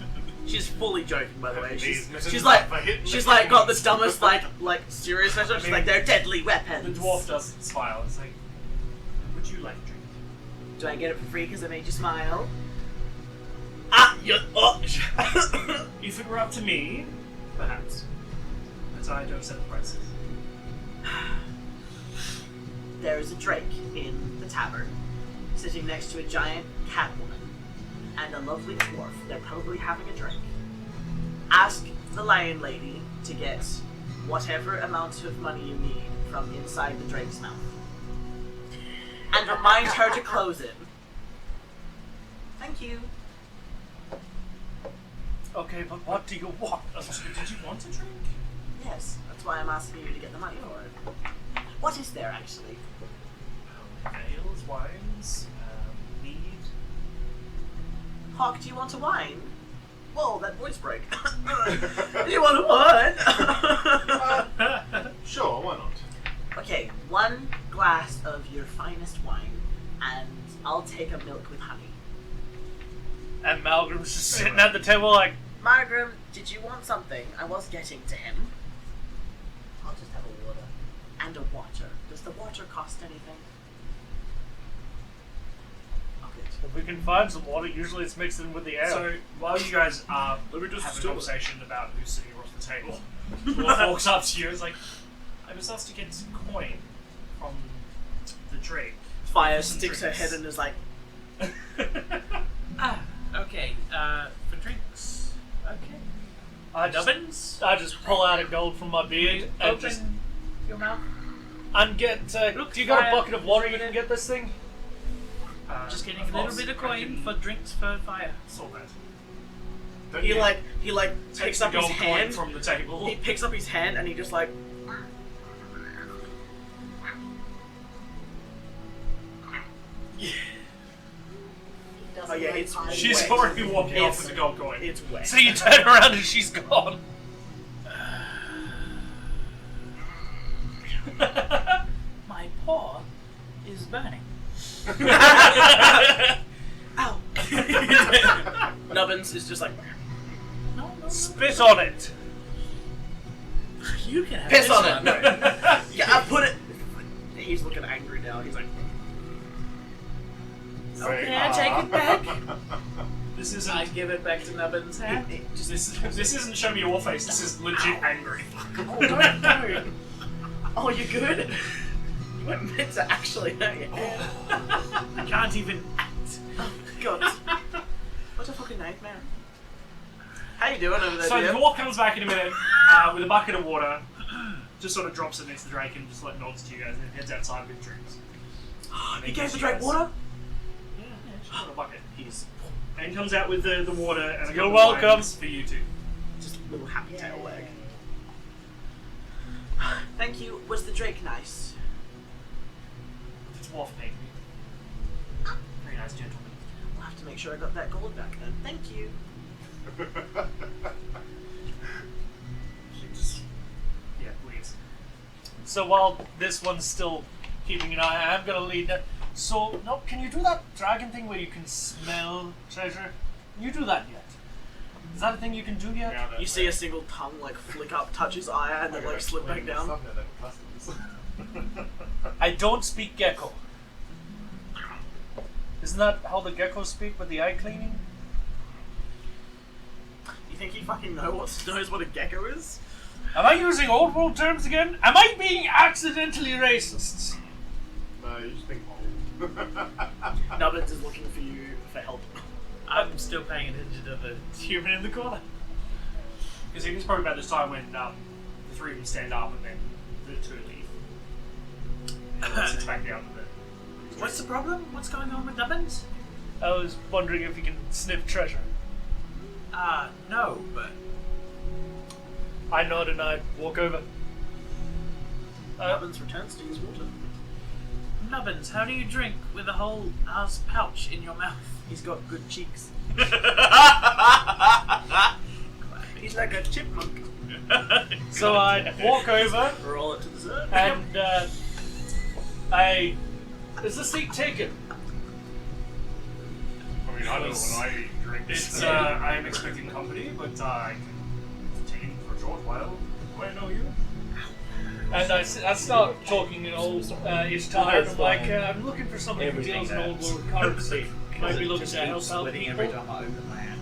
She's fully joking, by the way. These mittens She's are like, for hitting she's the like got the kidneys. dumbest like serious message. She's like, they're deadly The weapons. dwarf does smile. It's like, would you like a drink? Do I get it for free because I made you smile? Ah, you. Oh. If it were up to me, perhaps. But I don't set the prices. There is a drake in the tavern, sitting next to a giant cat woman and a lovely dwarf. They're probably having a drink. Ask the lion lady to get whatever amount of money you need from inside the drake's mouth. And remind her to close it. Thank you. Okay, but what do you want? Did you want a drink? Yes, that's why I'm asking you to get the money for it. What is there actually? Ales, wines, mead. Hawk, do you want a wine? Whoa, that voice break. Do you want a wine? Sure, why not? Okay, 1 glass of your finest wine, and I'll take a milk with honey. And Malgrim's just sitting at the table like, Margrim, did you want something? I was getting to him. I'll just have a water. And a water. Does the water cost anything? Oh, good. if we can find some water, usually it's mixed in with the ale. So while you guys are Let me just having a steal it. conversation about who's sitting across the table, dwarf walks up to you. It's like, I was asked to get some coin from the drake. Fire Some sticks her drinks. head and is like, Ah, okay. For drinks. Okay. I just, Nubbins? I just pull out a gold from my beard and Open just your mouth. and get. Look, do you got a fire. bucket of water you can get this thing? Just getting of a little course, bit of I coin can for drinks for fire. solve that. Don't he you- like Takes picks the up his gold coin hand. from the table. He picks up his hand and he just like. He doesn't Oh, yeah, like it's- hide She's wet. already walking off It's- with the gold coin. It's wet. So you turn around and she's gone. My paw is burning. Ow! Nubbins is just like, No, no, Spit on it. You can have piss this on one. it. No. Yeah, I put it. He's looking angry now. He's like, Say, Okay, I take it back. This isn't. I give it back to Nubbins' hand. This isn't show me your face. This is legit angry. oh, don't, don't. Oh, you good? You weren't meant to actually hurt your hand. I can't even act. Oh, God. What a fucking nightmare. How you doing over there, So the dear? dwarf comes back in a minute with a bucket of water, just sort of drops it next to the drake and just like nods to you guys and then heads outside with drinks. He gave the drake water? Yeah, she's got a bucket. He's And comes out with the water and a You're couple welcome. wines for you two. just a little happy tail wag. Thank you. Was the drake nice? The dwarf paid me. Very nice gentleman. I'll have to make sure I got that gold back then. Thank you. She just, yeah, leaves. So while this one's still keeping an eye, I'm gonna lead that. So, no, can you do that dragon thing where you can smell treasure? Can you do that yet? Is that a thing you can do yet? Now that You see a single tongue like flick up, touch his eye, and then like slip back down. Stuff now that customs. I don't speak gecko. Isn't that how the geckos speak with the eye cleaning? You think he fucking knows what a gecko is? Am I using old world terms again? Am I being accidentally racist? No, you just think old. Nubbins is looking for you for help. I'm still paying attention to the human in the corner. Because it's probably about this time when the three of them stand up and then the two leave. And it sits back down to the. What's the problem? What's going on with Nubbins? I was wondering if you can sniff treasure. No, but I nod and I walk over. Nubbins returns to his water. Nubbins, how do you drink with a whole ass pouch in your mouth? He's got good cheeks. He's like a chipmunk. So I walk over Roll it to dessert. and is the seat taken? I mean, I know when I drink It's I am expecting company, but I can take it for a short while. Do I know you? And I start talking in old each time. I'm like, I'm looking for somebody who deals in old world currency. Might be looking to help out splitting people. every time I open my hand.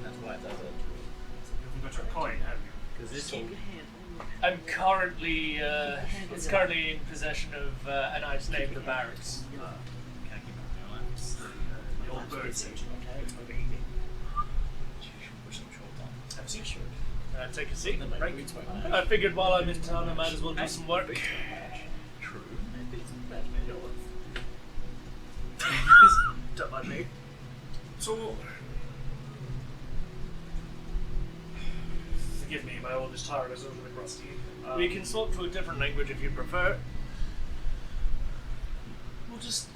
That's why it does it. You haven't got your coin, have you? Because this Keep will. your hand on I'm currently, it's currently in possession of an ice named the Barracks. Can I keep my eye on The old bird seat. Have you sure? Take a seat. Break. I figured while I'm in town, I might as well do some work. True. Don't mind me. So, forgive me, my oldest tired is a little bit rusty. We can swap to a different language if you prefer. We'll just.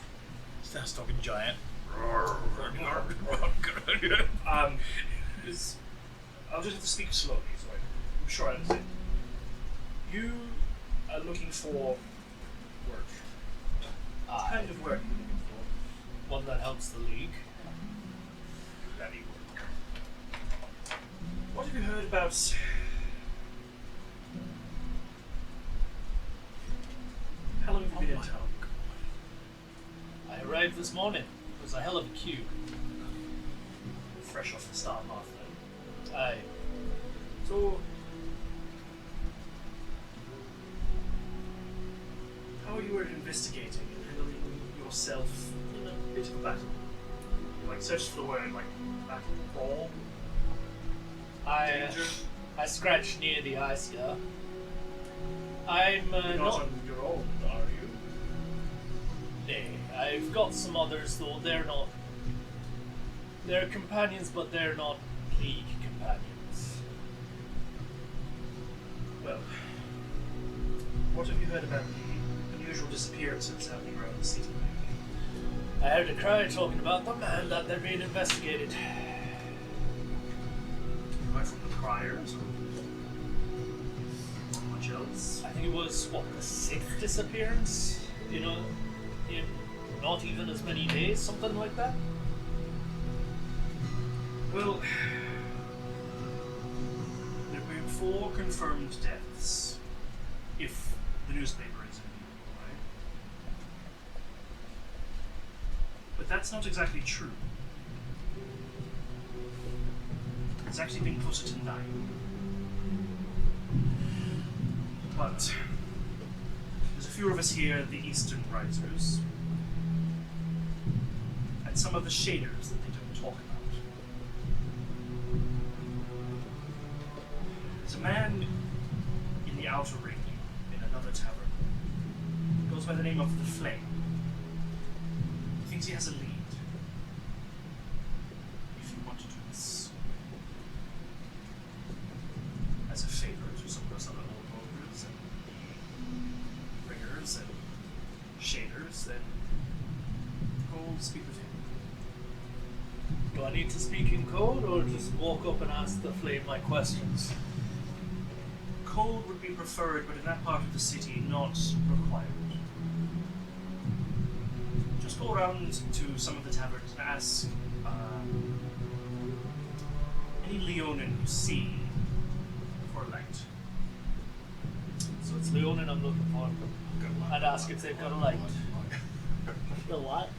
Starts talking giant. I'll just have to speak slowly, so I'm sure I understand. You are looking for work. What kind of work are you looking for? One that helps the league. Bloody work. What have you heard about? How long have you been in town? I arrived this morning. It was a hell of a queue. Fresh off the start path, then. Aye. So, how you were investigating and handling yourself in a bit of a battle? You like searched for the word like battle, brawl, danger. I scratched near the ice, yeah. I'm You're not not. on your own, are you? Nay, I've got some others though. They're not. They're companions, but they're not league companions. Well, what have you heard about the unusual disappearances happening around the city? I heard a cry talking about them and that they're being investigated. You heard from the criers or much else? I think it was what the 6th disappearance. You know, in not even as many days, something like that. Well, there have been 4 confirmed deaths, if the newspaper is indeed right. But that's not exactly true. It's actually been closer to 9. But there's a few of us here, the Eastern Risers, and some of the Shaders that they don't talk about. There's a man in the outer ring, in another tavern. He goes by the name of the Flame. He thinks he has a lead. If you want to do this as a favor to some of those other old ogres and ringers and shaders, then go speak with him. Do I need to speak in code or just walk up and ask the flame my questions? Code would be preferred, but in that part of the city, not required. Just go around to some of the taverns and ask any Leonin you see for light. So it's Leonin I'm looking for. I'd ask if they've got a light. The what?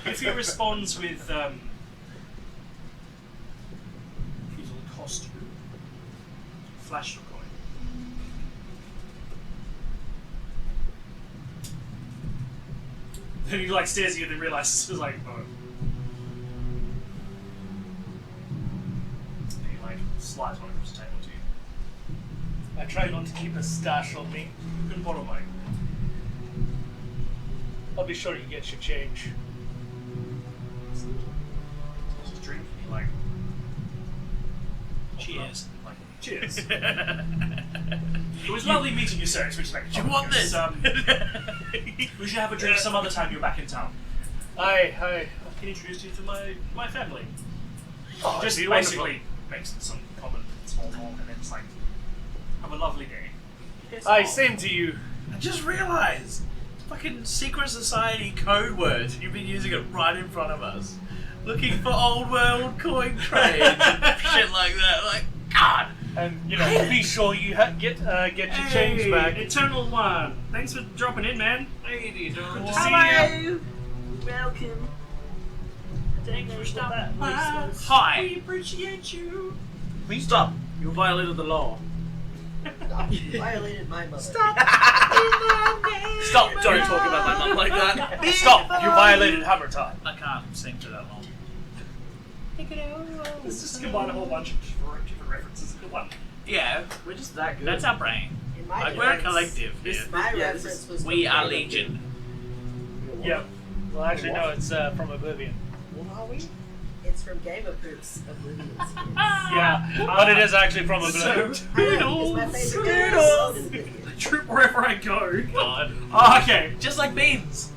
If he responds with, it'll cost you. Flash your coin. Then he like stares at you and then realizes it's like, oh. And he like slides one across the table to you. I try not to keep a stash on me. You can borrow mine. I'll be sure you get your change. Just drink and he like. Cheers. Like, cheers. It was lovely meeting you, sir. Switch back. Do you want this? We should have a drink some other time you're back in town. Hi. I can introduce you to my family. Oh, Just it'd be basically makes some common small talk and then it's like, have a lovely day. Hi, same to you. I just realised, fucking secret society code words, and you've been using it right in front of us. Looking for old world coin trade and shit like that. Like, God. And be sure you get your change back. Eternal One. Thanks for dropping in, man. Hey, do you know Good to what? see Hello! Welcome. Thanks for stopping by. Hi. We appreciate you. Stop! You violated the law. Stop, you violated my mother. Stop! Don't talk about my mum like that. Stop! You violated hammer time. I can't sing for that long. Let's just combine a whole bunch of different references into one. Yeah, We're just that good. that's our brain. In my Like, we're a defense, collective here. My Yeah, this reference is- was We from are Game of Legion. Poop. Yep. Well, actually, no, it's from Oblivion. What are we? It's from Game of Poop's Oblivion skins. Yeah, but it is actually from Oblivion. I know, it's my favorite game Toodles. of Oblivion. Trip wherever I go. God. Oh, okay. Just like beans.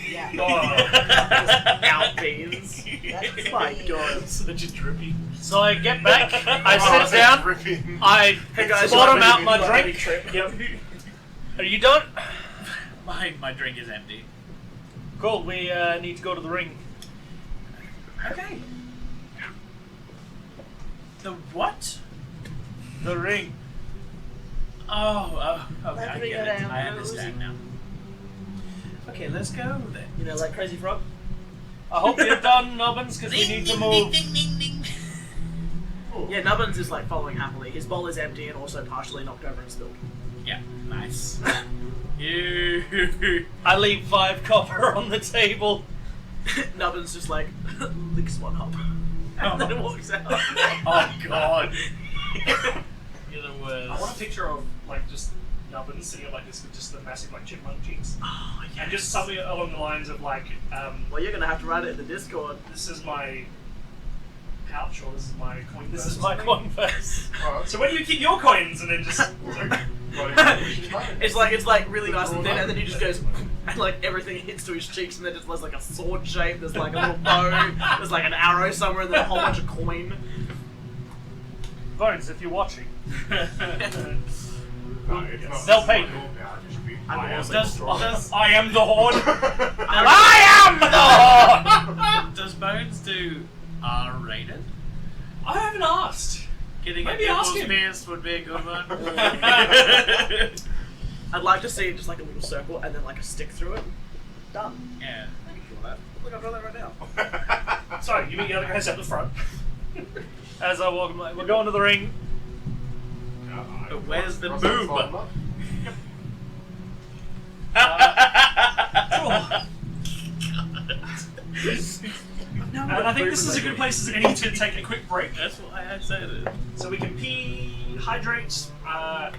Yeah. Out beans. That's My the- God. Such a drippy. So I get back, I sit down, Ripping. I Hey guys, bottom you out like my making drink. trip? Yep. Are you done? My drink is empty. Cool, we need to go to the ring. Okay. The what? The ring. Oh, okay, Let's I bring get it it. down, I understand now. Okay, let's go then. You know, like Crazy Frog? I hope you're done, Nubbins, because we need to move. Yeah, Nubbins is like following happily. His bowl is empty and also partially knocked over and spilled. Yeah, nice. You. I leave 5 copper on the table. Nubbins just like licks one up and then walks out. Oh God. You're the worst. I want a picture of like just Nubbins sitting up like this with just the massive like chipmunk cheeks, Oh, and just something along the lines of like, Well, you're gonna have to write it in the Discord. this is my pouch or this is my coin. This purse is or my something. coin purse. Alright. So where do you keep your coins? And then just It's like really nice and thin, and then he just goes, and like everything hits to his cheeks, and then just there's like a sword shape. There's like a little bow. There's like an arrow somewhere, and then a whole bunch of coin. Bones, if you're watching. They'll pay. Does I am the Horde. I am the Horde! Does Bones do R-rated? I haven't asked. Getting Maybe a ask nipples him. pierced would be a good one. I'd like to see just like a little circle, and then like a stick through it. Done. Yeah. I can draw that. Look, I've drawn that right now. Sorry, you mean the other guys at the front? As I walk, we're going to the ring. But where's the boob? And I think this is a good place as any to take a quick break, That's why I said it. so we can pee, hydrate,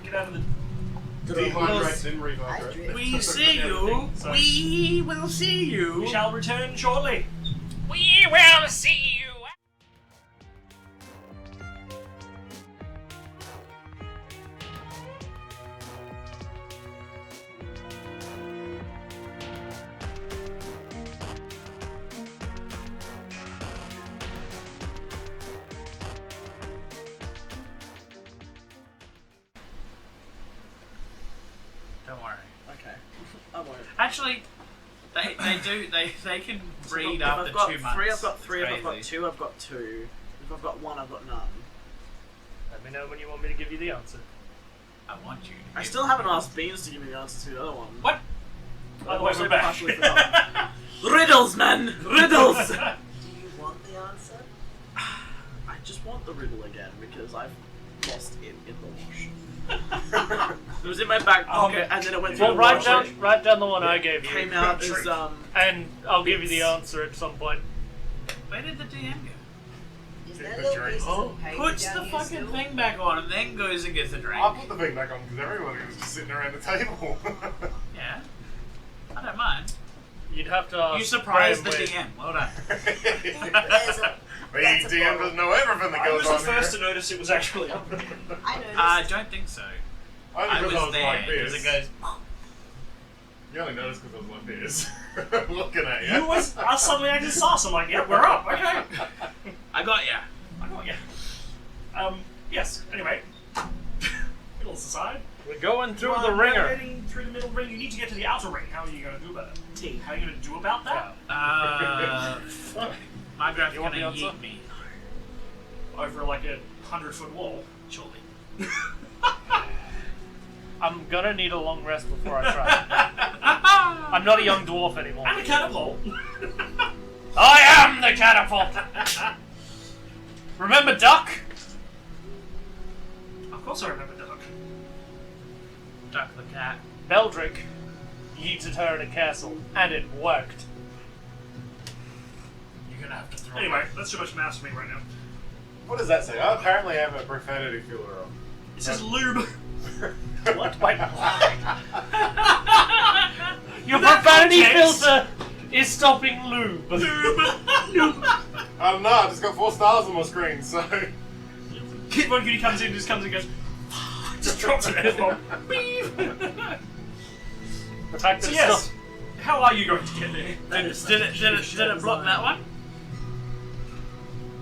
get out of the. Dehydrate, then rehydrate. Hydrate. We see you. We will see you. We shall return shortly. We will see you. Don't worry. Okay. I won't. Actually, they can breed If after I've got 2 months. three, I've got three. It's If I've got crazy. two, I've got two. If I've got one, I've got none. Let me know when you want me to give you the answer. I want you. I still haven't asked Beans to give me the answer to the other one. What? Otherwise, Also we're back. partially forgotten. Riddles, man! Riddles! Do you want the answer? I just want the riddle again because I've lost it in the wash. It was in my back pocket, and then it went through Well, the write washing. down, write down the one I gave you. Came out as And I'll give you the answer at some point. Where did the DM go? Is there The little drink. pieces Oh, of paper puts down the here fucking still? thing back on and then goes and gets a drink. I put the thing back on because everyone was just sitting around the table. Yeah. I don't mind. You'd have to ask You surprised the Graham DM. Well done. There's a, The that's a DM bottle. doesn't know everything that I goes was the on first here. to notice it was actually up. I noticed. I don't think so. Only I because was I was there like because this. it goes. You only noticed because I was like this. Looking at you. You was I suddenly acted sus. I'm like, yeah, we're up. Okay. I got ya. I got you. Yes. Anyway, middle aside. We're going through You the are ringer. navigating through the middle ring. You need to get to the outer ring. How are you going to do about it? T. How are you going to do about that? My graph You want gonna the answer? yeet me. Over like a 100-foot wall. Surely. I'm gonna need a long rest before I try. I'm not a young dwarf anymore. And a catapult. I am the catapult! Remember Duck? Of course I remember Doug. Duck the cat. Beldrick yeeted her in a castle, and it worked. You're gonna have to throw. Anyway, that's too much math for me right now. What does that say? I apparently have a profanity filter on. It says lube. What? Wait. Your profanity context. filter is stopping lube. I don't know, I just got 4 stars on my screen, so. Kid Von Cutie comes in, just comes and goes, just drops an F-bomb. Beep. The fact that So it's yes, still- how are you going to get there? Did it block that one?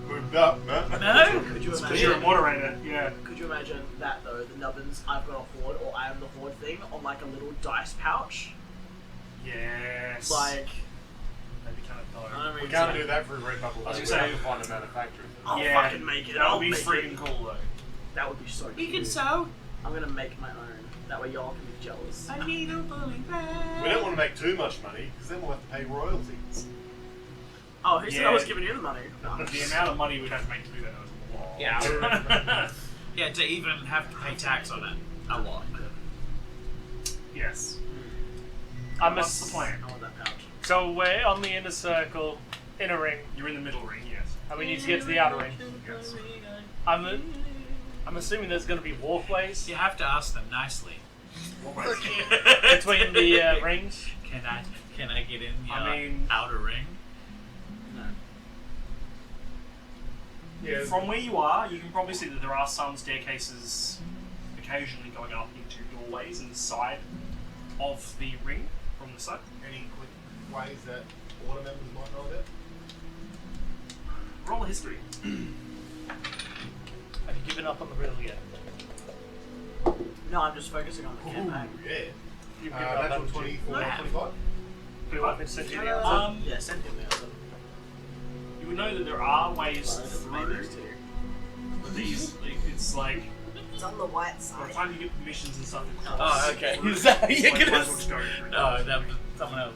Moved up, no? No. Could you Because you're a imagine? moderator, yeah. Could you imagine that though? The nubbins, I've got a horde, or I am the horde thing on like a little dice pouch. Yes. Like, That'd be kind of dope. I We mean, can't do that for Red Bubble. I was We gonna have say- to find a manufacturer. I'll yeah, fucking make it. That I'll would be make freaking it. cool though. That would be so You cute. can sew. I'm gonna make my own. That way y'all can be jealous. I need a bowling bag. We don't want to make too much money, because then we'll have to pay royalties. Oh, who said Yeah. I was giving you the money? No. The amount of money we'd have to make to do that is a lot. Yeah. Yeah, to even have to pay tax on it. A lot. Yes. I'm What's the plan? I want that pouch. So we're on the inner circle, inner ring, You're in the middle ring, yes. and we need to get to the outer ring. Yes. I'm assuming there's going to be walkways You have to ask them nicely. between the rings. Can I get in your I mean- outer ring? No. Yeah. From where you are, you can probably see that there are some staircases occasionally going up into doorways in the side of the ring from the side. Any quick ways that order members might know about? Roll a history. Have you given up on the riddle yet? No, I'm just focusing on the Ooh, campaign. yeah. You've given up, Natural haven't you? 24, I have. 25? Do you want me to send you the answer? Yeah, send him the answer. You would know that there are ways Sorry, that's through maybe too. these. It's like It's on the white by the side. time you get permissions and stuff. It Oh, okay. Is that you're you're gonna might as well just go through it. Oh, that was someone else.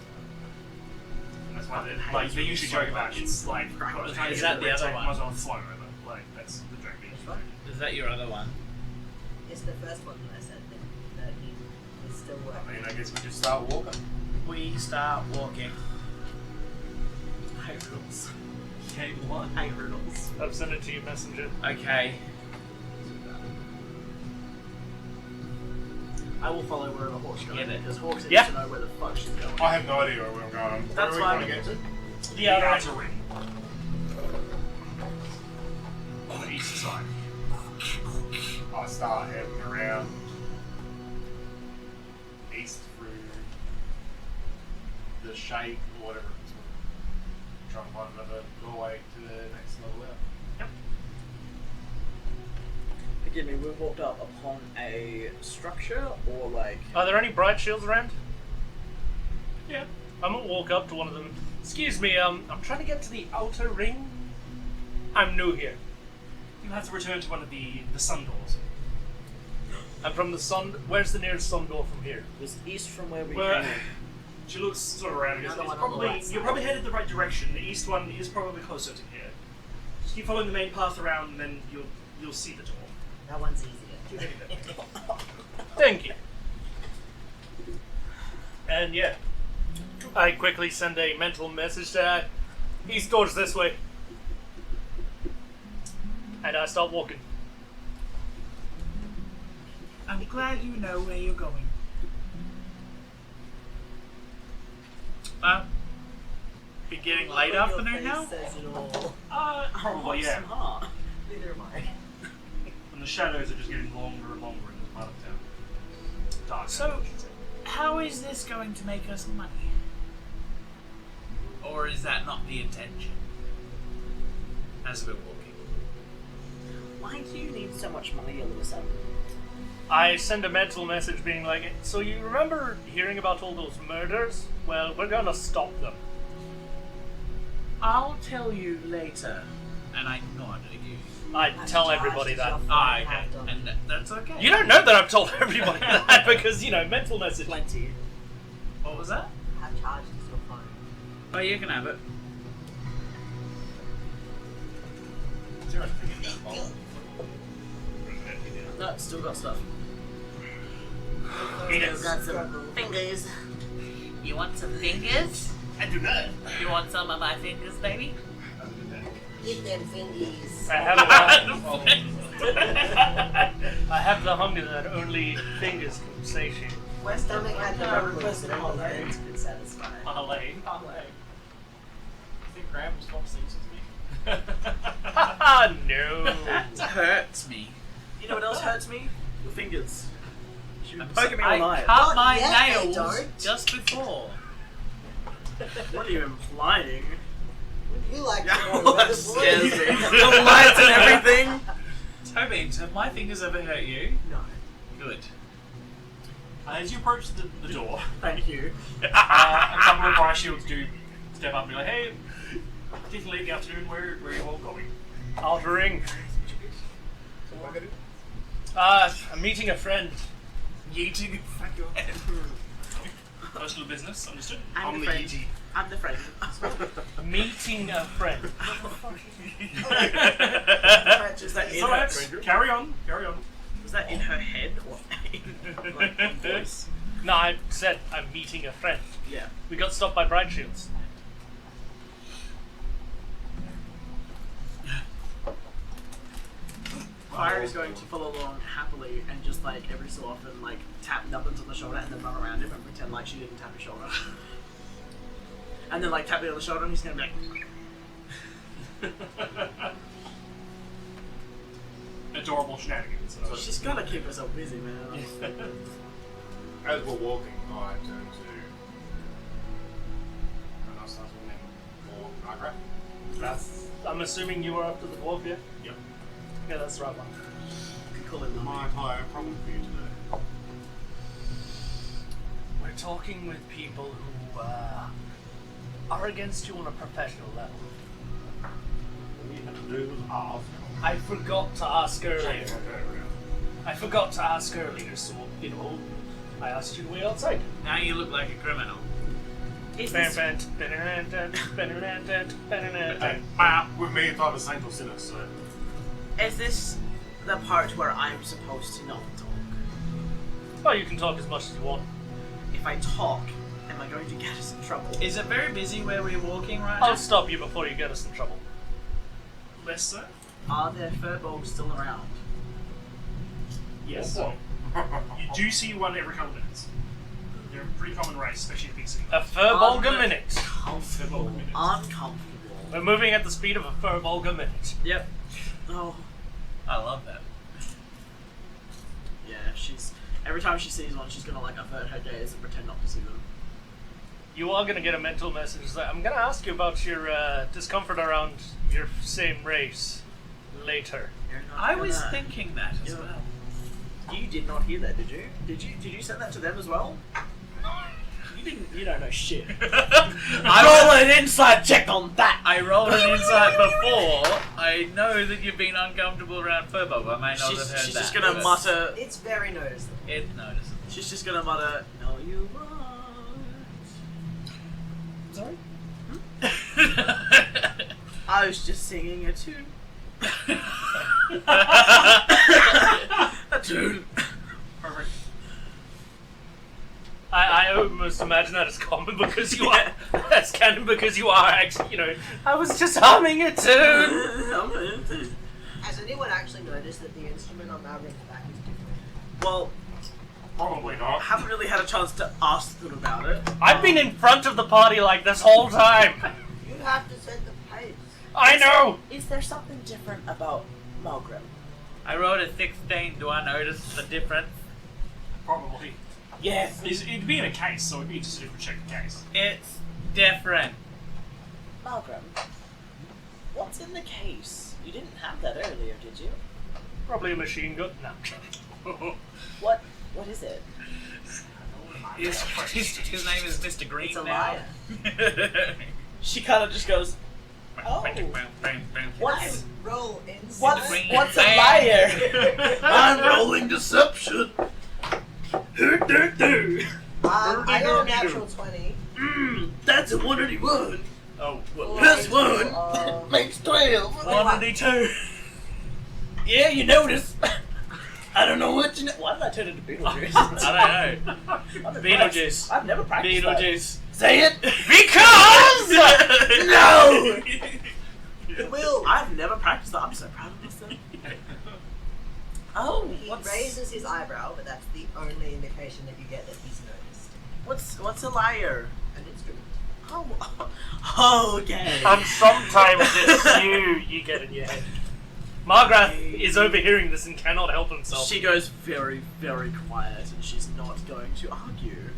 And that's why they usually joke about it. It's like by the time you Is get that the the red other tape, one? might as well flow over. Like that's the joke being What? Is that your other one? It's the first one that I said that he is still I working. mean, I guess we just start walking. We start walking. I hate riddles. Game one. I hate riddles. I've sent it to you, messenger. Okay. I will follow where the hawk's going Get it. because hawks need Yeah. to know where the fuck she's going. I have no idea where I'm going. Where That's are we fine. trying to get to? the outer ring. On the east side. I start heading around east through the shape or whatever it's called. Trying to find another doorway to the next level out. Forgive me, we've walked up upon a structure or like. Are there any bright shields around? Yeah. I'm gonna walk up to one of them. Excuse me, I'm trying to get to the outer ring. I'm new here. You have to return to one of the sun doors. I'm from the sun. Where's the nearest sun door from here? It was east from where we Well, came in. she looks sort of around. It's Another one on the probably right side. you're probably headed the right direction. The east one is probably closer to here. Just keep following the main path around, and then you'll see the door. That one's easier. Thank you. And yeah, I quickly send a mental message to east doors this way. And I start walking. I'm glad you know where you're going. Be getting late Your afternoon face now? says it all. Probably, yeah. Heart. Neither am I. And the shadows are just getting longer and longer in this part of town. Dark. So, how is this going to make us money? Or is that not the intention? As we're walking. Why do you need so much money all of a sudden? I send a mental message being like, so you remember hearing about all those murders? Well, we're gonna stop them. I'll tell you later. And I nod at you. I tell everybody that. Ah, okay. And that's okay. You don't know that I've told everybody that because, mental message. Plenty. What was that? Have charged as your phone. Oh, you can have it. Is there anything in that bowl? No, still got stuff. Yes. Got some fingers. You want some fingers? I do not. You want some of my fingers, baby? Eat them fingies. I have the hunger that only fingers can satiate. My stomach had the I request requested and all holiday that. to be satisfied. Malay. You think Graham was conversations with me? No. That hurts me. You know what else hurts me? Your fingers. You've been I'm poking me I all night. cut my yet, they nails don't. just before. What are you implying? You like to Yeah, know that the scares me. boys. The lights and everything. Toby, have my fingers ever hurt you? No. Good. As you approach the door, Thank you. a couple of bright shields do step up and be like, hey, particularly late in the afternoon, where are you all going? Outer ring. So what I gotta do? I'm meeting a friend. Yeeting. Personal business, understood? I'm the friend. I'm the friend. Meeting a friend. Is that in So her, carry on. was that in her head or in like, voice? No, I said I'm meeting a friend. Yeah. We got stopped by bright shields. Fire is going to follow along happily and just like every so often like tap Nubbins on the shoulder and then run around him and pretend like she didn't tap his shoulder. And then like tap me on the shoulder and he's gonna be like, Adorable shenanigans. she's gotta keep herself busy, man. As we're walking, I turn to. And I start walking more Margaret. I'm assuming you were up to the dwarf, yeah? Yep. Yeah, that's the right one. You could call it My entire problem for you today. We're talking with people who are against you on a professional level. What you had to do was ask. I forgot to ask earlier. So, I asked you to wait outside. Now you look like a criminal. Is this, With me, if I was saint or sinner, so. is this the part where I'm supposed to not talk? Well, you can talk as much as you want. If I talk, am I going to get us in trouble? Is it very busy where we're walking right I'll now? stop you before you get us in trouble. Less so? Are there furbolgs still around? Yes. You do see one every couple of minutes. They're a pretty common race, especially in the big city. A furbolg a minute. Comfortable. Uncomfortable. We're moving at the speed of a furbolg a minute. Yep. Oh. I love that. Yeah, she's... Every time she sees one, she's gonna like avert her gaze and pretend not to see them. You are gonna get a mental message that I'm gonna ask you about your discomfort around your same race later. You're not I was gonna- thinking that as Yeah. well. You did not hear that, did you? Did you send that to them as well? You didn't. You don't know shit. Roll an insight check on that. I rolled an insight before. I know that you've been uncomfortable around Furbo. I may not have heard She's that. just gonna but mutter. It's very noticeable. It's noticeable. She's just gonna mutter. No, you won't. Sorry? I was just singing a tune. A turn. Perfect. I almost imagine that as common because you are, as canon because you are actually, you know, I was just humming a tune. Has anyone actually noticed that the instrument on Malgrim's back is different? Well, Probably I not. haven't really had a chance to ask them about it. I've been in front of the party like this whole time. You have to set the pace. I know. Is there something different about Malgrim? I rolled a 16. Do I notice the difference? Probably. Yes. It'd be in a case, so it'd be just a different shaped case. It's different. Malgrim, what's in the case? You didn't have that earlier, did you? Probably a machine gun. No. What is it? His name is Mr. Green It's a now. liar. She kind of just goes, "Oh, what's Roll insight. what's a liar?" I'm rolling deception. I got a natural 20. That's a 181. Oh, well, Plus one Uh, makes 12. 182. Yeah, you notice. I don't know what you know. Why did I turn into Beetlejuice? I don't know. Beetlejuice. I've never practiced that. Beetlejuice. Say it. Because! No! Will. I've never practiced that. I'm so proud of myself. Oh, He what's raises his eyebrow, but that's the only indication that you get that he's noticed. what's a liar? An instrument. Oh, okay. And sometimes it's you get in your head. Margaret is overhearing this and cannot help himself. She goes very, very quiet, and she's not going to argue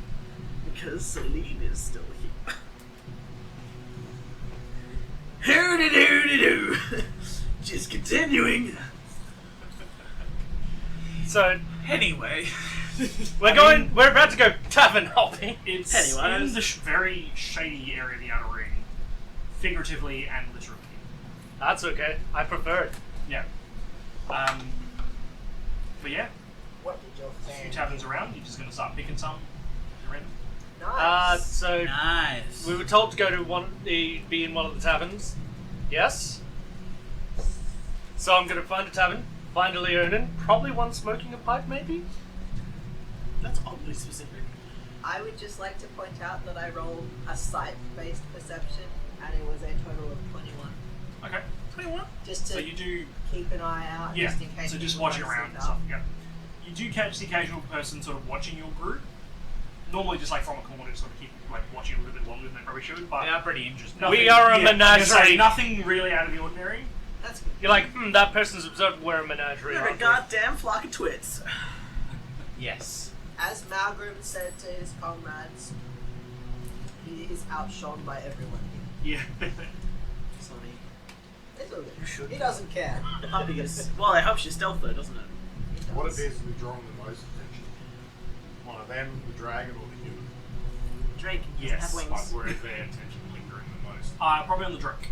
because Celine is still here. Hoo-de-doo-de-doo. Just continuing. So Anyway. we're about to go tavern hopping. It's Anyways. in the very shady area of the outer ring, figuratively and literally. That's okay. I prefer it. Yeah. But yeah, What did your a few fan taverns around. You're just gonna start picking some. Random. Nice. So Nice. we were told to go to be in one of the taverns. Yes. So I'm going to find a tavern, find a Leonin, probably one smoking a pipe, maybe. That's oddly specific. I would just like to point out that I rolled a sight-based perception, and it was a total of 21. Okay. 21. Just to So you do. keep an eye out, Yeah. just in case. So just people watching wanna around sneak and stuff. up. Yeah. You do catch the occasional person sort of watching your group. Normally, just like from a corner, sort of keep like watching a little bit longer than they probably should. But They are pretty interesting. nothing- We are a I was gonna say, menagerie. nothing really out of the ordinary. That's good. You're like, that person's observed we're a menagerie. You're a aren't we?" goddamn flock of twits. Yes. As Malgrim said to his comrades, he is outshone by everyone here. Yeah. Sorry. It's all good. You should. He doesn't care. The puppy is. Well, it helps you stealth though, doesn't it? He does. What appears to be drawing the most attention? One of them, the dragon, or the human? Drake Yes, have Like, wings. where is their attention lingering the most? Probably on the drink.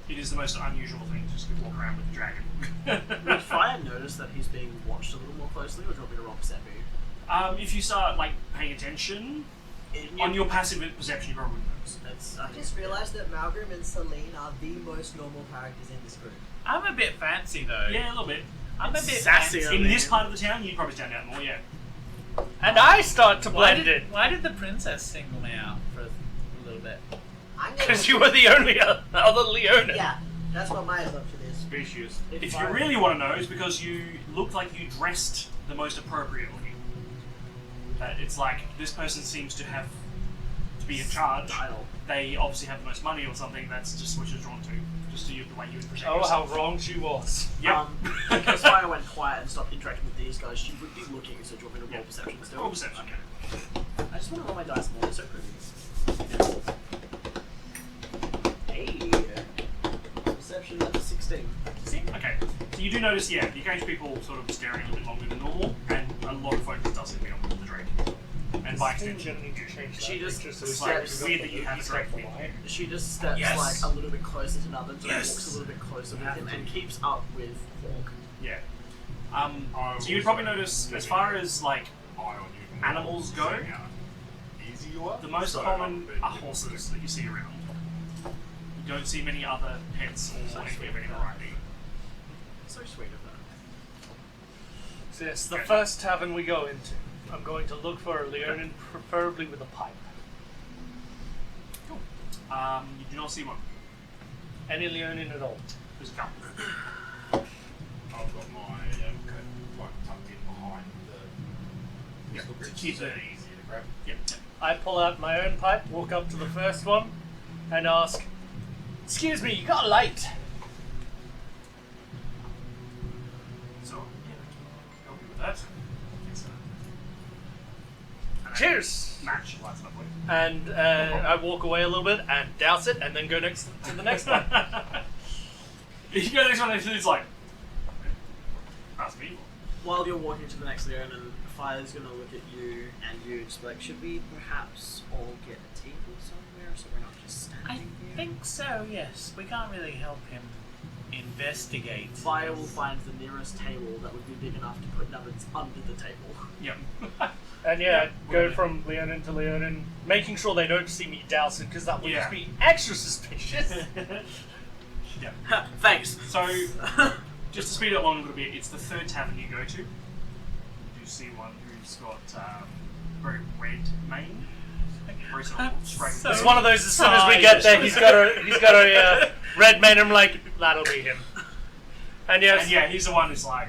It is the most unusual thing to just walk around with the dragon. Would Fire notice that he's being watched a little more closely, or do you want me to roll perception? If you start like paying attention on your passive perception, you probably notice. That's. I just realised that Malgrim and Celine are the most normal characters in this group. I'm a bit fancy though. Yeah, a little bit. I'm a It's bit sassy. fancy. In this part of the town, you'd probably stand out more. Yeah. And I start to Why blend in. why did the princess single me out for a little bit? I'm gonna. Because you were the only other Leonin. Yeah, that's what my assumption is. Species. If you really want to know, it's because you looked like you dressed the most appropriately. That it's like this person seems to have to be in charge. Style. They obviously have the most money or something. That's just what you're drawn to. Just to you, the way you would present Oh, yourself. how wrong she was. Yep. Because Fire went quiet and stopped interacting with these guys, she would be looking, so do you want me to roll Yeah. perception still? Roll perception. Okay. I just want to roll my dice more, they're so pretty. Hey! Perception, that's a 16. Okay. So you do notice, yeah, the occasional people sort of staring a little bit longer than normal, and a lot of focus does seem to be on the drake. And by extension, She just it's like it's weird that you have a drake with you. She just steps Yes. like a little bit closer to Nubbin, so Yes. walks a little bit closer with him and keeps up with Hawk. Yeah. I So you'd was, probably notice, as far as like eye on you. animals go, Seeing how easy you are. the most So common I've been are horses that you see around. You don't see many other pets or anything of any variety. So sweet of her. So yes, the Okay. first tavern we go into, I'm going to look for a Leonin, preferably with a pipe. You do not see one. Any Leonin at all. There's a couple. I've got my coat like tucked in behind the pistol grip, keep so it- it's easier to grab. Yep. I pull out my own pipe, walk up to the first one, and ask, "Excuse me, you got a light?" So, yeah, help you with that. It's a Cheers! match lights up with. And I walk away a little bit and douse it, and then go next to the next one. You go to the next one, and it's like, ask me. While you're walking to the next zone, and Fire's gonna look at you, and you just be like, should we perhaps all get a table somewhere so we're not just I standing here? think so, yes. We can't really help him investigate. Fire will find the nearest table that would be big enough to put nubbins under the table. Yep. And yeah, Yeah, go we'll- from Leonin to Leonin, making sure they don't see me douse it, because that would Yeah. just be extra suspicious. Yeah. Thanks. So, just to speed it along a little bit, it's the third tavern you go to. You do see one who's got very red mane. Very sort of spraying. So- It's one of those. As soon as we get there, he's got a red mane. I'm like, that'll be him. And yes, And yeah, he's the one who's like,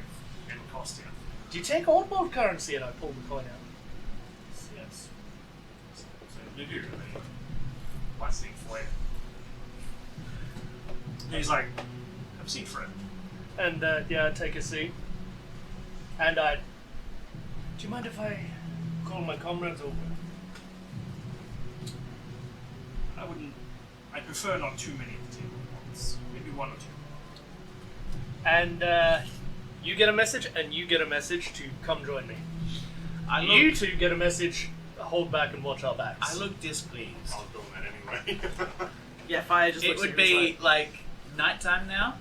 it'll cost you. do you take oddball currency? And I pull the coin out. Yes. So they do. They plastic for you. And he's like, have a seat for it. And yeah, I take a seat. And I, do you mind if I call my comrades over? I wouldn't. I prefer not too many at the table at once. Maybe one or two. And you get a message, and you get a message to come join me. You two get a message, hold back and watch our backs. I look displeased. I was doing that anyway. Yeah, Fire just It looks would at you and is be like nighttime now,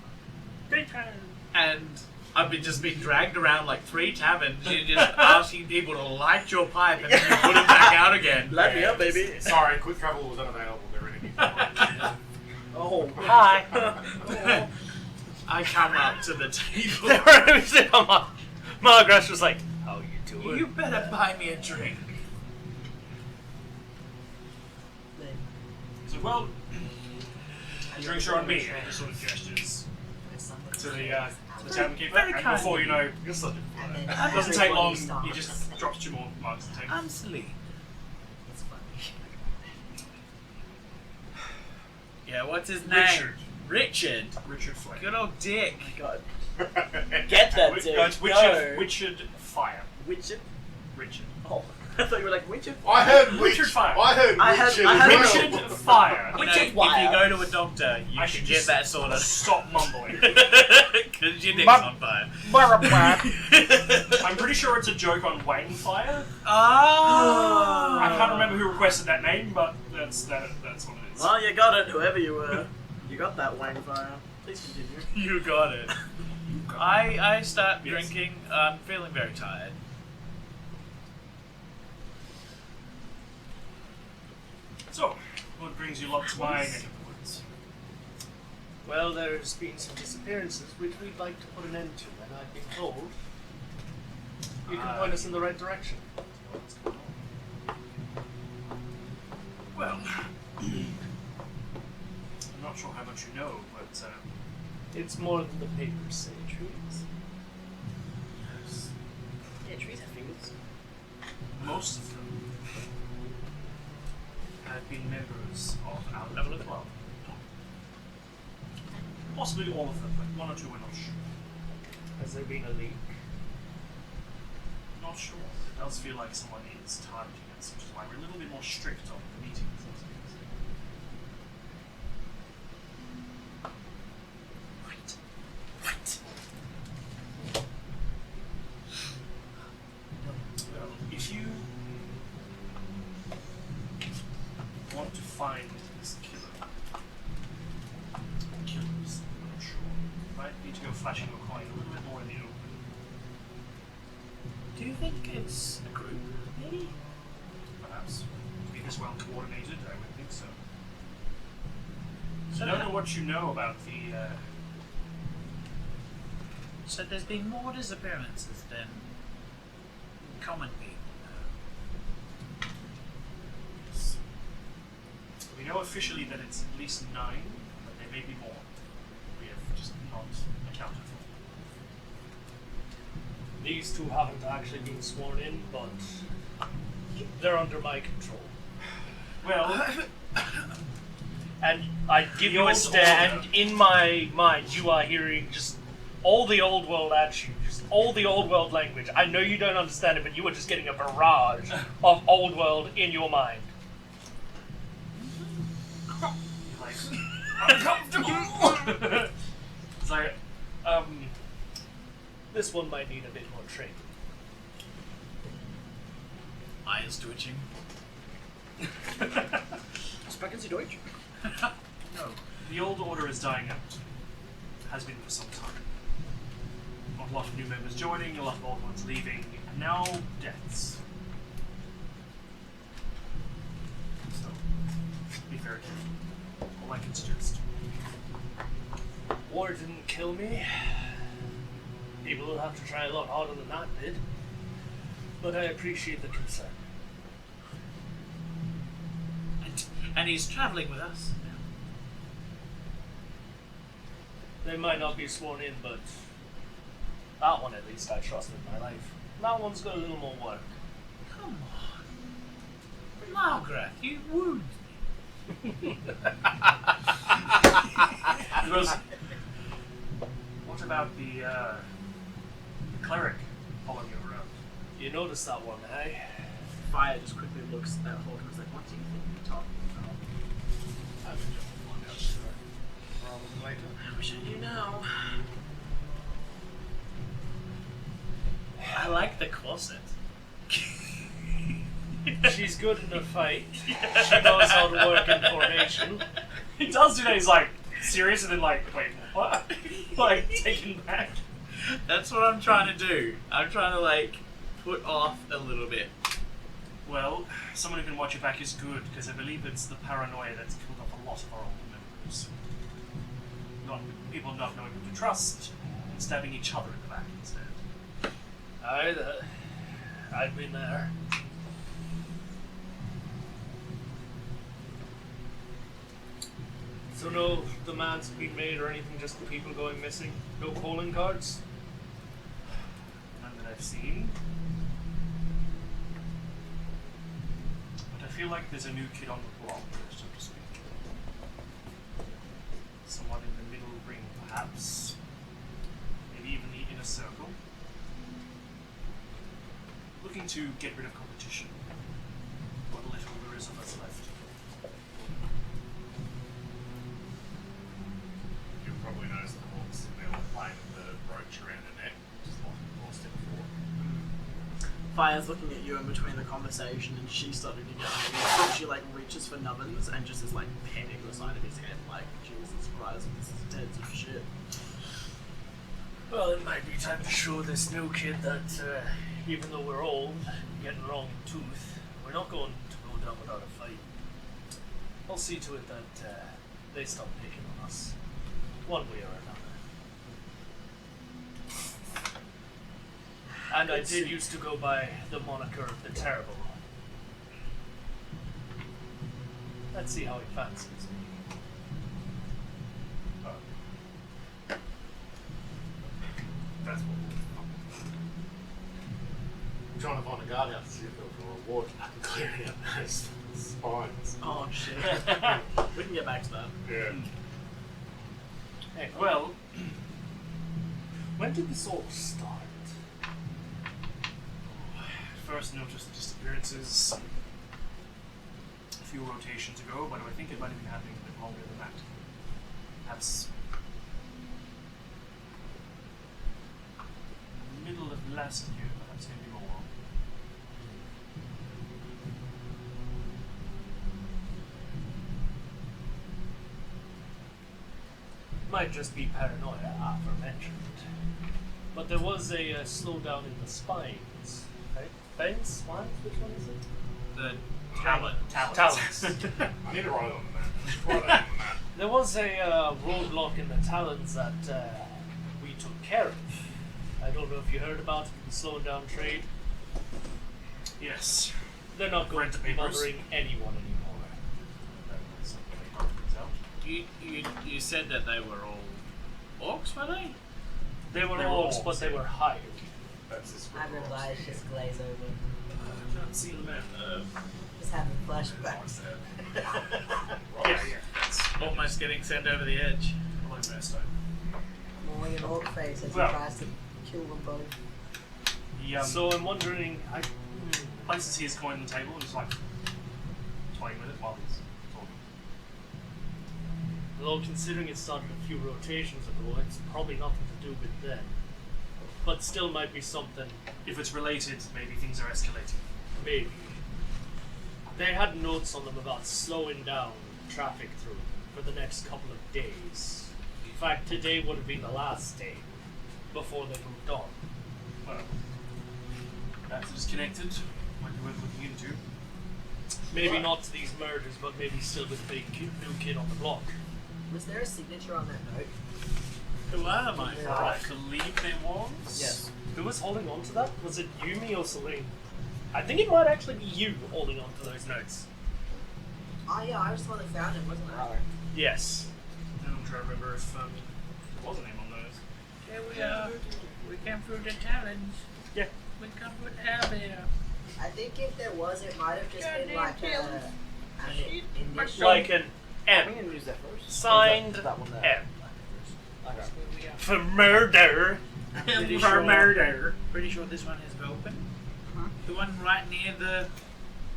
and I've just been dragged around like 3 taverns. You're just asking people to light your pipe and then you put it back out again. Light me up, baby. Sorry, quick travel was unavailable. They're ready before. Oh, Hi. I come up to the table. Margaret's was like, how you doing? You better buy me a drink. So, well, drinks are on me. And he sort of gestures to the tavern keeper. Very And kind. before you know, You're such a And then it doesn't take long. everybody He stops. just drops 2 more mugs on the table. I'm sleep. It's funny. Yeah, what's his name? Richard. Richard. Richard Flake. Good old Dick. God. Get that Wi- dude. no, it's Richard Fire. Richard. Richard. Oh, I thought you were like Richard. I heard Richard Fire. I heard I had- Richard. I had as well. Richard Fire. You know, Richard if Wire. you go to a doctor, you I should should get just that sorted. Stop mumbling. Because your dick's on fire. I'm pretty sure it's a joke on Wayne Fire. Oh! I can't remember who requested that name, but that's what it is. Well, you got it, whoever you were. You got that Wang Fire. Please continue. You got it. I start Yes. drinking. I'm feeling very tired. So, what brings you lot to my neck of the woods? Well, there's been some disappearances which we'd like to put an end to, and I've been told you can point us in the right direction. Well, I'm not sure how much you know, but It's more than the papers say, trees. Yeah, trees have fingers. most of them have been members of our level of club. Possibly all of them, but 1 or 2 we're not sure. Has there been a leak? Not sure. It does feel like someone is targeting us, which is why we're a little bit more strict on the meetings. Well, if you want to find this killer, killers, I'm not sure, you might need to go flashing your coin a little bit more in the open. Do you think it's a group? Maybe? Perhaps. To be this well coordinated, I would think so. So I don't know what you know about the. So there's been more disappearances than common people. We know officially that it's at least 9, but there may be more. We have just not accounted for. These two haven't actually been sworn in, but they're under my control. Well, And I give you a old stare, order. and in my mind, you are hearing just all the old world at you, just all the old world language. I know you don't understand it, but you are just getting a barrage of old world in your mind. like, uncomfortable! It's like, This one might need a bit more training. Eyes twitching. Sprechen Sie Deutsch? no. The old order is dying out. Has been for some time. A lot of new members joining, a lot of old ones leaving, and now deaths. So, be very careful. All I can suggest. War didn't kill me. People will have to try a lot harder than that did. But I appreciate the concern. And he's travelling with us. They might not be sworn in, but that one at least I trust with my life. That one's got a little more work. Come on. Margaret, you wound me. Because, what about the cleric following you around? You noticed that one, eh? Fire just quickly looks at Hawk and is like, what do you think you're talking about? I think you'll find out sooner rather than later. I wish I knew now. I like the closet. She's good in a fight. She knows how to work in formation. He does do that, he's like, serious, and then like, wait, what? Like, taken back. That's what I'm trying to do. I'm trying to, like, put off a little bit. Well, someone who can watch your back is good, because I believe it's the paranoia that's killed off a lot of our older members. Not people not knowing who to trust, and stabbing each other in the back instead. I've been there. So no demands have been made or anything, just the people going missing? No calling cards? None that I've seen. But I feel like there's a new kid on the block, so to speak. Someone in the middle ring, perhaps. Maybe even the inner circle. Looking to get rid of competition. What little there is of us left. You'll probably notice the Hawks, they're all playing with the brooch around her neck, just like lost it before. Fire's looking at you in between the conversation and she's starting to get angry. And she like reaches for Nubbins and just is like petting the side of his head like, Jesus Christ, this is dead some shit. Well, it might be time to show this new kid that even though we're old, getting wrong tooth, we're not going to go down without a fight. I'll see to it that they stop picking on us, one way or another. And I did used to go by the moniker of the Terrible. Let's see how he fancies me. That's what I'm trying to find a guard out to see if there was a reward for clearing out those spines. Oh shit. We can get back to that. Yeah. Hey, Well, when did this all start? first noticed the disappearances a few rotations ago, but I think it might have been happening a bit longer than that. Perhaps middle of last year, perhaps maybe more. Might just be paranoia, aforementioned. But there was a slowdown in the spines, right? Spines? Spines? Which one is it? The talent. Talons. I need to write it on the map. Write it on the map. There was a roadblock in the talons that we took care of. I don't know if you heard about it, it was slowing down trade. Yes. They're not going Read to the be papers. bothering anyone anymore. That's something they can't print out. You said that they were all orcs, were they? They were They were orcs, orcs, but they yeah. were hired. That's this I read eyes just glaze over. I can't see the map. Just having flashbacks. Yeah. That's Almost getting sent over the edge. below Murstone. Mauling an orc face as Well. he tries to kill them both. He So I'm wondering, places his coin on the table and is like toying with it while he's talking. although considering it started a few rotations ago, it's probably nothing to do with them. But still might be something, If it's related, maybe things are escalating. maybe. They had notes on them about slowing down traffic through for the next couple of days. In fact, today would have been the last day before they moved on. Well, that's disconnected. Might be worth looking into. Maybe not to these murders, but maybe still with the big new kid on the block. Was there a signature on that note? Who are my I believe there was. Yes. Who was holding on to that? Was it Yumi or Celine? I think it might actually be you holding on to those notes. Oh yeah, I was the one that found him, wasn't I? Yes. I'm trying to remember if there was a name on those. Here we are. We came through the challenge. Yeah. We come out there. I think if there was, it might have just been Goddamn like challenge. an initial. Like an I'm M. going to use that first. Signed That one there. M. Okay. For murder. Pretty For sure, murder. pretty sure this one is open. Uh-huh. The one right near the...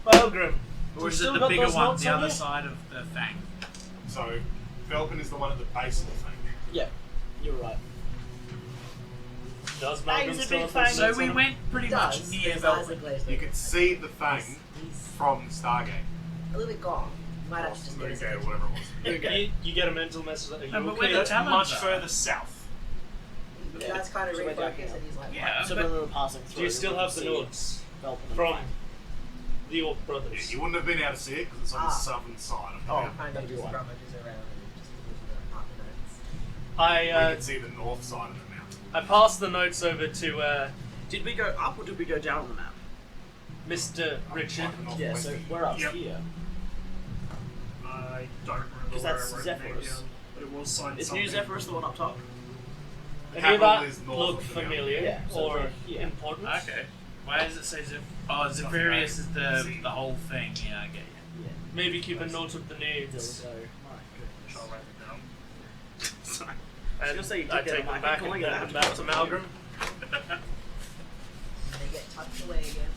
Belgrim. Or You is it still the got bigger those one, notes the on other you? side of the fang? So, Velpin is the one at the base of the thing. Yeah, you're right. Does Hey, Belgrim he's a still big have fan. those So notes we on him? went pretty He much does, near but his eyes are Velvet. glazed You over. can see the fang He's from Stargate. a little bit gone. You might have to just get his Moongate or attention. whatever it was. You get a mental message that are you No, but okay? where the That's talons much are. further south. But Yeah, that's kind of so we're down refocused, here. and he's like, Yeah, So but- when we were passing through, Do you still we have could the see notes Velpin and from Fang. the Orc Yeah, brothers? you wouldn't have been able to see it because it's on the Ah. southern side of the Oh. mountain. kind that'd of be just why. rummages around and just gives you the half the notes. I We can see the north side of the mountain. I passed the notes over to Did we go up or did we go down on the map? Mr. Richard. Like the Yeah, northwest so thing. we're up Yep. here. I don't remember 'Cause where that's I wrote the name Zephyrus. down, but it was signed Is something. New Zephyrus the one up top? Any of Capital that is north look of the mountain. familiar Yeah, so or we're here. important? Okay. Why does it say Zeph? Oh, Zephyrus is the whole thing. Yeah, I get you. Yeah. Maybe keep a note of the There we names. go. My goodness. I'll write it down. Sorry. And gonna say you did I get take a them mic back and and call hand it them back to Malgrim. And they get tucked away again.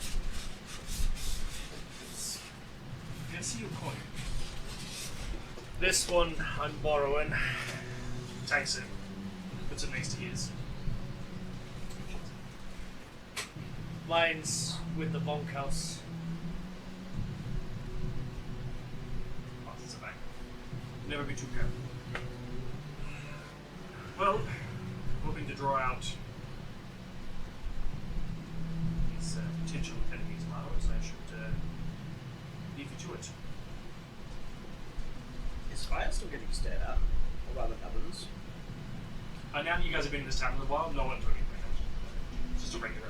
Can I see your coin? This one I'm borrowing. Takes it. Puts it next to his. Mine's with the bunkhouse. Passes it back. Never be too careful. Well, hoping to draw out these potential enemies of ours, I should leave you to it. Is Fire still getting stared at? Or rather, Evans? Now that you guys have been in this town in a while, no one's really paying attention. It's just a regular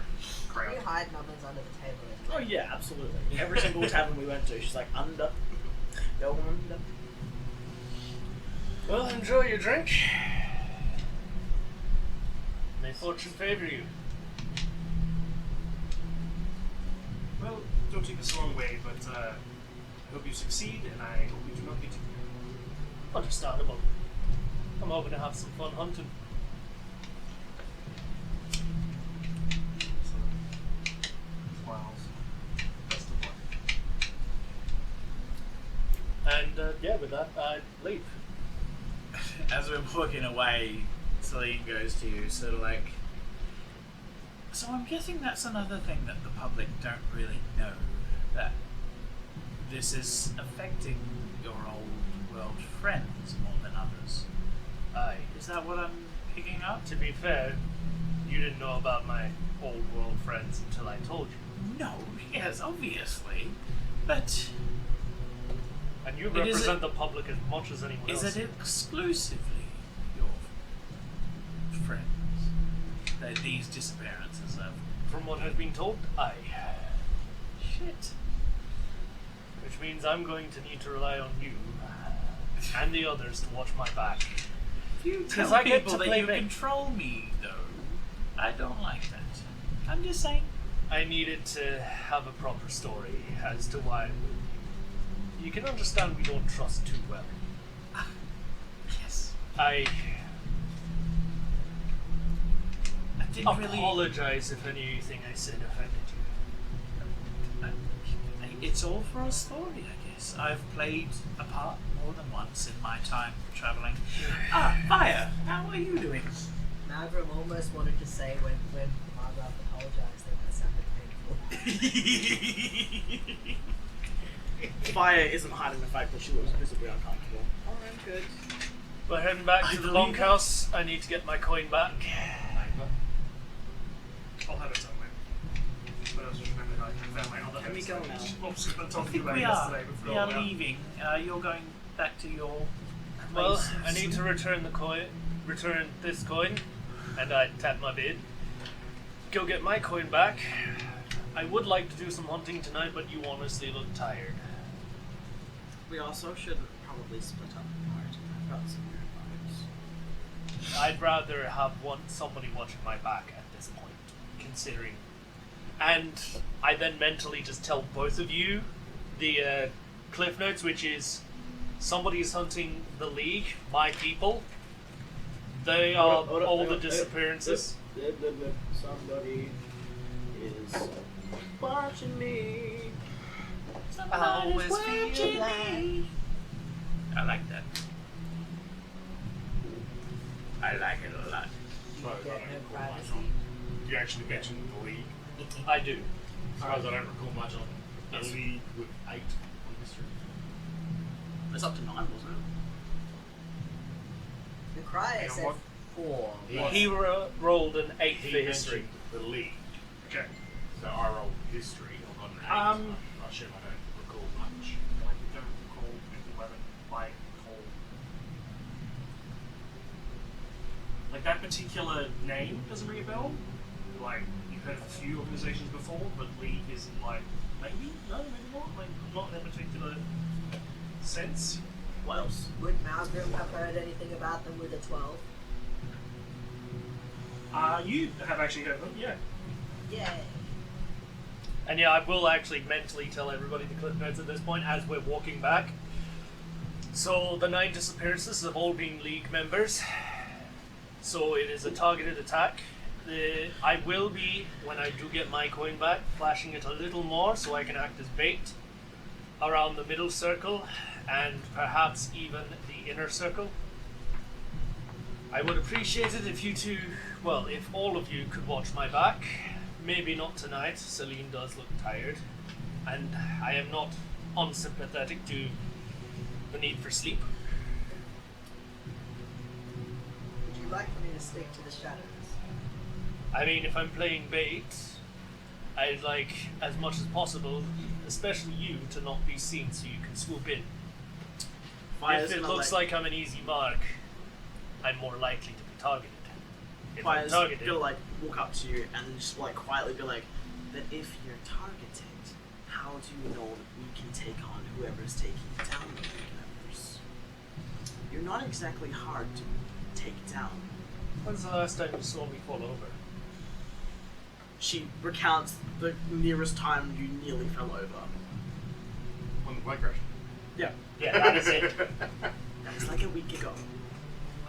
crowd. We hide numbers under the table. Oh yeah, absolutely. Every single tavern we went to, she's like, under. Go under. Well, enjoy your drink. May fortune favor you. Well, don't take this the wrong way, but I hope you succeed, and I hope you do not get to. Understandable. I'm hoping to have some fun hunting. So, smiles. Best of luck. And yeah, with that, I leave. As we're walking away, Celine goes to you, sort of like. So I'm guessing that's another thing that the public don't really know, that this is affecting your old world friends more than others. Aye. Is that what I'm picking up? To be fair, you didn't know about my old world friends until I told you. No, yes, obviously, but And you It is represent the public as much as anyone is else. it exclusively your friends? That these disappearances have from what I've been told, aye. Shit. Which means I'm going to need to rely on you and the others to watch my back. You 'Cause tell I get people to that play you big. control me, though. I don't like that. I'm just saying. I needed to have a proper story as to why you can understand we don't trust too well. Yes. I didn't really. apologize if anything I said offended you. It's all for a story, I guess. I've played a part more than once in my time traveling. Fire! How are you doing? Malcolm almost wanted to say when Margaret apologized that sounded painful. Fire isn't hiding the fact that she looks visibly uncomfortable. Oh, I'm good. We're heading back I to the believe longhouse. I need to get my coin back. I'll have it somewhere. But I was just remembering I found my other Can we go now? Oops, we've been I talking think about we are. yesterday We before. are leaving. You're going back to your Well, place. I need to return this coin, and I tap my bid. Go get my coin back. I would like to do some hunting tonight, but you honestly look tired. We also should probably split up apart. I've got some weird vibes. I'd rather have somebody watching my back at this point, considering. And I then mentally just tell both of you the cliff notes, which is somebody's hunting the League, my people. They are all the disappearances. Somebody is watching me. Always Somebody's feel watching me. I like that. I like it a lot. You get no privacy. You actually mentioned the league. I do. I suppose I don't recall much on a league with 8 on history. It's up to 9, wasn't it? The crier Hang on, said what? 4. He rolled an 8 for He history. mentioned the league. Okay. So I rolled history. I got an 8. I assume I don't recall much. I don't recall anything by call. Like that particular name doesn't ring a bell. Like you've heard of a few organizations before, but League is like maybe maybe not. Like not in a particular sense. What else? Would Malgrim have heard anything about them with a 12? You have actually heard of them, yeah. Yay. And yeah, I will actually mentally tell everybody the cliff notes at this point as we're walking back. So the 9 disappearances have all been League members. So it is a targeted attack. I will be, when I do get my coin back, flashing it a little more so I can act as bait around the middle circle and perhaps even the inner circle. I would appreciate it if you two, well, if all of you could watch my back. Maybe not tonight. Celine does look tired, and I am not unsympathetic to the need for sleep. Would you like for me to stick to the shadows? I mean, if I'm playing bait, I'd like, as much as possible, especially you, to not be seen so you can swoop in. Fire's If it gonna, looks like I'm an easy mark, I'm more likely to be targeted. If I'm Fire's targeted, gonna like walk up to you and just like quietly be like, "But if you're targeted, how do you know that we can take on whoever's taking down the League members? You're not exactly hard to take down." when's the last time you saw me fall over? She recounts the nearest time you nearly fell over. On the plane crash. Yeah, Yeah, that is it. that was like a week ago.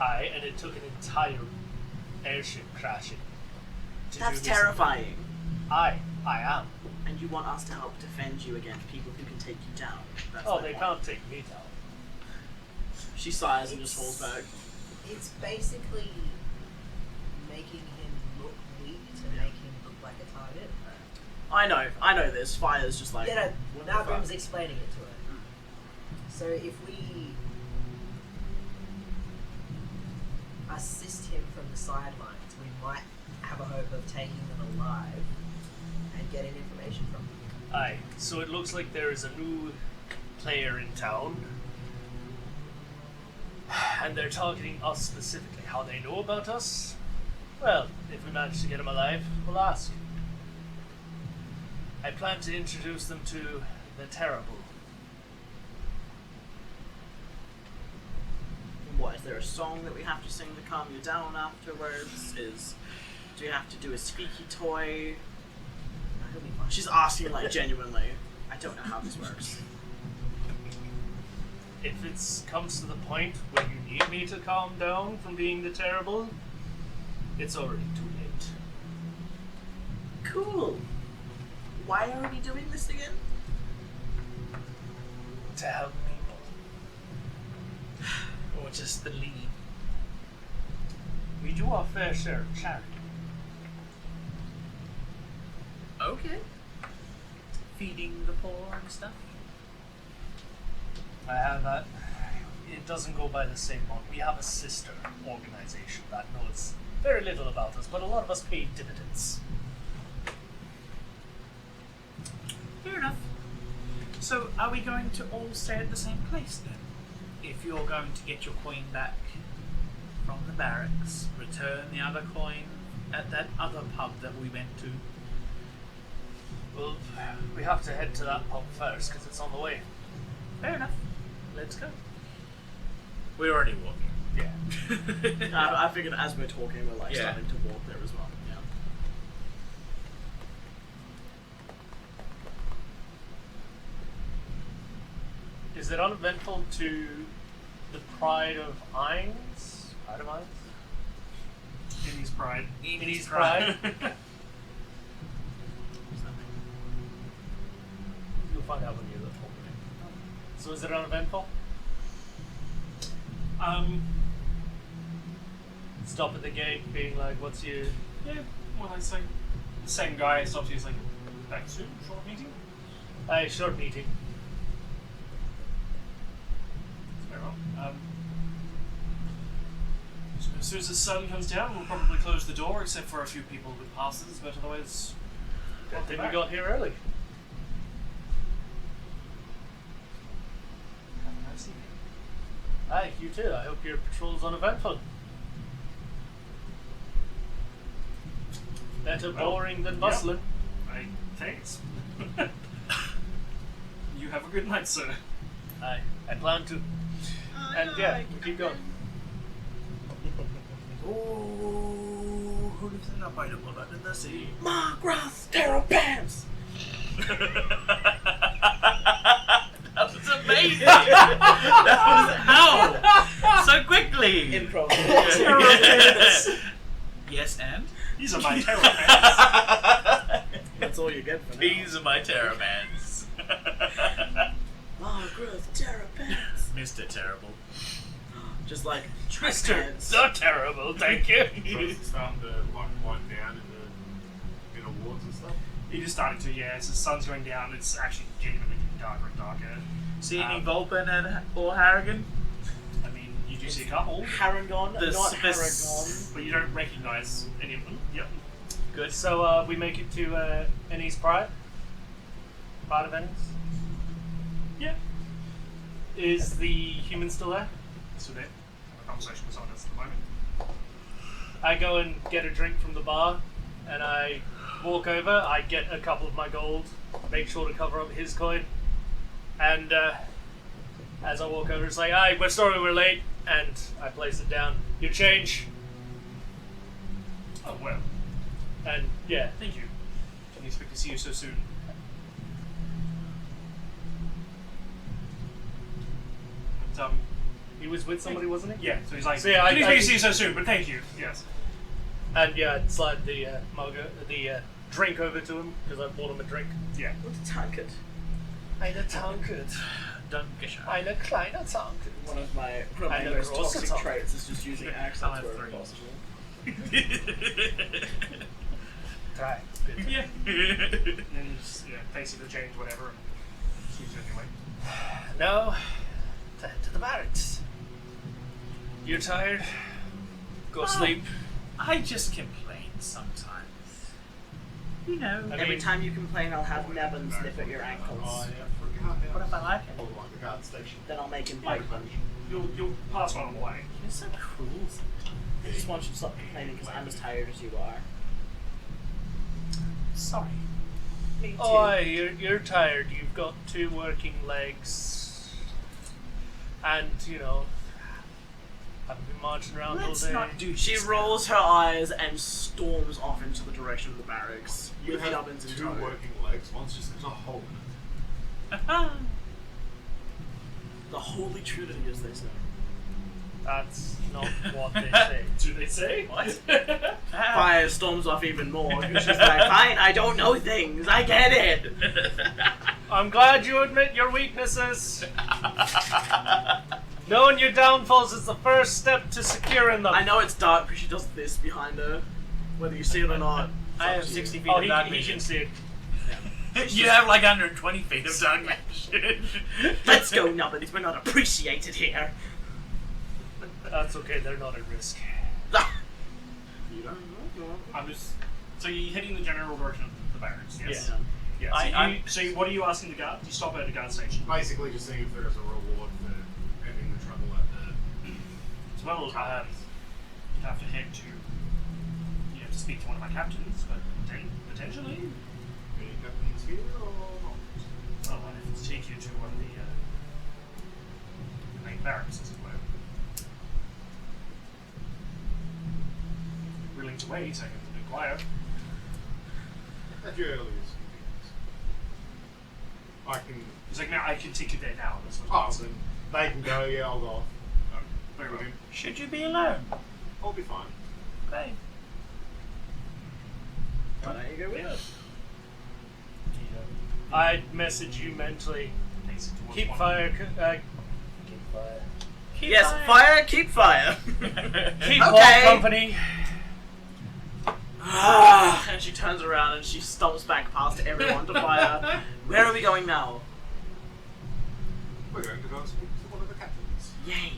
Aye, and it took an entire airship crashing. to That's do this. terrifying. I am. And you want us to help defend you against people who can take you down. That's Oh, my they point. can't take me down. She sighs and just falls back. It's basically making him look weak to make him look like a target. I know this. Fire's just like... Yeah, what no, the Malgrim's fuck? explaining it to her. So if we assist him from the sidelines, we might have a hope of taking them alive and getting information from them. Aye, so it looks like there is a new player in town. And they're targeting us specifically. How they know about us? Well, if we manage to get him alive, we'll ask. I plan to introduce them to the terrible. What, is there a song that we have to sing to calm you down afterwards? Do you have to do a squeaky toy? She's asking like genuinely. I don't know how this works. If it comes to the point where you need me to calm down from being the terrible, it's already too late. Cool. Why are we doing this again? To help people. Or just the lead. We do our fair share of charity. Okay. Feeding the poor and stuff. I have that. It doesn't go by the same one. We have a sister organization that knows very little about us, but a lot of us pay dividends. Fair enough. So, are we going to all stay at the same place then? If you're going to get your coin back from the barracks, return the other coin at that other pub that we went to. Well, we have to head to that pub first because it's on the way. Fair enough. Let's go. We're already walking. Yeah. I figured as we're talking, we're like Yeah. starting to walk there as well. Yeah. Is it uneventful to the pride of Ainz? Pride of Ainz? In his pride. In his pride? You'll find out when you're the talking. So is it uneventful? Stop at the gate being like, what's your... Yeah, well, I say the same guy stops you. He's like, back soon, short meeting. Hey, short meeting. Very well. So as soon as the sun comes down, we'll probably close the door, except for a few people with passes, but otherwise, Good thing we got here early. Have a nice evening. Hi, you too. I hope your patrol's uneventful. Better Well, boring than yeah. bustling. Thanks. You have a good night, sir. I plan to. And yeah, we keep going. Ooh, who lives in a bible under the sea? Margrath Terrapants! That was amazing! That was how? So quickly! Improv. Yes. Yes, and? These are my terror pants. That's all you get for now. These are my terrapants. Margrath Terrapants. Mr. Terrible. Just like Mr. Terrapants. So terrible, thank you. So it's starting to wind down in awards and stuff. It is starting to, yeah. As the sun's going down, it's actually genuinely getting darker and darker. See any Vulpin or Harrigan? I mean, you do see a couple, Haragon, The not Zephys. Haragon. but you don't recognise any of them. Yep. Good. So we make it to Ennis Pride. Pride of Ennis. Yeah. Is the human still there? So there. A conversation with someone else at the moment. I go and get a drink from the bar, and I walk over. I get a couple of my gold, make sure to cover up his coin, and as I walk over, it's like, "Hi, we're sorry we're late," and I place it down. Your change, Oh, well. and yeah, Thank you. Didn't expect to see you so soon. But, he was with somebody, wasn't he? yeah, so he's like, So, yeah, didn't I- expect to see you so soon, but thank you. Yes. And yeah, I'd slide the drink over to him because I bought him a drink. Yeah. What's a tankard? Eine Tankard. Dankeschön. Eine kleine Tankard. One of my I know most gross toxic talk. traits is just using accents I'll have wherever three. possible. Try. Good. Yeah. And then just, face the change, whatever, and see you anyway. Now, to head to the barracks. You're tired? Go Oh. sleep. I just complain sometimes. You know. I Every mean- time you complain, I'll have Nevin sniff at your ankles. Oh, yeah, forgot. What if I like it? Or like the guard station. Then I'll make him bite them. You'll pass one on the way. You're so cruel. I just want you to stop complaining because I'm as tired as you are. Sorry. Me too. Oh, you're tired. You've got 2 working legs. And, you know, I've been marching around Let's all day. not do. She rolls her eyes and storms off into the direction of the barracks. You With the have ovens in 2 tow. working legs. One's just got a hole in it. The Holy Trinity, as they say. That's not what they say. Do they say? What? Fire storms off even more. She's like, fine, I don't know things. I get it. I'm glad you admit your weaknesses. Knowing your downfalls is the first step to securing them. I know it's dark, but she does this behind her. Whether you see it or not. I have it's up to you. 60 feet Oh, of dark he vision. can see it. You have like 120 feet of dark vision. Let's go, Nubbins. We're not appreciated here. That's okay, they're not at risk. You don't know. I'm just. So you're heading the general direction of the barracks, yes? Yeah. Yeah. So, what are you asking the guard? You stop at a guard station. Basically, just seeing if there's a reward for ending the trouble at the. As well, you'd have to head to. You have to speak to one of my captains, but potentially. Any captains here or not? Well, I'd have to take you to one of the main barracks, as it were. Willing to wait, I can inquire. At your earliest convenience. I can. He's like, now I can take you there now. That's what Oh, I'm then they can go. Yeah, I'll go off. very well. Should you be alone? I'll be fine. Okay. Why don't you go with us? I'd message you mentally. Takes it towards Keep one- fire. Keep fire. Keep Yes, fire, keep fire. Keep Okay. all company. And she turns around and she stomps back past everyone to fire. Where are we going now? We're going to go and speak to one of the captains. Yay.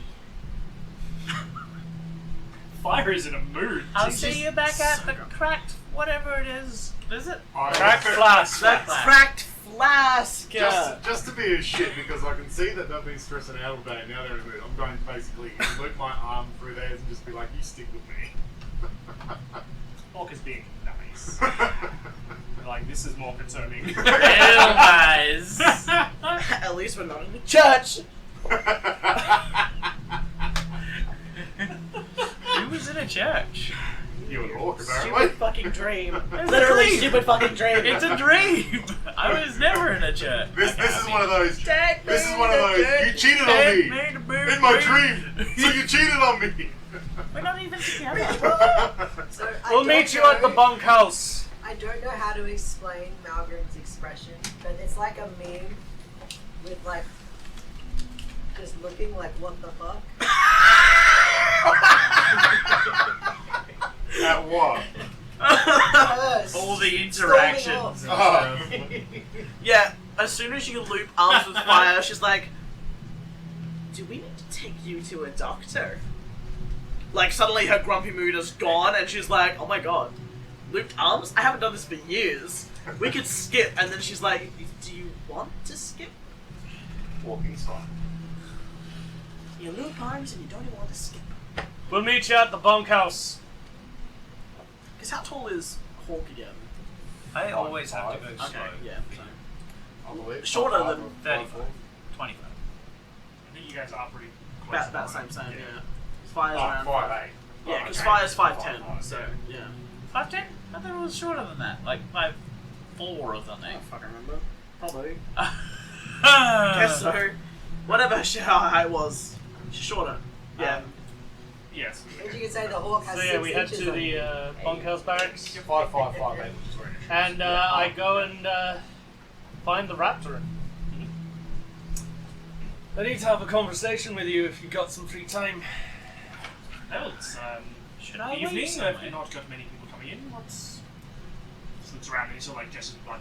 Fire is in a mood. I'll She's see just- you back at the so good. cracked whatever it is. Is it? Crack flask. That cracked flask. Just to be a shit, because I can see that they've been stressing out all day and now they're in a mood. I'm going to basically loop my arm through theirs and just be like, you stick with me. Orc is being nice. Like, this is more concerning. Guys. At least we're not in the church. Who was in a church? You and Orc, Stupid apparently. fucking dream. It's a Literally dream. stupid fucking dream. It's a dream. I was never in a church. This is one of those. Take This me is one of to those. church. You cheated on Take me me to bed, in my baby. dream. So you cheated on me. We're not even together. So I We'll don't meet you at the know- bunkhouse. I don't know how to explain Malgrim's expression, but it's like a meme with like just looking like what the fuck. At what? Hers. All the Storming interactions. off. and Oh. stuff. Yeah, as soon as you loop arms with fire, she's like, do we need to take you to a doctor? Like, suddenly her grumpy mood is gone, and she's like, oh my god, looped arms? I haven't done this for years. We could skip, and then she's like, do you want to skip? Walking's fine. You loop arms and you don't even want to skip. We'll meet you at the bunkhouse. Because how tall is Hawk again? I always have to go Okay, slow. yeah. So. I believe. Shorter than 35. 25. I think you guys are pretty close. About that same, yeah. Fire's Oh, around 5'8". Yeah, because Okay. fire's 5'10", 5'5", so, yeah. 5'10"? I thought it was shorter than that. Like 5'4" or I something. don't fucking remember. Probably. Guess Guess so. Whatever her height was, she's shorter. Yeah. Yes. And you can say the hawk has So 6 yeah, we head inches to on the it. bunkhouse barracks, 5'5", 5'8", which is very and I go and find the raptor. I need to have a conversation with you if you got some free time. Well, it's Should I evening. leave I've somewhere? not got many people coming in. What's looks around me, so like just like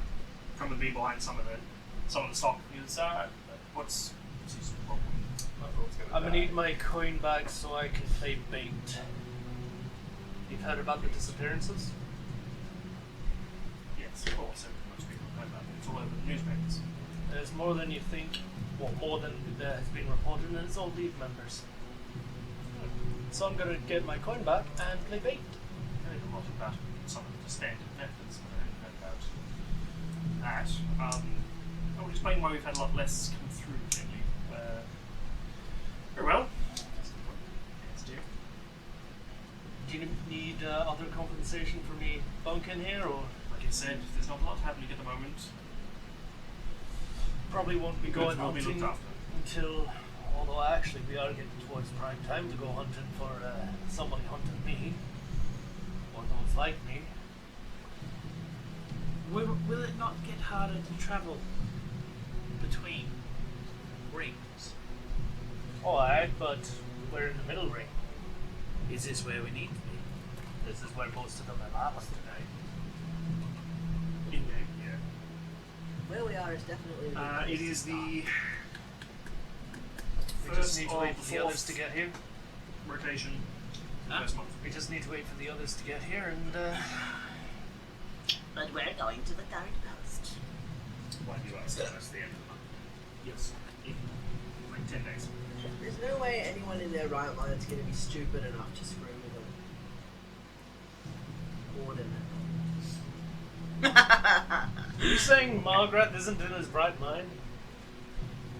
come with me behind some of the stock. Is what's his problem? I'm gonna need my coin back so I can play bait. You've heard about the disappearances? Yes, of course. Most people know about it. It's all over the newspapers. There's more than you think. Well, more than has been reported, and it's all League members. So I'm gonna get my coin back and play bait. I heard a lot about some of the standard methods, but I haven't heard that, I will explain why we've had a lot less come through lately. Very well. Yes, dear. Do you need other compensation for me bunking here, or Like I said, there's not a lot happening at the moment. probably won't be Goods going will be hunting looked after. until? Although actually, we are getting towards prime time to go hunting for somebody hunting me, or those like me. Will it not get harder to travel between rings? Alright, but we're in the middle ring. Is this where we need to be? This is where most of them are lost today. Yeah. Where we are is definitely. It is the We first just need to wait of for the others to get here. rotation. Huh? First month. We just need to wait for the others to get here, and But we're going to the guard post. Why do you ask? That's the end of the month. Yes. In like 10 days. There's no way anyone in their right mind is going to be stupid enough to screw with an ordinate. are you saying Margaret isn't in his right mind?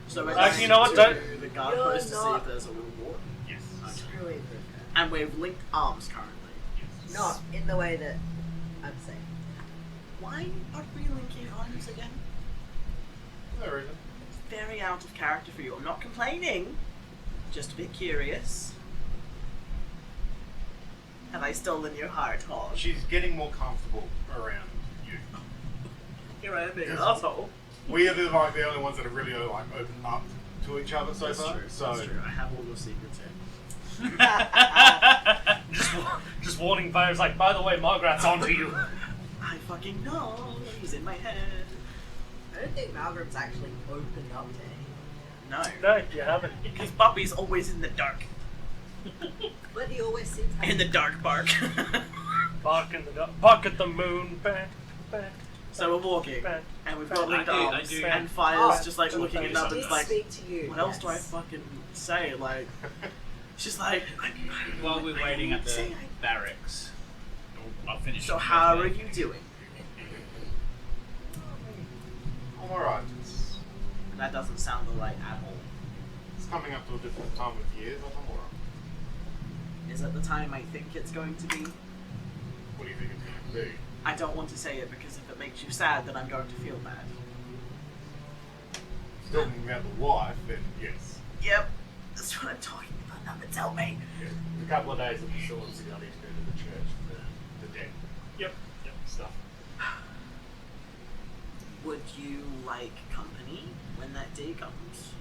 So we're Actually, going you know what, to don't- the guard You're post to see not- if there's a reward. Yes. Screwing with her. And we've linked arms currently. Yes. Not in the way that I'm saying. Why are we linking arms again? No reason. It's very out of character for you. I'm not complaining. Just a bit curious. Have I stolen your heart, Hog? She's getting more comfortable around you. Here I am being an Yes. asshole. We are the only ones that have really like opened up to each other so That's far. true. So That's true. I have all your secrets here. just warning fires like, by the way, Margaret's onto you. I fucking know. He's in my head. I don't think Malcolm's actually opened up to anyone. No. No, you haven't. Because Bobby's always in the dark. But he always seems happy. In the dark bark. Bark in the dark. Bark at the moon. Back, back. So we're walking, back. and we've got I linked do- I arms, do- and Fire's Oh, just like looking at I Nubbins did like, speak to you. what else do I yes. fucking say? Like, she's like, While we're waiting at the Say barracks. I'll finish. So how are you doing? I'm alright. That doesn't sound alright at all. It's coming up to a different time of year, but I'm alright. Is it the time I think it's going to be? What do you think it's going to be? I don't want to say it because if it makes you sad, then I'm going to feel bad. If you're talking about the wife, then yes. Yep, that's what I'm talking about. Nubbins, help me. Yeah. A couple of days of the shorts, I need to go to the church for the dead. Yep. Yep. Stuff. Would you like company when that day comes?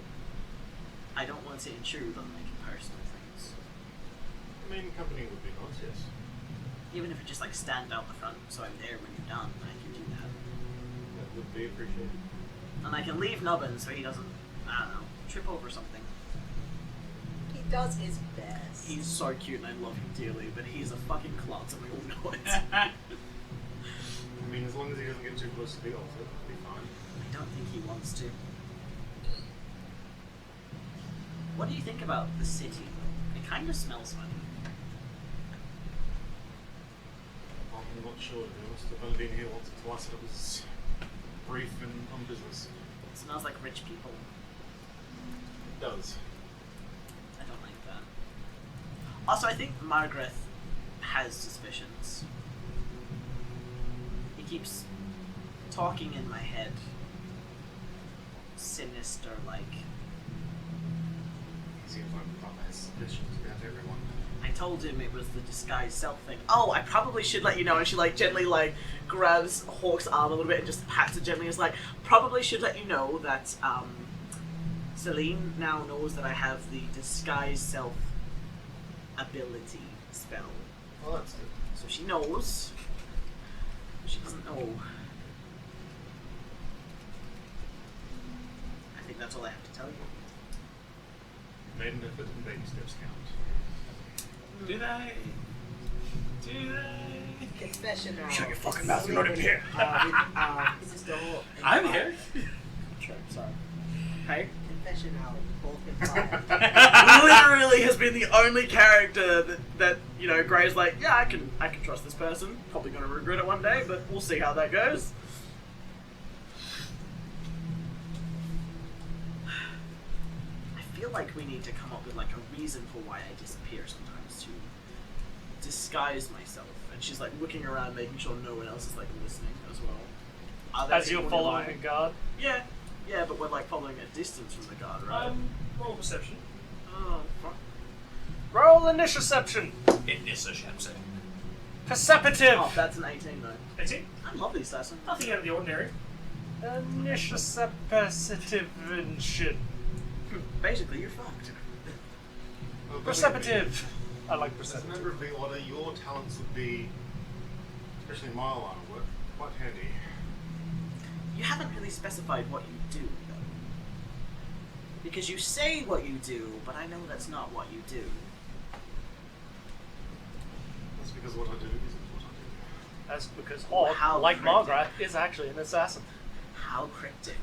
I don't want to intrude on like personal things. I mean, company would be nice, yes. Even if it just like stand out the front so I'm there when you're done, I can do that. That would be appreciated. And I can leave Nubbin so he doesn't, I don't know, trip over something. He does his best. he's so cute and I love him dearly, but he's a fucking klutz and we all know it. I mean, as long as he doesn't get too close to the altar, it'll be fine. I don't think he wants to. What do you think about the city? It kind of smells funny. I'm not sure, to be honest. I've only been here once or twice, and it was brief and on business. It smells like rich people. It does. I don't like that. Also, I think Margaret has suspicions. He keeps talking in my head. Sinister, like. He seems like we've got nice suspicions about everyone. I told him it was the disguised self thing. Oh, I probably should let you know. And she like gently like grabs Hawk's arm a little bit and just pats it gently. It's like, probably should let you know that Celine now knows that I have the disguised self ability spell. Oh, that's good. So she knows. But she doesn't know. I think that's all I have to tell you. Made an effort and baby steps count. Do they? Do they? Confession now. Shut your fucking mouth, you're not in here. With Sister Hawk and I'm Fire. here. Sure, sorry. Hey? Confession now. Hawk and Fire. Literally has been the only character that you know, Gray's like, yeah, I can trust this person. Probably gonna regret it one day, but we'll see how that goes. feel like we need to come up with like a reason for why I disappear sometimes to disguise myself. And she's like looking around, making sure no one else is like listening as well. Are there As you're people following nearby? a guard. Yeah, but we're like following a distance from the guard, right? Roll perception. Oh, fuck. Roll initiaception. Initiaception. Perceptive. Oh, that's an 18 though. 18. I love these dice. Nothing out of the ordinary. Initiaception. Basically, you're fucked. Well, Perceptive. I like As a perceptive. member of the Order, your talents would be, especially in my line of work, quite handy. You haven't really specified what you do, though. Because you say what you do, but I know that's not what you do. That's because what I do isn't what I do. That's because Hawk, How like cryptic. Margaret, is actually an assassin. How cryptic.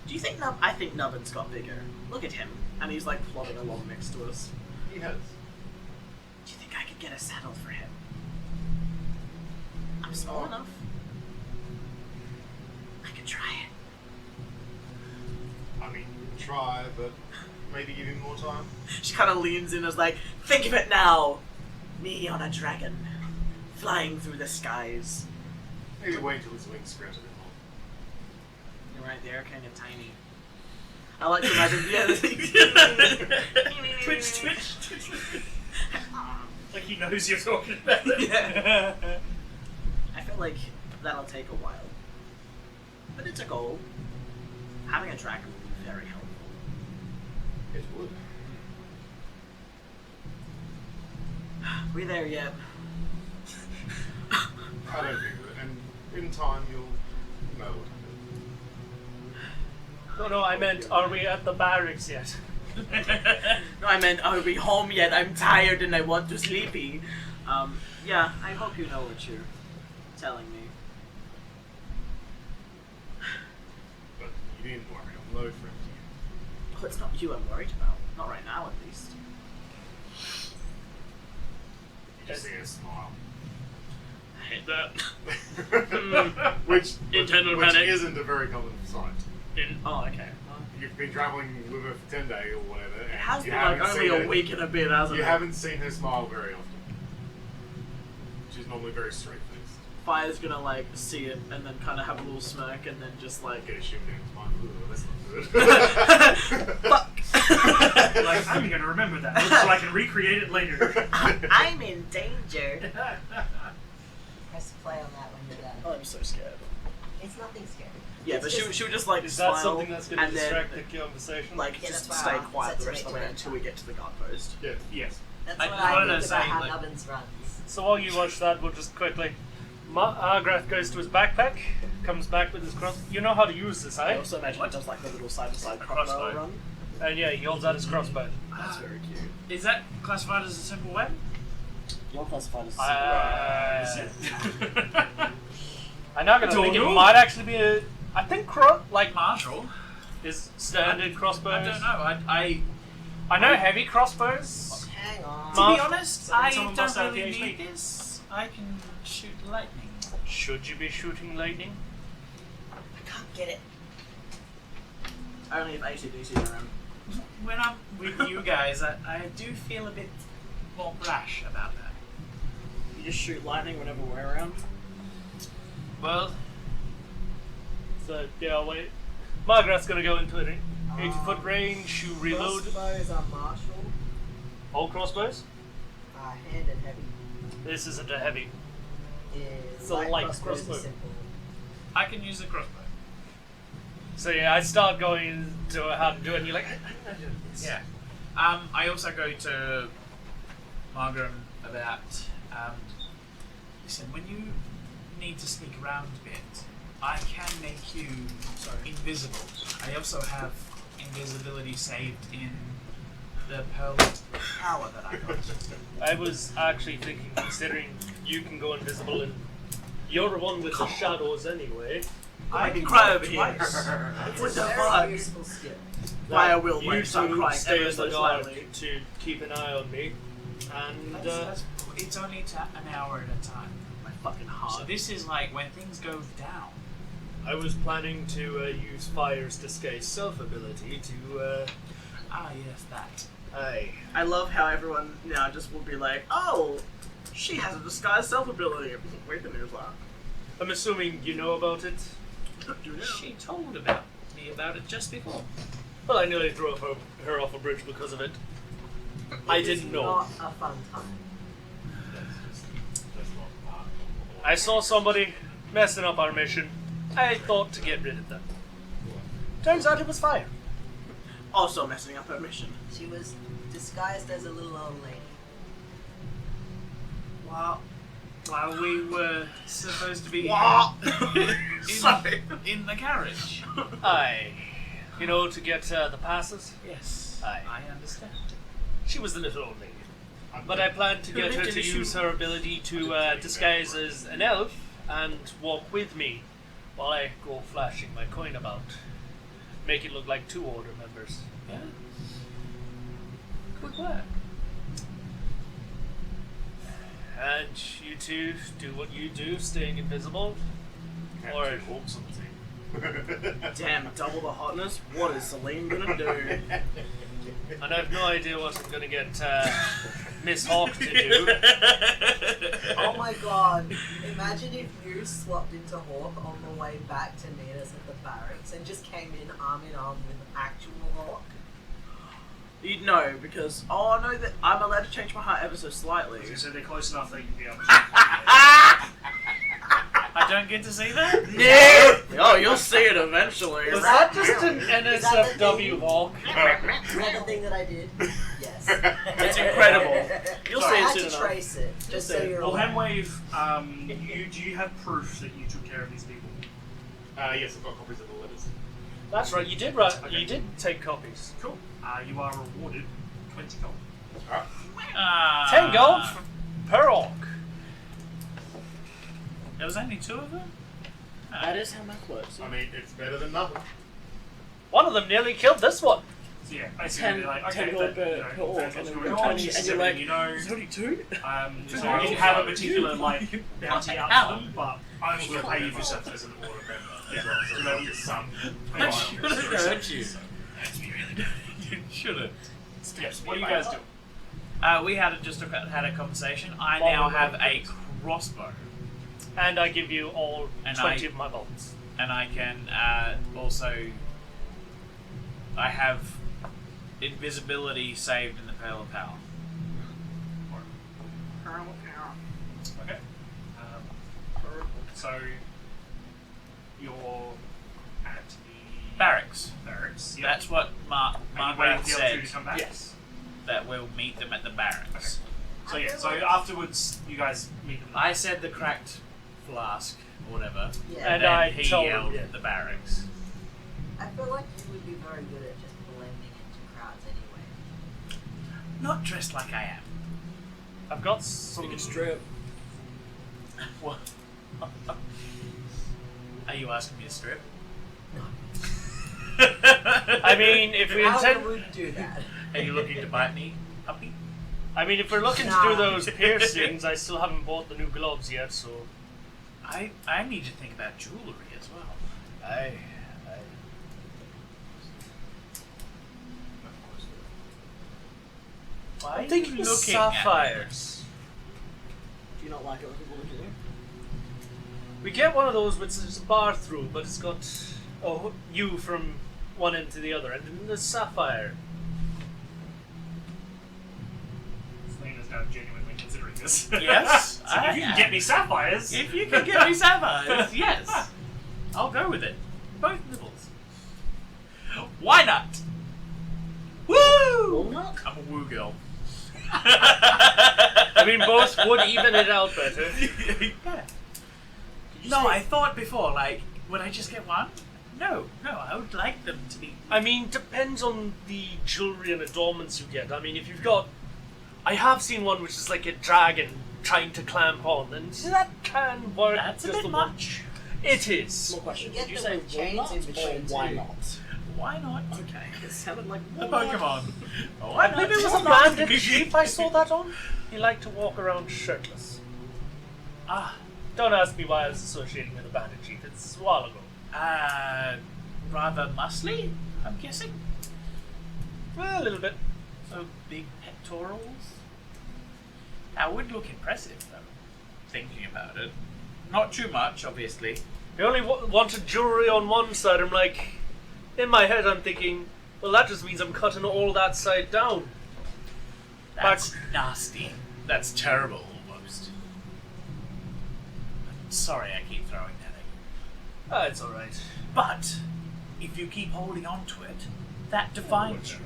Do you think I think Nubbin's got bigger. Look at him. And he's like plodding along next to us. He has. Do you think I could get a saddle for him? I'm small enough. I could try it. I mean, try, but maybe give him more time. She kind of leans in and is like, think of it now. Me on a dragon. Flying through the skies. Maybe wait until his wings sprout a bit more. You're right, they're kind of tiny. I like to imagine, Twitch. Like he knows you're talking about it. Yeah. I feel like that'll take a while. But it's a goal. Having a dragon will be very helpful. It would. Are we there yet? I don't think so. And in time, you'll know what I No, I meant, are we at the barracks yet? No, I meant, are we home yet? I'm tired and I want to sleepy. Yeah, I hope you know what you're telling me. But you needn't worry, I'm no friend to you. Oh, it's not you I'm worried about. Not right now, at least. You just see a smile. I hate that. which Internal which panic. isn't a very common sight. Oh, okay. You've been travelling with her for 10 days or whatever, and It has you been like haven't only seen a her- week and a bit, hasn't You it? haven't seen her smile very often. She's normally very straight faced. Fire's gonna like see it and then kind of have a little smirk and then just like, Get a shiver down his spine. Ooh, that's not good. fuck. Like, I'm gonna remember that so I can recreate it later. I'm in danger. Press play on that when you're done. Oh, I'm so scared. It's nothing scary. Yeah, It's but just- she would just like Is smile that something that's going to and then distract the conversation? like Yeah, just that's why stay I quiet the set rest of the to way it. until we get to the guard post. Yeah. Yes. That's I what just I wanted think to about say, how like- Nubbins runs. So while you watch that, we'll just quickly... Argrath goes to his backpack, comes back with his cross... You know how to use this, I eh? also imagine he does like the little side-to-side Crossbow. crossbow run. And yeah, he holds out his crossbow. That's very cute. Is that classified as a simple weapon? You're classified as I'm now going to Don't think it know. might actually be a... I think like Marshall? is standard crossbows. I don't know. I know heavy crossbows. Hang on. To be honest, Someone I bust don't out really the need HP. this. I can shoot lightning. Should you be shooting lightning? I can't get it. I only have ACDC around. When I'm with you guys, I do feel a bit more brash about that. You just shoot lightning whenever we're around. Well, So yeah, wait. Margaret's going to go into an 80-foot range. You reload. Crossbows are martial, All crossbows. hand and heavy. This isn't a heavy. Is a light crossbows crossbow. are simple. I can use a crossbow. So yeah, I start going to how to do it, and you're like, Yeah. I also go to Margaret about, listen, when you need to sneak around a bit, I can make you invisible. I also have invisibility saved in the Pearl power that I got. I was actually thinking, considering you can go invisible and you're the one with the shadows anyway. I can can cry go over here. twice. It's What a the very fuck? useful skill. Fire will You like start two crying stay ever as so the guard slightly. to keep an eye on me, and It's only an hour at a time. My fucking So heart. this is like when things go down. I was planning to use Fire's Disguise Self ability to, Ah, yes, that. I love how everyone now just will be like, oh, she has a disguised self ability. Wait the news laugh. I'm assuming you know about it? Do now. She told me about it just before. Well, I nearly threw her off a bridge because of it. I didn't know. Not a fun time. That's not part of I saw somebody messing up our mission. I thought to get rid of them. Turns out it was Fire. Also messing up her mission. She was disguised as a little old lady. While we were supposed to be Sorry. in the carriage. Aye. You know, to get the passes? Yes, Aye. I understand. She was the little old lady. But I planned to get her to use her ability to disguise as an elf and walk with me while I go flashing my coin about. Make it look like 2 order members. Yeah. Good work. And you two do what you do, staying invisible. Have Or 2 orcs on the team. Damn, double the hotness. What is Celine gonna do? and I've no idea what I'm gonna get Miss Hawk to do. Oh my god. Imagine if you swapped into Hawk on the way back to meet us at the barracks and just came in arm with actual Hawk. You know, because I know that I'm allowed to change my heart ever so slightly. So they're close enough that you'd be able to. I don't get to see that? No! Oh, you'll see it eventually. Was that just an Is that the NSFW thing? Hawk? Is that the thing that I did? Yes. It's incredible. You'll So see I it had soon to enough. trace it, just so you're Well, aware. Handwave, do you have proof that you took care of these people? Yes, I've got copies of the letters. That's right, you did Okay. You did take copies. Cool. You are rewarded 20 gold. Alright. 10 gold per orc. There was only 2 of them? That is how math works. I mean, it's better than nothing. One of them nearly killed this one. So yeah, basically they're like, okay, 10 gold that, you know, per orc, that's and then what's we're going on, 20, this and is you're everything like, you know. there's only 2? So I didn't have a particular like bounty out for them, but I was going to pay you for yourself something. as an order member Yeah. as well, so there'll be some. I should have heard you. That's me really You shouldn't. Yes. What do you guys do? We had a conversation. I Well, now we have went a crossbow, And I give you all And 20 I- of my bolts. and I can also. I have invisibility saved in the Pale of Power. Okay. So you're at the Barracks. barracks. Yep. That's what Are you waiting Margaret for the other two said. to come back? Yes. That we'll meet them at the barracks. So yeah. So afterwards, you guys meet them. I said the cracked flask or whatever. Yeah. And then I he told him, yelled yeah. the barracks. I feel like you would be very good at just blending into crowds anyway. Not dressed like I am. I've got some. You can strip. What? Are you asking me to strip? I mean, if we How intend. would do that? Are you looking to bite me, puppy? I mean, if we're looking to Nah. do those piercings, I still haven't bought the new gloves yet, so. I need to think about jewellery as well. Why I'm are thinking you of looking at me? sapphires. Do you not like it when people look at you? We get one of those which is a bar through, but it's got a U from one end to the other, and then there's sapphire. Selena's now genuinely considering this. Yes, So if you can get me sapphires. If you can get me sapphires, yes. I'll go with it. Both nibbles. Why not? Woo! Walnut? I'm a woo girl. I mean, both would even it out better. Yeah. No, I thought before, like, would I just get one? No, I would like them to be. I mean, depends on the jewelry and adornments you get. I mean, if you've got. I have seen one which is like a dragon trying to clamp on, and that can work. That's a just bit about. much. It is. More question. You get Did you them say with chains walnut in between or why too. not? Why not? Okay, it sounded like The walnut. Pokemon. Oh, I believe it was a banded chief I saw that on. He liked to walk around shirtless. Ah, Don't ask me why I was associating with a bandit chief. It's a while ago. Rather muscly, I'm guessing. Well, a little bit. So big pectorals. That would look impressive, though. Thinking about it, not too much, obviously. I only wanted jewelry on one side. I'm like, in my head, I'm thinking, well, that just means I'm cutting all that side down. That's nasty. That's terrible, almost. Sorry, I keep throwing that at you. It's alright. But if you keep holding on to it, that defines you.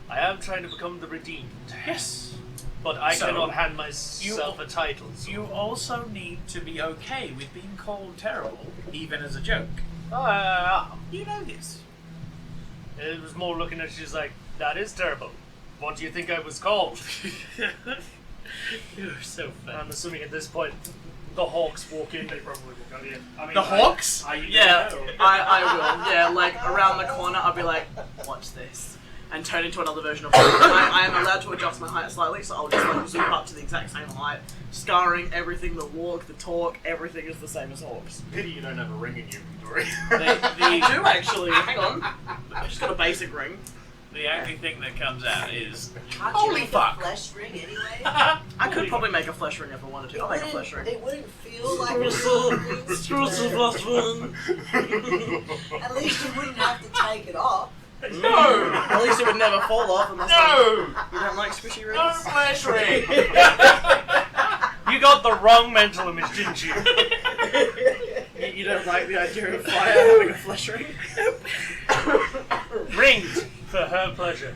I am trying to become the redeemed. Yes. But I So, cannot hand myself a title. So. You also need to be okay with being called terrible, even as a joke. You know this. It was more looking at you as like, that is terrible. What do you think I was called? You're so funny. I'm assuming at this point, the Hawks walk in. They probably will go, yeah. I mean, The Hawks? Yeah, I will. Yeah, like around the corner, I'll be like, watch this. And turn into another version of Hawk. I am allowed to adjust my height slightly, so I'll just like zoom up to the exact same height. Scarring, everything, the walk, the talk, everything is the same as Hawk's. Pity you don't have a ring in your inventory. I do actually. Hang on. I've just got a basic ring. The only thing that comes out is Can't Holy you make fuck. a flesh ring anyway? I could probably make a flesh ring if I wanted to. I'll make a flesh ring. It wouldn't feel like a flesh ring. At least you wouldn't have to take it off. no, At least it would never fall off unless no, you don't like squishy rings. no flesh ring. You got the wrong mental image, didn't you? You don't like the idea of fire having a flesh ring? Ringed for her pleasure.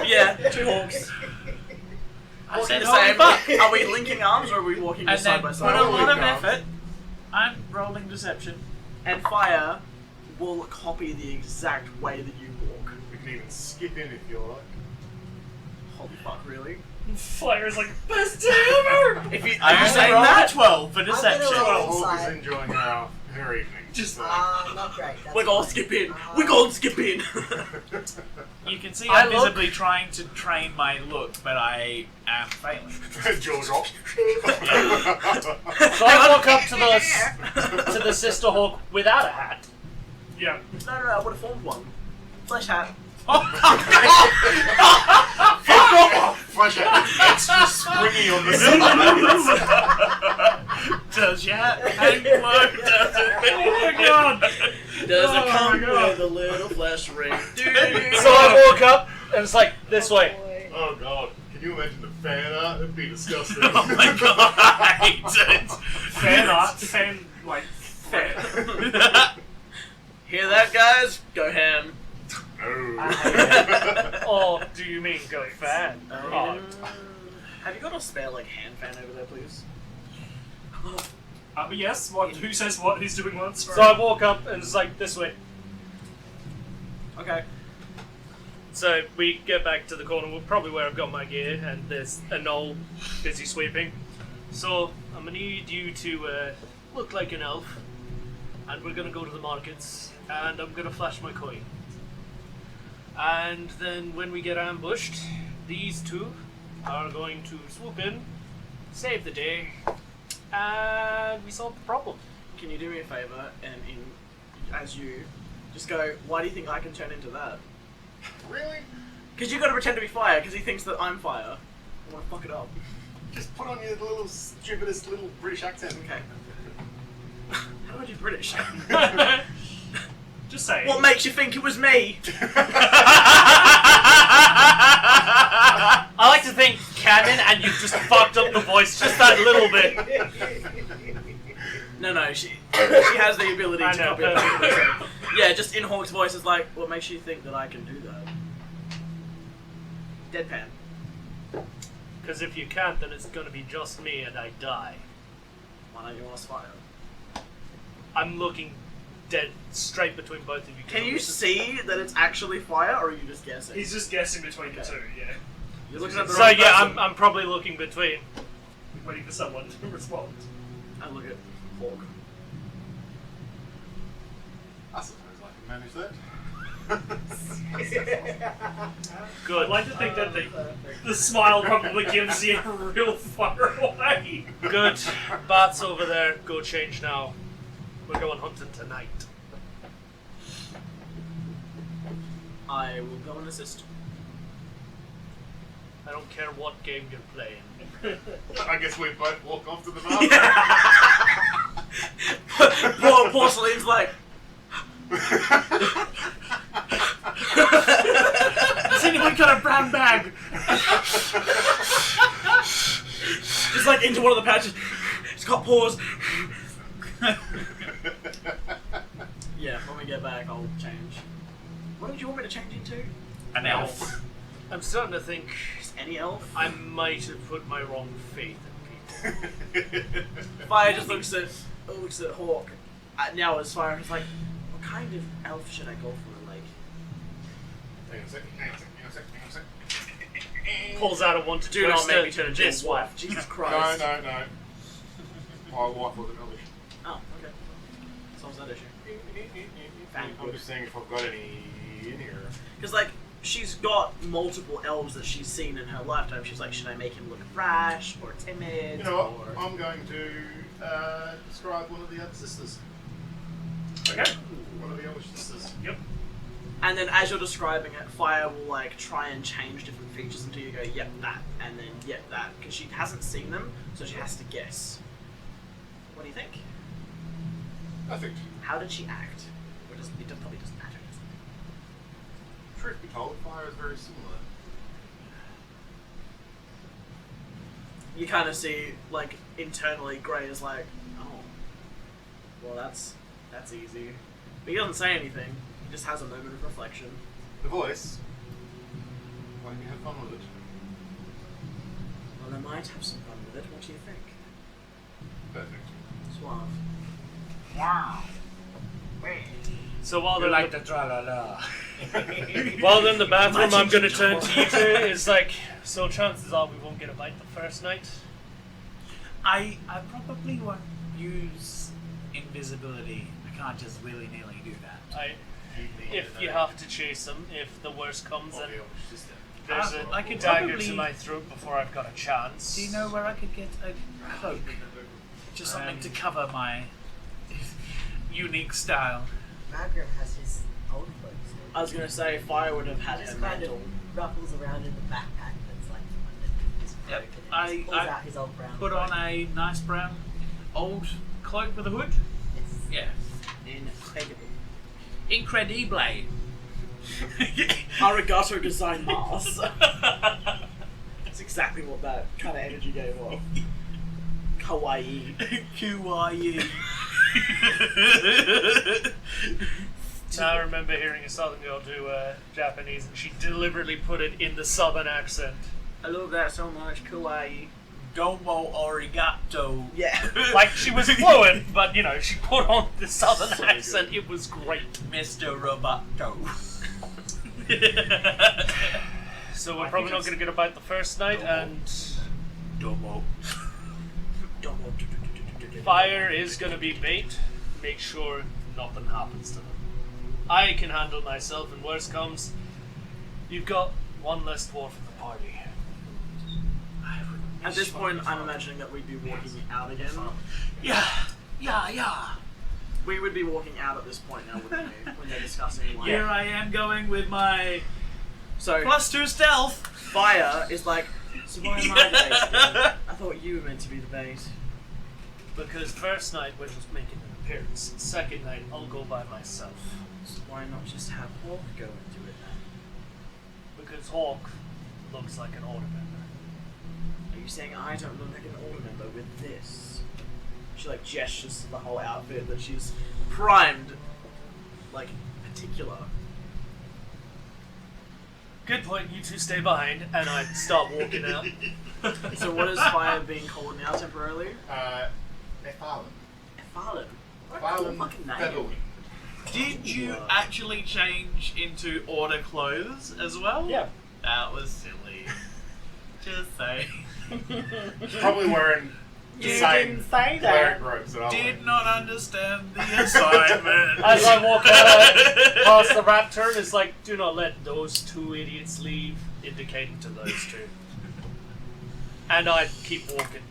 Yeah, two Hawks. I Walking said, the holy same. fuck. Are we linking arms or are we walking And just side then by put side? a lot of Holy God. effort. I'm rolling deception. And fire will copy the exact way that you walk. We can even skip in if you like. Holy fuck, really? Fire is like, best day ever! If you I are you only saying rolled that? a 12 for gonna deception. roll- Hawk is Inside. enjoying her evening. Just Not great. That's We're gonna fine. skip in. We're gonna skip in. You can see I I'm look- visibly trying to train my look, but I am failing. Jaw drop. So I walk up to the sister Hawk without a hat. yeah. No, I would have formed one. Flesh hat. Flash out extra springy on the sides. Does your hat hang low? Does it? Oh my God. Does Oh it come my God. with a little flesh ring? So I walk up and it's like, this way. Oh god, can you imagine the fan art? It'd be disgusting. Oh my god, I hate it. Fan art, fan, like, fan. Hear that, guys? Go ham. No. Or do you mean go fan? Oh. Have you got a spare like hand fan over there, please? But yes, what? Who says what? Who's doing what? Sorry. So I walk up and it's like, this way. Okay. So we get back to the corner, probably where I've got my gear, and there's a knoll busy sweeping. So I'm gonna need you to look like an elf, and we're gonna go to the markets, and I'm gonna flash my coin. And then when we get ambushed, these two are going to swoop in, save the day, and we solve the problem. Can you do me a favor and as you just go, why do you think I can turn into that? Really? Because you got to pretend to be fire because he thinks that I'm fire. I want to fuck it up. Just put on your little stupidest little British accent. Okay. How do I do British? Just say. What makes you think it was me? I like to think canon, and you've just fucked up the voice just that little bit. No, she has the ability I to know, copy it. Yeah, just in Hawk's voice is like, what makes you think that I can do that? Deadpan. Because if you can't, then it's going to be just me and I die. Why don't you ask fire? I'm looking dead straight between both of you. Can you see that it's actually fire, or are you just guessing? He's just guessing between the two, yeah. You're looking at the So wrong yeah, person. I'm probably looking between. Waiting for someone to respond. I look at Hawk. I suppose I can manage that. Good. I'd like to think that the smile probably gives you a real far away. Good. Bat's over there. Go change now. We're going hunting tonight. I will go and assist. I don't care what game you're playing. I guess we both walk off to the bar. Poor Celine's like, has anyone got a brown bag? Just like into one of the patches. It's got paws. Yeah, when we get back, I'll change. What did you want me to change into? An elf. I'm starting to think Just any elf? I might have put my wrong faith in people. Fire just looks at Hawk. Now as Fire is like, what kind of elf should I go for? Like, Hang on a sec. Pulls out a one to do not make me to turn into this a one. wife. Jesus No. Christ. My wife was an elvish. Oh, okay. Solves that issue. I'm just saying if I've got any in here. Because, like, she's got multiple elves that she's seen in her lifetime. She's like, should I make him look rash or timid? You know what? Or... I'm going to describe one of the other sisters. Okay. One of the elvish sisters. Yep. And then as you're describing it, Fire will, like, try and change different features until you go, yep, that, and then yep, that. Because she hasn't seen them, so she has to guess. What do you think? Perfect. How did she act? Or does, it probably doesn't matter, does it? Truth be told, fire is very similar. You kind of see, like, internally, Grey is like, oh, well, that's easy. But he doesn't say anything. He just has a moment of reflection. The voice. Why don't you have fun with it? Well, I might have some fun with it. What do you think? Perfect. Suave. Wow. So while You they're like the tra-la-la. while they're in the bathroom, My I'm going to teacher turn told to you two. It's like, so chances are we won't get a bite the first night. I probably won't use invisibility. I can't just willy-nilly do that. If you have to chase them, if the worst comes, Or and the elvish sister. there's I a could dagger probably- to my throat before I've got a chance. Do you know where I could get a cloak? Just something to cover my unique style. Magrim has his own clothes. I was gonna say Fire would have had He her just kind of mantle. ruffles around in the backpack that's like underneath his Yep, cloak, and then just pulls out his old brown Put cloak. on a nice brown old cloak with a hood. It's Yeah. Incredible. Incredible. Arigato gozaimasu. That's exactly what that kind of energy gave off. Kawaii. Kawaii. I remember hearing a southern girl do Japanese, and she deliberately put it in the southern accent. I love that so much. Kawaii. Domo arigato. Yeah. Like, she was fluent, but, you know, she put on the southern So accent. good. It was great. Mr. Roboto. So we're I probably think not it's- going to get a bite the first night, and Domo. fire is going to be bait. Make sure nothing happens to them. I can handle myself, and worst comes, you've got one less dwarf in the party. At this point, I'm imagining that we'd be walking out again. Yeah. We would be walking out at this point now, wouldn't we? When they're discussing like. Here I am going with my So +2 stealth. Fire is like. So why am I the bait again? I thought you were meant to be the bait. Because first night we're just making an appearance. Second night I'll go by myself. So why not just have Hawk go and do it then? Because Hawk looks like an order member. Are you saying I don't look like an order member with this? She like gestures to the whole outfit that she's primed, like particular. Good point, you two stay behind, and I start walking out. So what is Fire being called now temporarily? Efalin. Efalin. What a cool fucking name. Did you actually change into order clothes as well? Yeah. That was silly. Just saying. Probably wearing the You same didn't say that. cleric robes that I Did wear. not understand the assignment. As I walk out past the raptor, it's like, do not let those two idiots leave, indicating to those two. And I keep walking.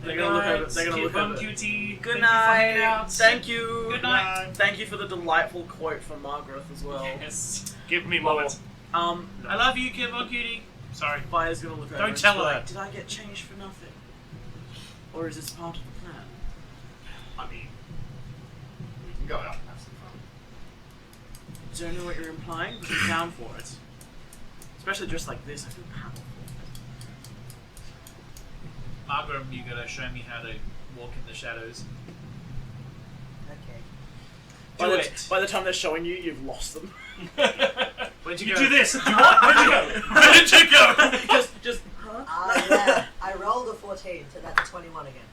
They're gonna look over. They're gonna Kid look Bum over. QT. Good Thank you for hanging night. out. Thank you. Good night. Thank you for the delightful quote from Margaret as well. Yes. Give me a moment. Um, I love you, Kid Von Cutie. Sorry. Fire's gonna look over. Don't and tell be her like, that. Did I get changed for nothing? Or is this part of the plan? I mean, We can go out and have some fun. Don't know what you're implying, but I'm down for it. Especially dressed like this, I feel powerful. Margaret, you gotta show me how to walk in the shadows. Okay. Do it. By the time they're showing you, you've lost them. Where'd you go? do this. Do what? Where'd you go? Where did you go? just, huh? Yeah, I rolled a 14, so that's 21 again.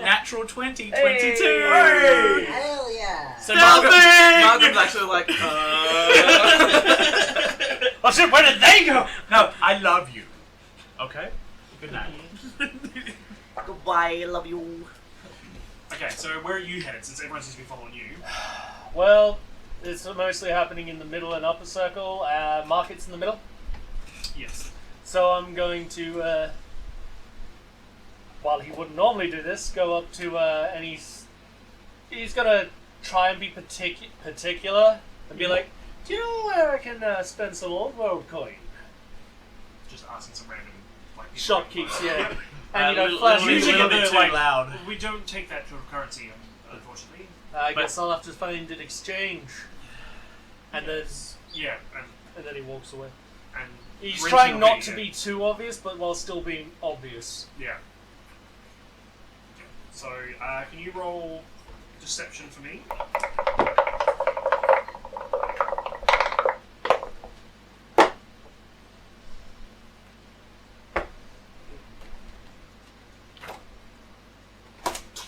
Natural 20, 22. Hey! Hell yeah! So Stealthy! Margaret's actually like, Oh shit, where did they go? No, I love you. Okay. Good night. goodbye, love you. Okay, so where are you headed since everyone seems to be following you? Well, it's mostly happening in the middle and upper circle. Market's in the middle. Yes. So I'm going to, while he wouldn't normally do this, go up to, and he's gonna try and be particular and be like, do you know where I can spend some old world coin? Just asking some random like people. Shopkeeps, yeah. And Little flash bit usually too loud. We don't take that sort of currency, unfortunately. I guess I'll have to find an exchange. And Yeah, and then he walks away. and He's Rachel trying not will to be, be too obvious, but while still being obvious. Yeah. So, can you roll deception for me?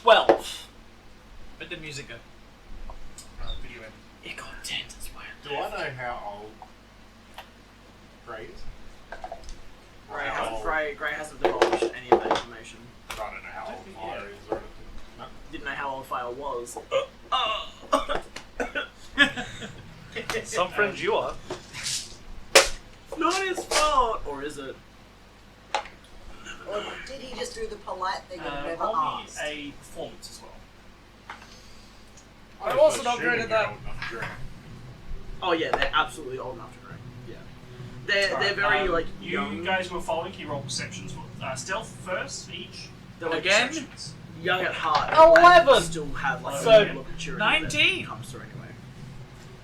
Where'd the music go? Video end. It got tense as well. Do I know how old Grey is? Grey hasn't divulged any of that information. I don't know how old Fire is or anything. No. Didn't know how old Fire was. Some friends you are. Not his fault! Or is it? Or did he just do the polite thing and never Roll me ask? a performance as well. I'm also not assuming great at you're that. old enough to drink. Oh yeah, they're absolutely old enough to drink. Yeah. They're Alright, very like you young. guys who are following, can you roll perceptions for stealth first for each? They're And again perceptions. young at heart. 11! And still have like So, a level of maturity 19. that comes through anyway.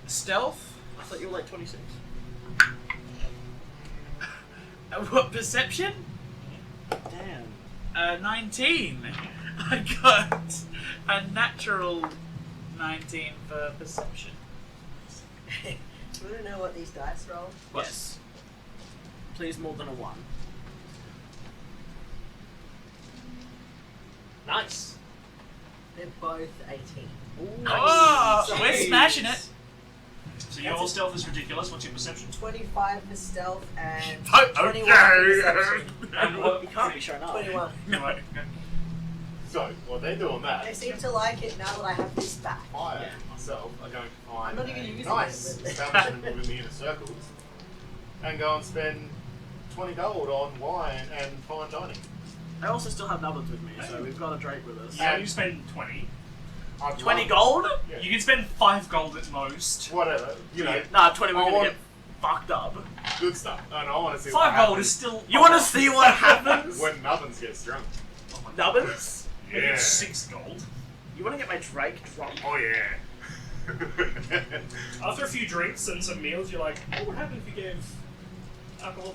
Stealth? I thought you were like 26. What, perception? Damn. 19. I got a natural 19 for perception. Do you want to know what these dice roll? Yes. Please more than a 1. Nice. They're both 18. Oh, we're Jeez. smashing it. So your stealth is ridiculous. What's your perception? 25 for stealth and Oh, 21 for deception. And what? You can't be shown up. 21. Right, okay. So, while they're doing They that, seem to like it now that I have this back. Fire Yeah. and myself are going to I'm find not even a using nice it, but- establishment within the inner circles and go and spend 20 gold on wine and fine dining. I also still have nubbins with me, so we've got a Drake with us. Yeah, you spend 20. I'd 20 love- gold? Yeah. You can spend 5 gold at most. Whatever, you know, Nah, 20 we're I gonna want- get fucked up. good stuff. And I want to see 5 what gold happens is still. You wanna see what happens? when Nubbins gets drunk. Oh my God. Nubbins? I Yeah. get 6 gold. You wanna get my Drake drunk? Oh yeah. After a few drinks and some meals, you're like, what would happen if you gave alcohol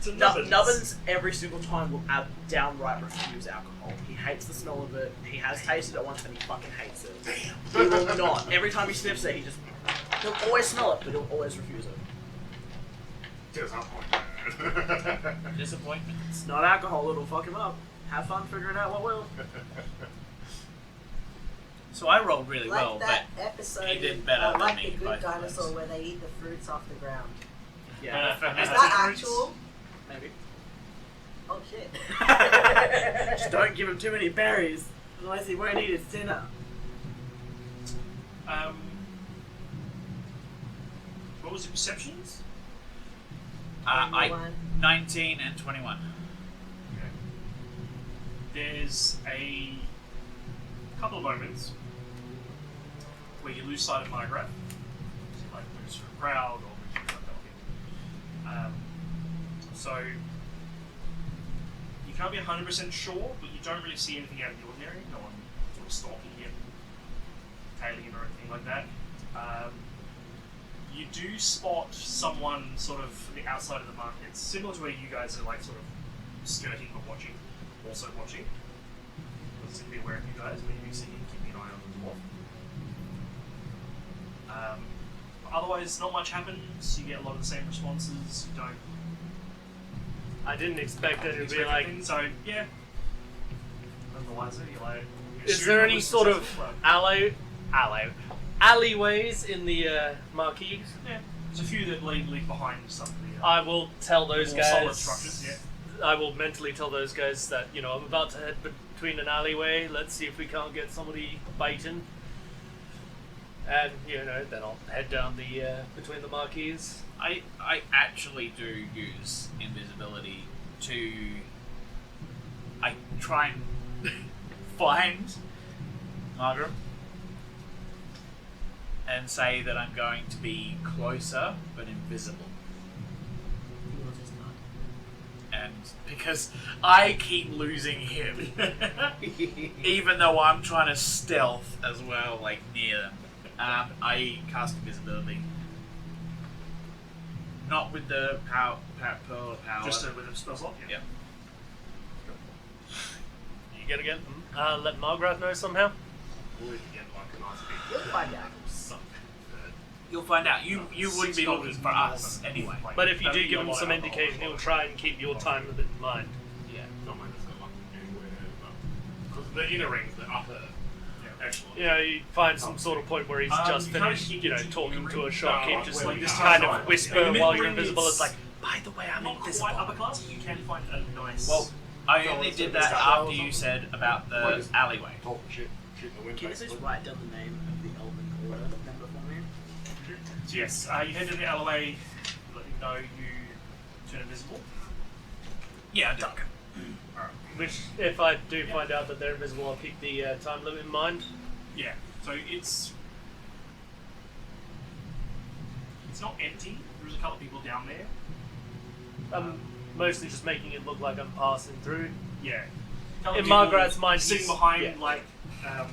to Nubbins? Nubbins every single time will downright refuse alcohol. He hates the smell of it. He has tasted it once and he fucking hates it. He will not. Every time he sniffs it, he'll always smell it, but he'll always refuse it. Disappointment. Disappointment. It's not alcohol, it'll fuck him up. Have fun figuring out what will. So I rolled really Like well, that episode he did in, better than like me the both Good Dinosaur times. where they eat the fruits off the ground. Yeah, Is Is that that fruits? actual? maybe. Oh shit. Just don't give him too many berries, otherwise he won't eat his dinner. What was your perceptions? 21. 21. 19 and 21. there's a couple of moments where you lose sight of Margaret. So you like moves through a crowd or moves through a balcony. So you can't be 100% sure, but you don't really see anything out of the ordinary. No one sort of stalking him, tailing him or anything like that. You do spot someone sort of on the outside of the market, similar to where you guys are like sort of skirting but watching, also watching. Let's be aware of you guys, but you see him keeping an eye on the dwarf. Otherwise, not much happens. You get a lot of the same responses. You don't. I didn't expect it to be expect like. anything, so yeah. None the wiser. You're like. Is there any sort of alleyways in the marquee? Yeah. There's a few that lead behind some of the. I will tell those more solid guys. structures. Yeah. I will mentally tell those guys that I'm about to head between an alleyway. Let's see if we can't get somebody biting. And then I'll head down the between the marquees. I actually do use invisibility to. I try and find Margaret and say that I'm going to be closer but invisible. And because I keep losing him, even though I'm trying to stealth as well, like near them, I cast invisibility. Not with the pearl of power. Just with a spell slot. Yeah. You gonna get let Margaret know somehow? Would get like a nice big. You'll find out. You'll find out. You wouldn't be looking for us anyway. But if you do give him some indication, he'll try and keep your time limit in mind. Yeah. Not like it's got like anywhere, because the inner rings, the upper echelon. You find some sort of point where he's just you can't finished, keep talking to a No, shopkeep, like just where like we kind are. of whisper In the while middle you're ring, invisible. it's It's like, by the way, I'm Not invisible. quite upper class, but you can find a nice. Well, I only did that after you said about the alleyway. Talking shit in the wind. Can you just basically. write down the name of the elven quarter member for me? So yes, you head to the alleyway. Let them know you turn invisible. Yeah, duck. Which, if I do find out that they're invisible, I'll keep the time limit in mind. Yeah. So it's not empty. There's a couple of people down there. I'm mostly just making it look like I'm passing through. Yeah. In Margaret's mind, sitting he's- behind yeah. like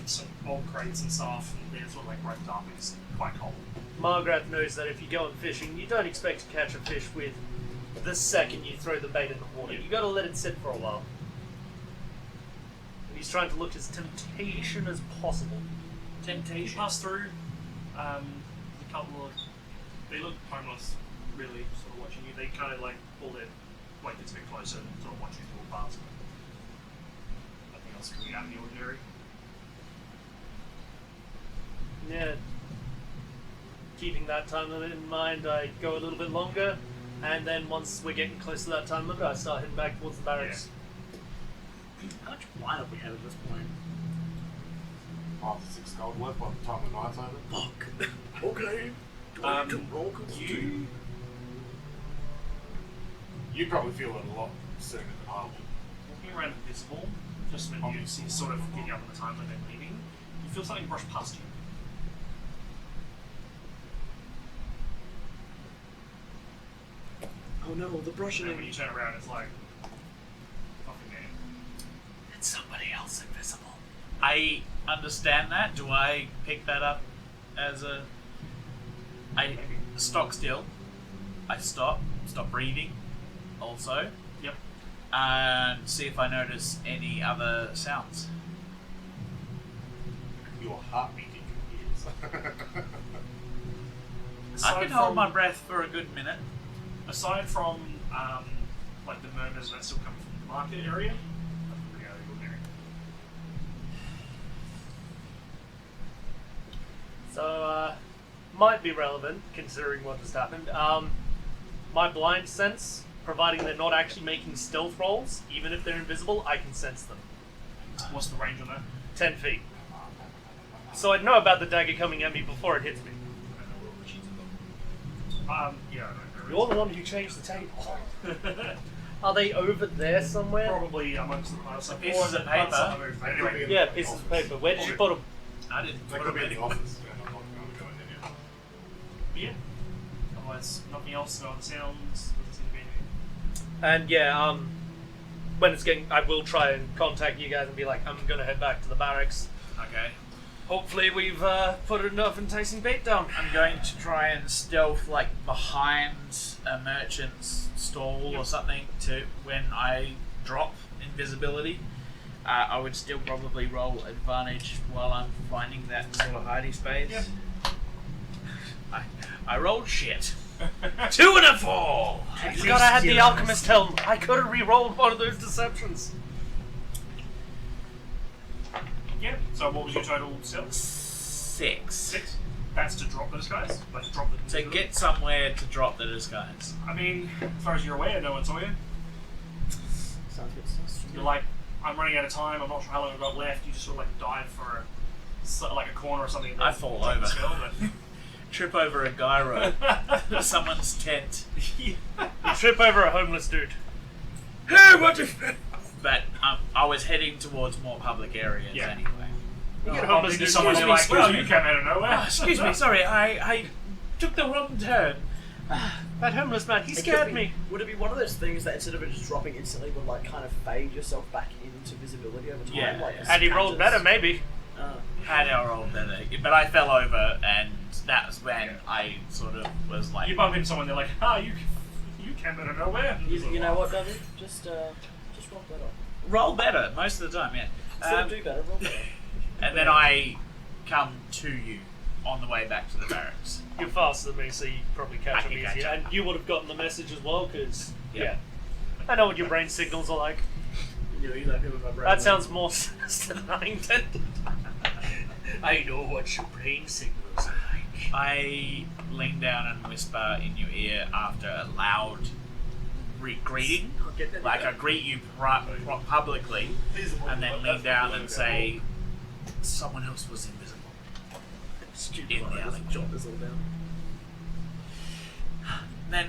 some old crates and stuff, and they're sort of like roped up. It's quite cold. Margaret knows that if you go on fishing, you don't expect to catch a fish with the second you throw the bait in the water. Yeah. You got to let it sit for a while. And he's trying to look as temptation as possible. You pass through. A couple of they look homeless, really, sort of watching you. They kind of like pull their blankets a bit closer and sort of watch you walk past. Nothing else coming out of the ordinary. Yeah. Keeping that time limit in mind, I go a little bit longer, and then once we're getting close to that time limit, I start heading back towards the barracks. How much wine have we had at this point? 5 to 6 gold worth by the time the night's over. Fuck. Okay. Do I need to roll Constitution? You probably feel it a lot sooner than I would. Walking around invisible, just when you see sort of getting up on the time limit and leaving, you feel something brush past you. Oh no, the And brushing. then when you turn around, it's like nothing there. It's somebody else invisible. I understand that. Do I pick that up as a... I stock still. I stop breathing also. Yep. And see if I notice any other sounds. Your heartbeat in your ears. I can hold my breath for a good minute. Aside from like the murmurs that still come from the market area, nothing really out of the ordinary. So, might be relevant, considering what just happened. My blind sense, providing they're not actually making stealth rolls, even if they're invisible, I can sense them. What's the range on that? 10 feet. So I'd know about the dagger coming at me before it hits me. Yeah, I don't know. You're the one who changed the table. Are they over there somewhere? Probably amongst the piles. Some pieces of paper. But anyway, Yeah, pieces of paper. Where did you put them? I didn't That put could them be in the anywhere. office, and I'm not going to go in there now. but yeah. Otherwise, nothing else, no other sounds, doesn't seem to be anything. And yeah, when it's getting, I will try and contact you guys and be like, I'm gonna head back to the barracks. Okay. Hopefully, we've put enough enticing bait down. I'm going to try and stealth like behind a merchant's stall or something to when I drop invisibility. I would still probably roll advantage while I'm finding that sort of hiding space. Yep. I rolled shit. 2 and a 4. I forgot I had the alchemist helm. I could have re-rolled one of those deceptions. Yeah. So what was your total stealth? 6. 6. That's to drop the disguise. Like to drop the. To get somewhere to drop the disguise. I mean, as far as you're aware, no one saw you. Sounds good. Sounds You're like, I'm running out of time. I'm not sure how long I've got left. You just sort of like dive for like a corner or something. And I then fall drop the over. spell, but Trip over a gyro. Someone's tent. You trip over a homeless dude. Hey, what if... But I was heading towards more public areas Yeah. anyway. You get a bump homeless into dude. someone. Excuse You're me, like, excuse well, me. you came out of nowhere. Oh, excuse me, sorry, I took the wrong turn. That homeless man, he It could scared be- me. Would it be one of those things that instead of it just dropping instantly, would like kind of fade yourself back into visibility over time? Yeah, like yeah. Had he rolled better, maybe. Had our old better, but I fell over, and that was when I sort of was like, You bump into someone. They're like, ah, you came out of nowhere. You know what, David? Just roll better. roll better most of the time, yeah. Still do better. Roll better. And then I come to you on the way back to the barracks. You're faster than me, so you probably I catch up can catch easier. up. And you would have gotten the message as well, because, Yep. yeah. I know what your brain signals are like. You know exactly what my brain That is. sounds more sinister than I intended. I know what your brain signals are like. I lean down and whisper in your ear after a loud greeting. Like I greet you publicly, and then lean down and say, someone else was invisible. Stupid in one, the I just alley. jot this all down. Then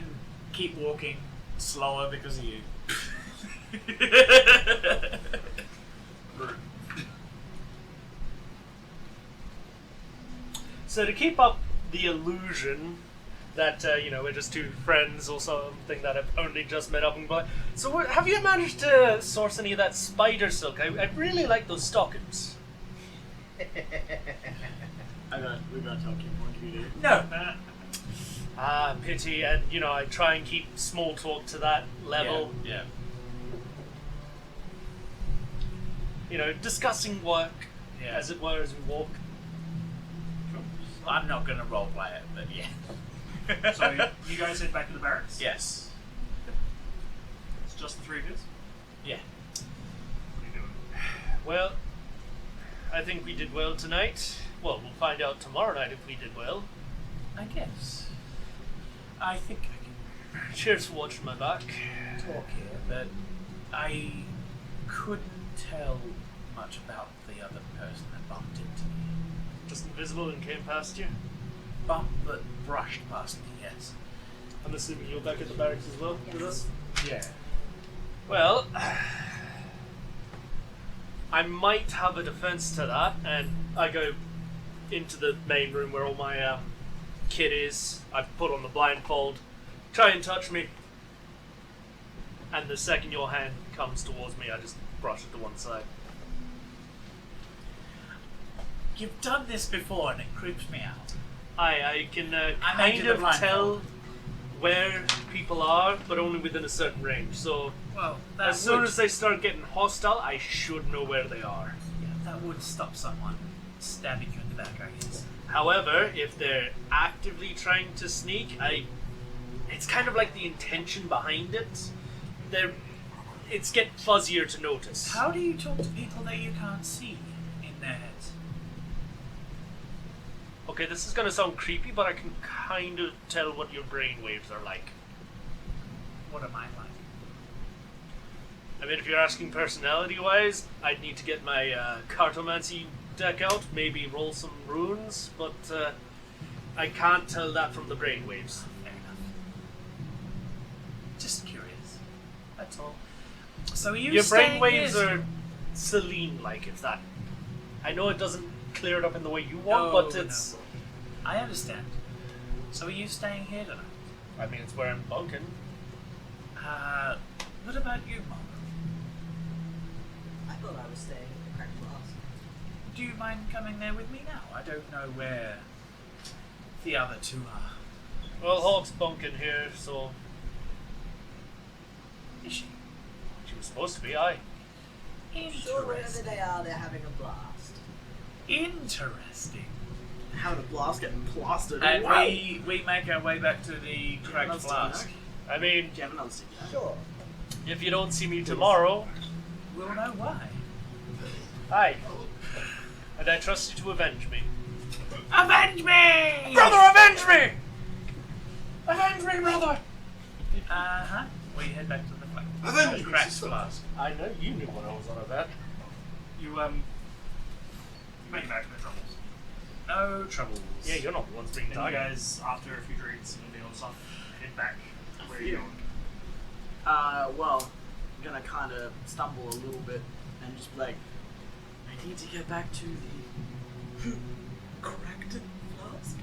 keep walking slower because of you. So to keep up the illusion that, we're just two friends or something that have only just met up and by. So have you managed to source any of that spider silk? I really like those stockings. We're gonna tell Kim what you do. No. Ah, pity, and I try and keep small talk to that level. Yeah. Discussing work, Yeah. as it were, as we walk. I'm not going to roleplay it, but yeah. So you guys head back to the barracks. Yes. It's just the three of you. Yeah. What are you doing? Well, I think we did well tonight. Well, we'll find out tomorrow night if we did well. I guess. I think I can Cheers for watching my back. talk here, but I couldn't tell much about the other person that bumped into me. Just invisible and came past you. But brushed past me, yes. I'm assuming you're back at the barracks as well with us? Yeah. Well, I might have a defense to that, and I go into the main room where all my kit is. I put on the blindfold, try and touch me, and the second your hand comes towards me, I just brush it to one side. You've done this before and it creeps me out. I can I made kind you the of blindfold. tell where people are, but only within a certain range. So Well, as soon as they start getting hostile, I should know where they are. that would stop someone stabbing you in the back, I guess. However, if they're actively trying to sneak, it's kind of like the intention behind it. It's get fuzzier to notice. How do you talk to people that you can't see in their heads? Okay, this is gonna sound creepy, but I can kind of tell what your brain waves are like. What am I like? I mean, if you're asking personality-wise, I'd need to get my cartomancy deck out, maybe roll some runes, but I can't tell that from the brain waves. Fair enough. Just curious. I That's all. So are you Your staying brainwaves here? are saline-like, if that. I know it doesn't clear it up in the way you want, No, but it's. I understand. So are you staying here tonight? I mean, it's where I'm bunking. What about you, Mom? I thought I was staying at the cracked glass. Do you mind coming there with me now? I don't know where the other two are. Well, Hawk's bunking here, so. Is she? She was supposed to be, aye. Sure, wherever Interesting. they are, they're having a blast. Interesting. Having a blast, getting plastered. And Wow. we make our way back to the cracked Another flask. stick, I mean, Do you have another stick? Sure. if you don't see me tomorrow, We'll know why. aye. And I trust you to avenge me. Avenge me! Brother, avenge me! Avenge me, brother! Uh-huh. We head back to the flag. Avenge me, Cracked sister. flask. I know you knew what I was on about. You make it back to no troubles. No troubles. Yeah, you're not the ones being And you targeted. guys, after a few drinks and all the stuff, head back where few. you're going. Well, I'm gonna kind of stumble a little bit and just be like, I need to get back to the cracked flask.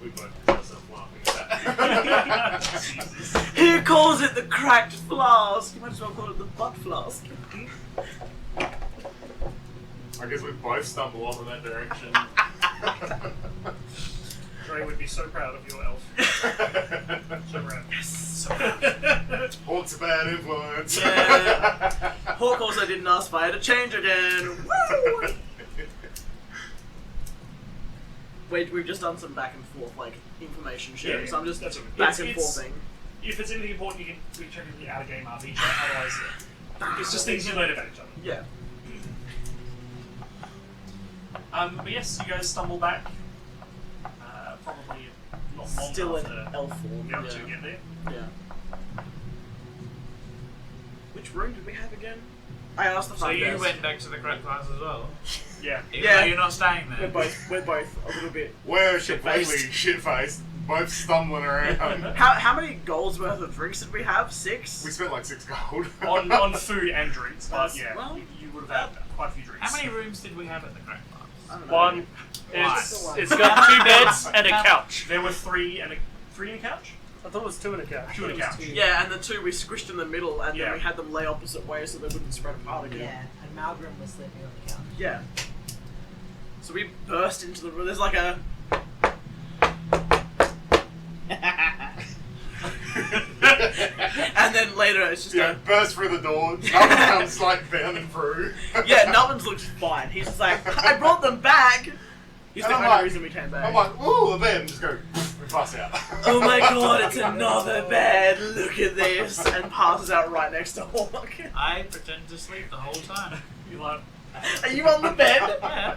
We both put ourselves laughing at that. He calls it the cracked flask. You might as well call it the butt flask. I guess we both stumble off in that direction. Dre would be so proud of your elf. So proud. So Hawk's a bad influence. Yeah. Hawk also didn't ask fire to change again. Woo! Wait, we've just done some back and forth, like, information sharing, Yeah, so I'm just that's what- back it's- and it's- forthing. If it's anything important, you can check in the out of game RP chat. Otherwise, it's just things you learn about each other. Yeah. But yes, you guys stumble back. Probably not long Still in enough to elf form. be able Yeah. to get there. Yeah. Which room did we have again? I asked the So front you desk. went back to the cracked flask as well? Yeah. Even Yeah. though you're not staying there? We're both a little bit. We're Shit-faced. completely shit-faced, both stumbling around. How many golds worth of drinks did we have? 6? We spent like 6 gold. on food and drinks, but That's- yeah, well, you would have had quite a few drinks. How many rooms did we have at the cracked flask? I don't know. One. Why? It's got 2 beds and a couch. There were three and a couch. I thought it was 2 and a couch. 2 and a couch. Yeah, and the 2 we squished in the middle, and Yeah. then we had them lay opposite ways so they wouldn't spread apart again. Yeah, and Malgrim was sleeping on the couch. Yeah. So we burst into the room. There's like a. And then later it's just Yeah, burst through the door. Nubbins comes like bounding through. yeah, Nubbins looks fine. He's just like, I brought them back. He's And the I'm only like- reason we came back. I'm like, ooh, then just go, we bust out. Oh my god, it's another bed. Look at this, and passes out right next to Hawk. I pretend to sleep the whole time. You like, Are you on the bed? Yeah.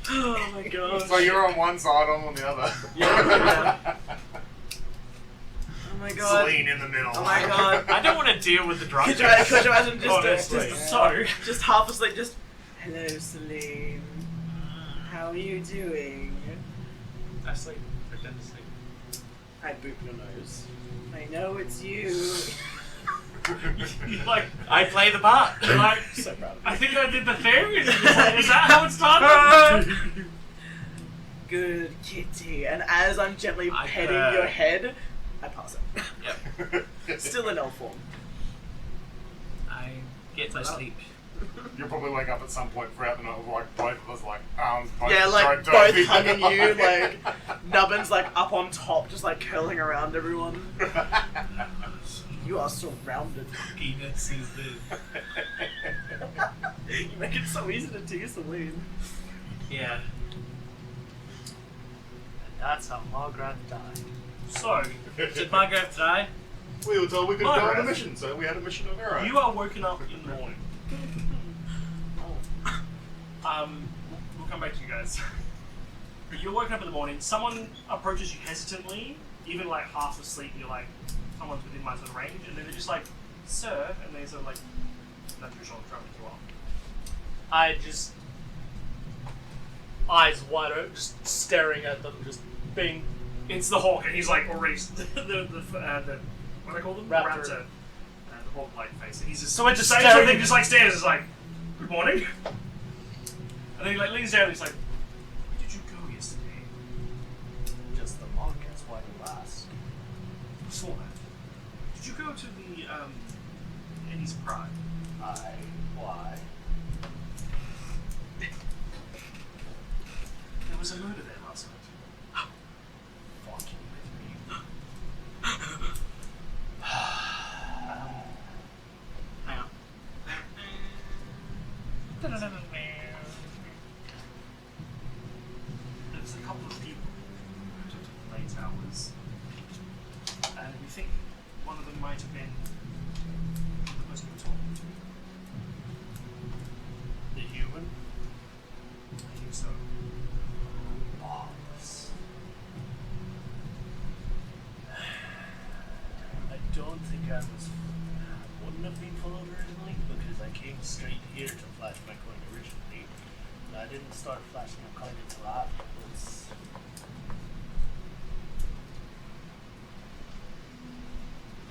Oh my god. So you're on one side, I'm on the other. Yeah. Oh my god. Celine in the middle. Oh my god. I don't want to deal with the drunk. Could you imagine Honestly. just half asleep, just hello Celine, how are you doing? I sleep. Pretend to sleep. I boop your nose. I know it's you. you like, I play the part. you're like, So proud of I you. think I did the thing. Is that how it started? Good kitty. And as I'm gently I petting purr. your head, I pass out. Yep. Still in elf form. I get my sleep. You'll probably wake up at some point throughout the night with like both of us like arms both Yeah, like so both dopey. hugging you, like Nubbins like up on top, just like curling around everyone. You are surrounded. Penis is the. You make it so easy to tease Celine. Yeah. And that's how Margaret died. So, Did Margaret die? We were told we could go on a Margaret. mission, so we had a mission of our own. you are woken up in the morning. We'll come back to you guys. You're woken up in the morning. Someone approaches you hesitantly, even like half asleep. You're like, someone's within my sort of range, and then they're just like, "Sir," and they sort of like, "That's your shoulder traveling you up." I just. Eyes wide open, just staring at them, just being. It's the hawk, and he's like already the what do I call them? Raptor. The hawk-like face. And he's just So it's just just same sort of staring- thing, just like stares. It's like, good morning. And then he like leans down. And he's like, where did you go yesterday? Just the markets, why do you ask? Before that, did you go to the Eddie's Pride? Why? There was a murder there last night. Fucking with me. Hang on. There was a couple of people who took the late hours, and we think one of them might have been the person we're talking to. The human? I think so. Boss. I don't think I wouldn't have been followed originally because I came straight here to flash my coin originally. And I didn't start flashing my coin until afterwards.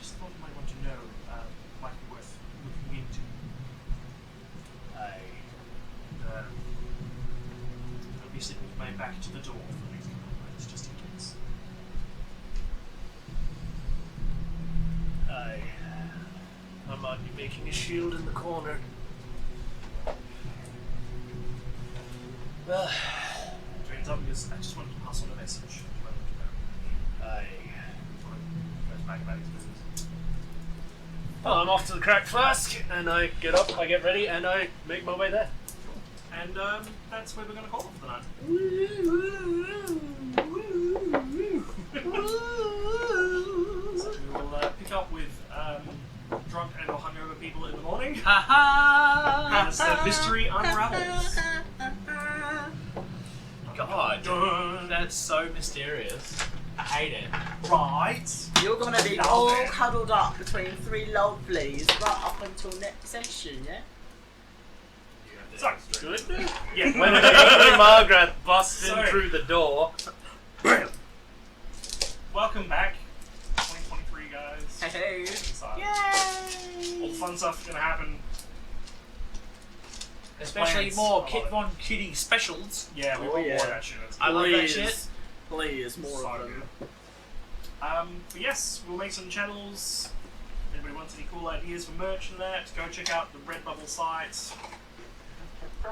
Just thought you might want to know, might be worth looking into. I'll be sitting with my back to the door for the next couple of minutes, just in case. I might be making a shield in the corner. Well, Turns out because I just wanted to pass on a message. Goes back about his business. well, I'm off to the cracked flask, and I get up, I get ready, and I make my way there. And that's where we're going to call it for the night. So we'll pick up with drunk and or hungover people in the morning as the mystery unravels. God, Dun. that's so mysterious. I hate it. Right. You're gonna be Love all it. cuddled up between three lovelies right up until next session, yeah? So, Good. yeah. When an angry Margaret busts in Sorry. through the door. Welcome back, 2023 guys. Hey. Inside. Yay! All the fun stuff is going to happen. Especially Plants, more I Kit love it. Von Kitty specials. Yeah, we Oh, want yeah. more of that shit. It's I love that Please. shit. Please, more so of them. good. But yes, we'll make some channels. If anybody wants any cool ideas for merch and that, go check out the Redbubble site.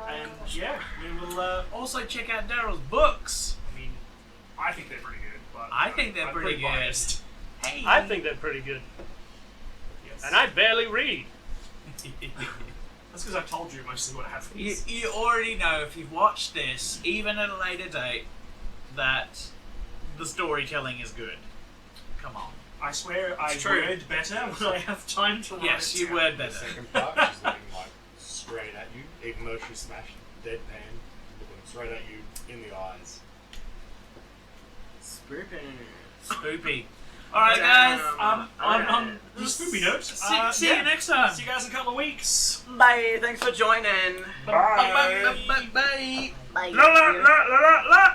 And yeah, we will. Also check out Daryl's books. I mean, I think they're pretty good, but I think they're I'm pretty good. biased. Hey. I think they're pretty good. Yes. And I barely read. That's because I've told you mostly what happens. You already know if you've watched this, even at a later date, that the storytelling is good. Come on. I swear I It's true. word better when I have time to write Yes, it you down. word The better. second part, she's looking like straight at you, even though she smashed deadpan, looking straight at you in the eyes. Spooping. Spoopy. Alright guys, On the spoopy note, see you next time. See you guys in a couple of weeks. Bye, thanks for joining. Bye. Bye. Bye. Bye. Bye. La la la la la la.